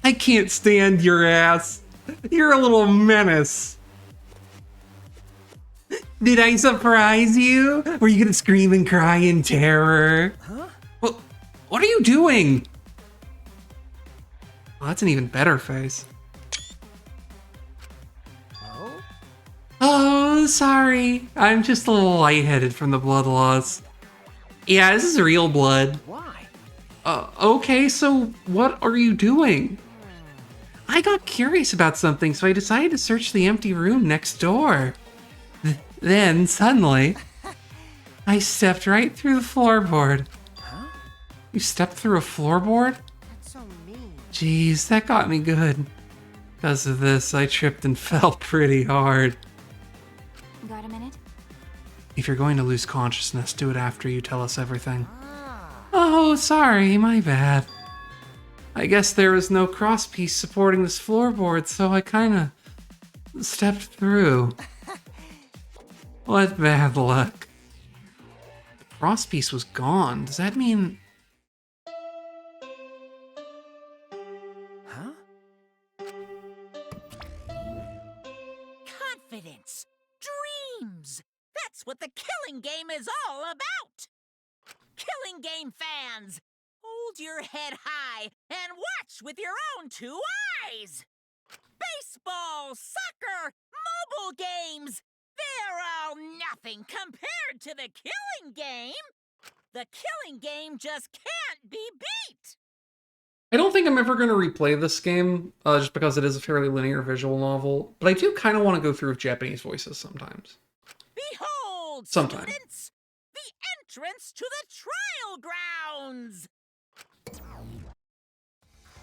I can't stand your ass. You're a little menace. Did I surprise you? Were you gonna scream and cry in terror? Huh? Well, what are you doing? Well, that's an even better face. Oh? Oh, sorry. I'm just a little lightheaded from the blood loss. Yeah, this is real blood. Why? Okay, so what are you doing? I got curious about something, so I decided to search the empty room next door. Then, suddenly, I stepped right through the floorboard. Huh? You stepped through a floorboard? That's so mean. Jeez, that got me good. Because of this, I tripped and fell pretty hard. Got a minute? If you're going to lose consciousness, do it after you tell us everything. Ah. Oh, sorry, my bad. I guess there was no crosspiece supporting this floorboard, so I kinda stepped through. What bad luck. The crosspiece was gone. Does that mean... Huh? Confidence. Dreams. That's what the Killing Game is all about. Killing Game fans, hold your head high and watch with your own two eyes. Baseball, soccer, mobile games. They're all nothing compared to the Killing Game. The Killing Game just can't be beat. I don't think I'm ever going to replay this game, just because it is a fairly linear visual novel, but I do kind of want to go through with Japanese voices sometimes. Behold, Sometime. students, the entrance to the trial grounds.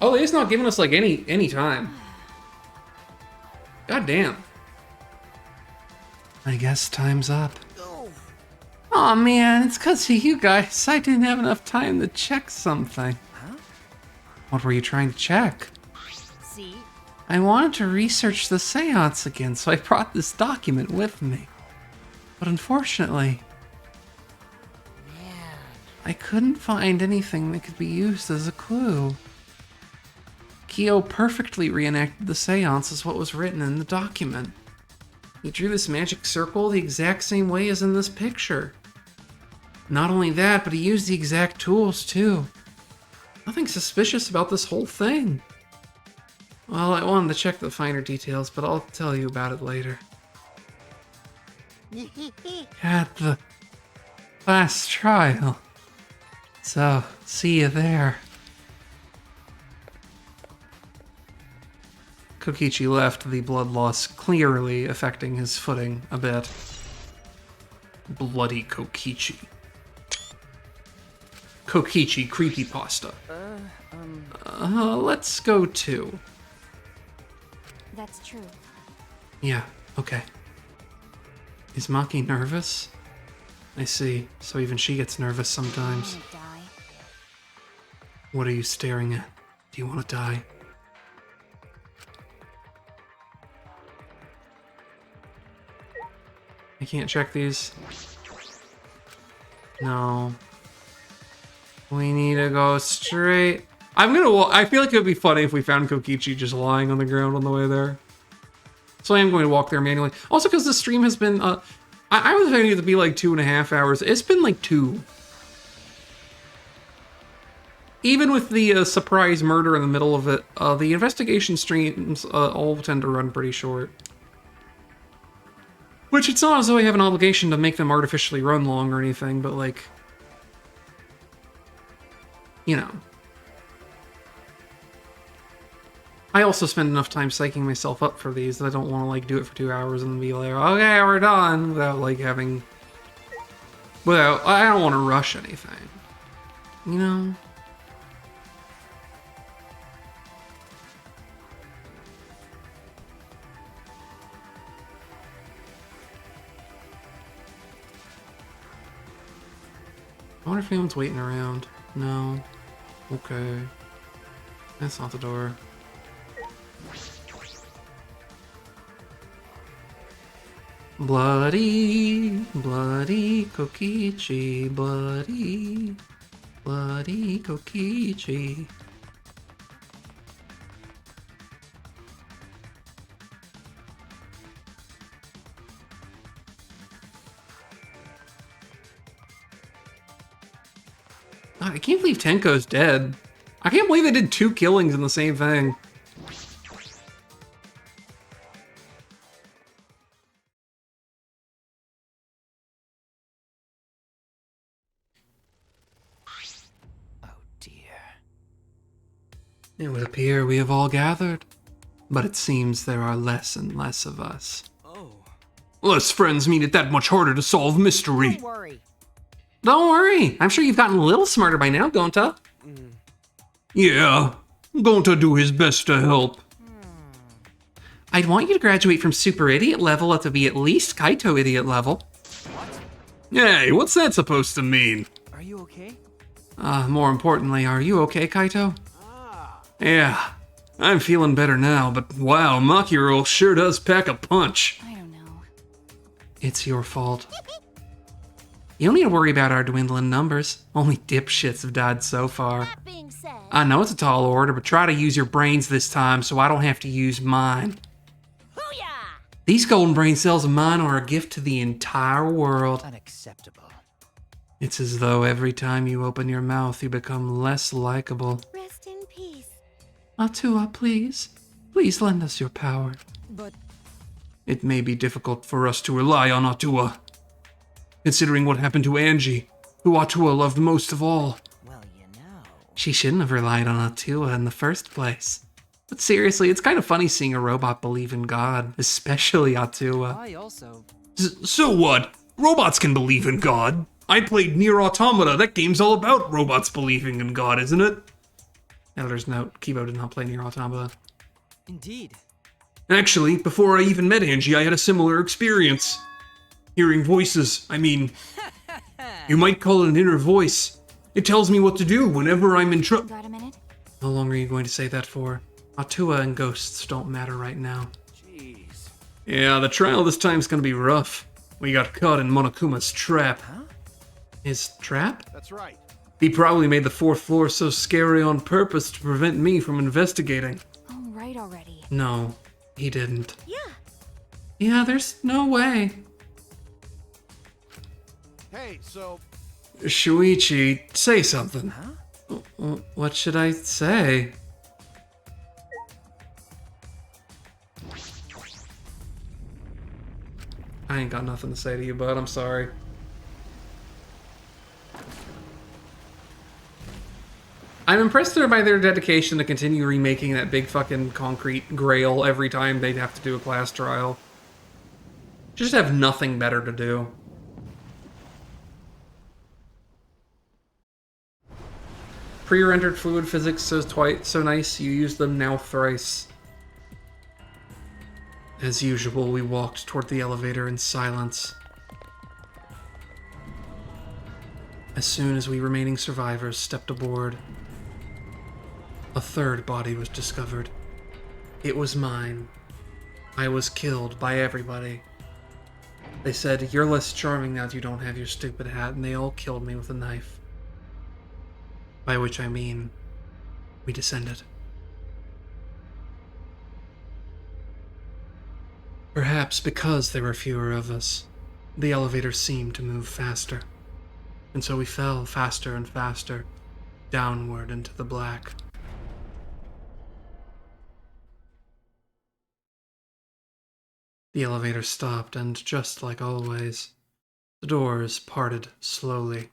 Oh, it's not giving us, like, any time. God damn. I guess time's up. Oh. Aw, man, it's because of you guys. I didn't have enough time to check something. Huh? What were you trying to check? See? I wanted to research the seance again, so I brought this document with me. But unfortunately, Man. I couldn't find anything that could be used as a clue. Kyo perfectly reenacted the seance as what was written in the document. He drew this magic circle the exact same way as in this picture. Not only that, but he used the exact tools too. Nothing suspicious about this whole thing. Well, I wanted to check the finer details, but I'll tell you about it later. At the last trial. So, see you there. Kokichi left, the blood loss clearly affecting his footing a bit. Bloody Kokichi. Kokichi creepypasta. Let's go to. That's true. Yeah, okay. Is Maki nervous? I see. So even she gets nervous sometimes. I'm gonna die. What are you staring at? Do you want to die? I can't check these. No. We need to go straight. I feel like it would be funny if we found Kokichi just lying on the ground on the way there. So I am going to walk there manually. Also because the stream has been, I was expecting it to be like 2.5 hours. It's been like 2. Even with the surprise murder in the middle of it, the investigation streams all tend to run pretty short. Which, it's not as though I have an obligation to make them artificially run long or anything, but like, you know. I also spend enough time psyching myself up for these that I don't want to like do it for 2 hours and then be like, okay, we're done, without like having, I don't want to rush anything, you know? I wonder if anyone's waiting around. No. Okay. That's not the door. Bloody, bloody Kokichi, bloody, bloody Kokichi. I can't believe Tenko's dead. I can't believe they did 2 killings in the same thing. Oh dear. It would appear we have all gathered, but it seems there are less and less of us. Oh. Less friends mean it that much harder to solve mystery. Don't worry. Don't worry, I'm sure you've gotten a little smarter by now, Gonta. Yeah, Gonta do his best to help. I'd want you to graduate from super idiot level up to be at least Kaito idiot level. Hey, what's that supposed to mean? Are you okay? More importantly, are you okay, Kaito? Yeah, I'm feeling better now, but wow, Makiro sure does pack a punch. I don't know. It's your fault. You don't need to worry about our dwindling numbers. Only dipshits have died so far. That being said, I know it's a tall order, but try to use your brains this time so I don't have to use mine. hoo-yah! These golden brain cells of mine are a gift to the entire world. Unacceptable. It's as though every time you open your mouth, you become less likable. Rest in peace. Atua, please. Please lend us your power. But It may be difficult for us to rely on Atua, considering what happened to Angie, who Atua loved most of all. Well, you know. She shouldn't have relied on Atua in the first place. But seriously, it's kind of funny seeing a robot believe in God, especially Atua. I also... So what? Robots can believe in God. I played Nier Automata. That game's all about robots believing in God, isn't it? Editor's note, Kibo did not play Nier Automata. Indeed. Actually, before I even met Angie, I had a similar experience. Hearing voices, I mean, you might call it an inner voice. It tells me what to do whenever I'm in trouble. Got a minute? How long are you going to say that for? Atua and ghosts don't matter right now. Jeez. Yeah, the trial this time's gonna be rough. We got caught in Monokuma's trap. Huh? His trap? That's right. He probably made the 4th floor so scary on purpose to prevent me from investigating. Oh, right already. No, he didn't. Yeah. Yeah, there's no way. Hey, so Shuichi, say something. Huh? What should I say? I ain't got nothing to say to you, bud. I'm sorry. I'm impressed by their dedication to continue remaking that big fucking concrete grail every time they'd have to do a class trial. Just have nothing better to do. Pre-rendered fluid physics so nice, you use them now thrice. As usual, we walked toward the elevator in silence. As soon as we remaining survivors stepped aboard, a 3rd body was discovered. It was mine. I was killed by everybody. They said, "You're less charming now that you don't have your stupid hat," and they all killed me with a knife. By which I mean, we descended. Perhaps because there were fewer of us, the elevator seemed to move faster. And so we fell faster and faster, downward into the black. The elevator stopped, and just like always, the doors parted slowly.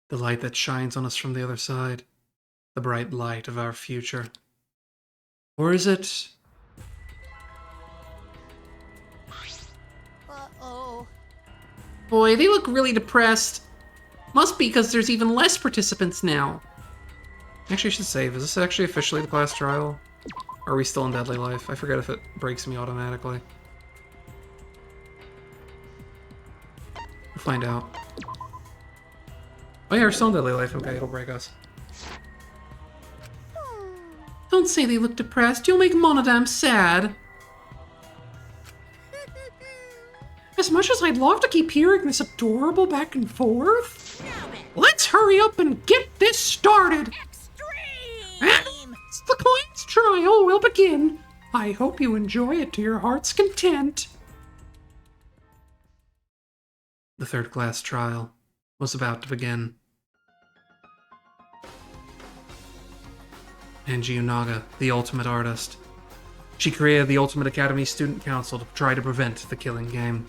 The light that shines on us from the other side, the bright light of our future. Or is it... Uh-oh. Boy, they look really depressed. Must be because there's even less participants now. Actually, I should save. Is this actually officially the class trial? Or are we still in Deadly Life? I forget if it breaks me automatically. We'll find out. Oh yeah, we're still in Deadly Life. Okay, it'll break us. Don't say they look depressed. You'll make Monodam sad. As much as I'd love to keep hearing this adorable back and forth, let's hurry up and get this started. Extreme! The class trial will begin. I hope you enjoy it to your heart's content. The third class trial was about to begin. Angie Unaga, the ultimate artist. She created the Ultimate Academy Student Council to try to prevent the killing game.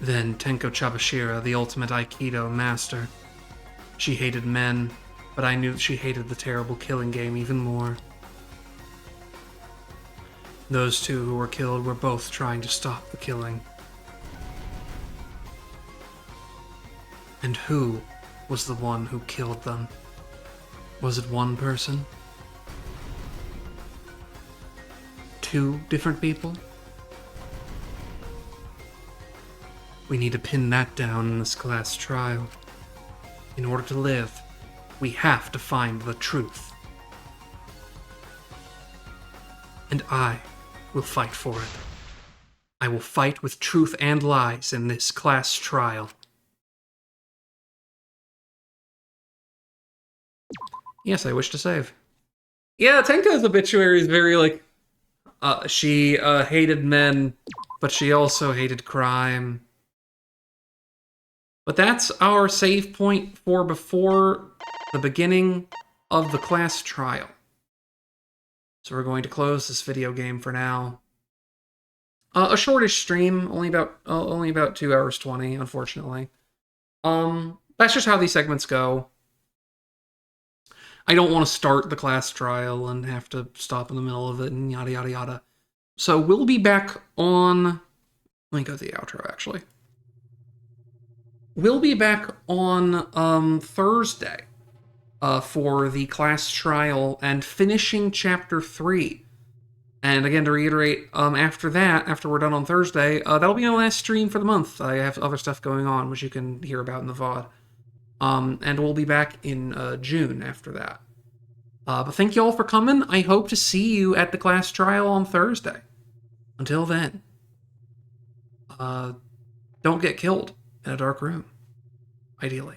Then Tenko Chabashira, the ultimate Aikido master. She hated men, but I knew she hated the terrible killing game even more. Those two who were killed were both trying to stop the killing. And who was the one who killed them? Was it one person? Two different people? We need to pin that down in this class trial. In order to live, we have to find the truth. And I will fight for it. I will fight with truth and lies in this class trial. Yes, I wish to save. Yeah, Tenko's obituary is very, like, she hated men, but she also hated crime. But that's our save point for before the beginning of the class trial. So we're going to close this video game for now. A shortish stream, only about 2 hours 20, unfortunately. That's just how these segments go. I don't want to start the class trial and have to stop in the middle of it and yada yada yada. So we'll be back on... Let me go to the outro, actually. We'll be back on Thursday for the class trial and finishing Chapter 3. And again, to reiterate, after that, after we're done on Thursday, that'll be my last stream for the month. I have other stuff going on, which you can hear about in the VOD. And we'll be back in June after that. But thank you all for coming. I hope to see you at the class trial on Thursday. Until then, don't get killed in a dark room, ideally.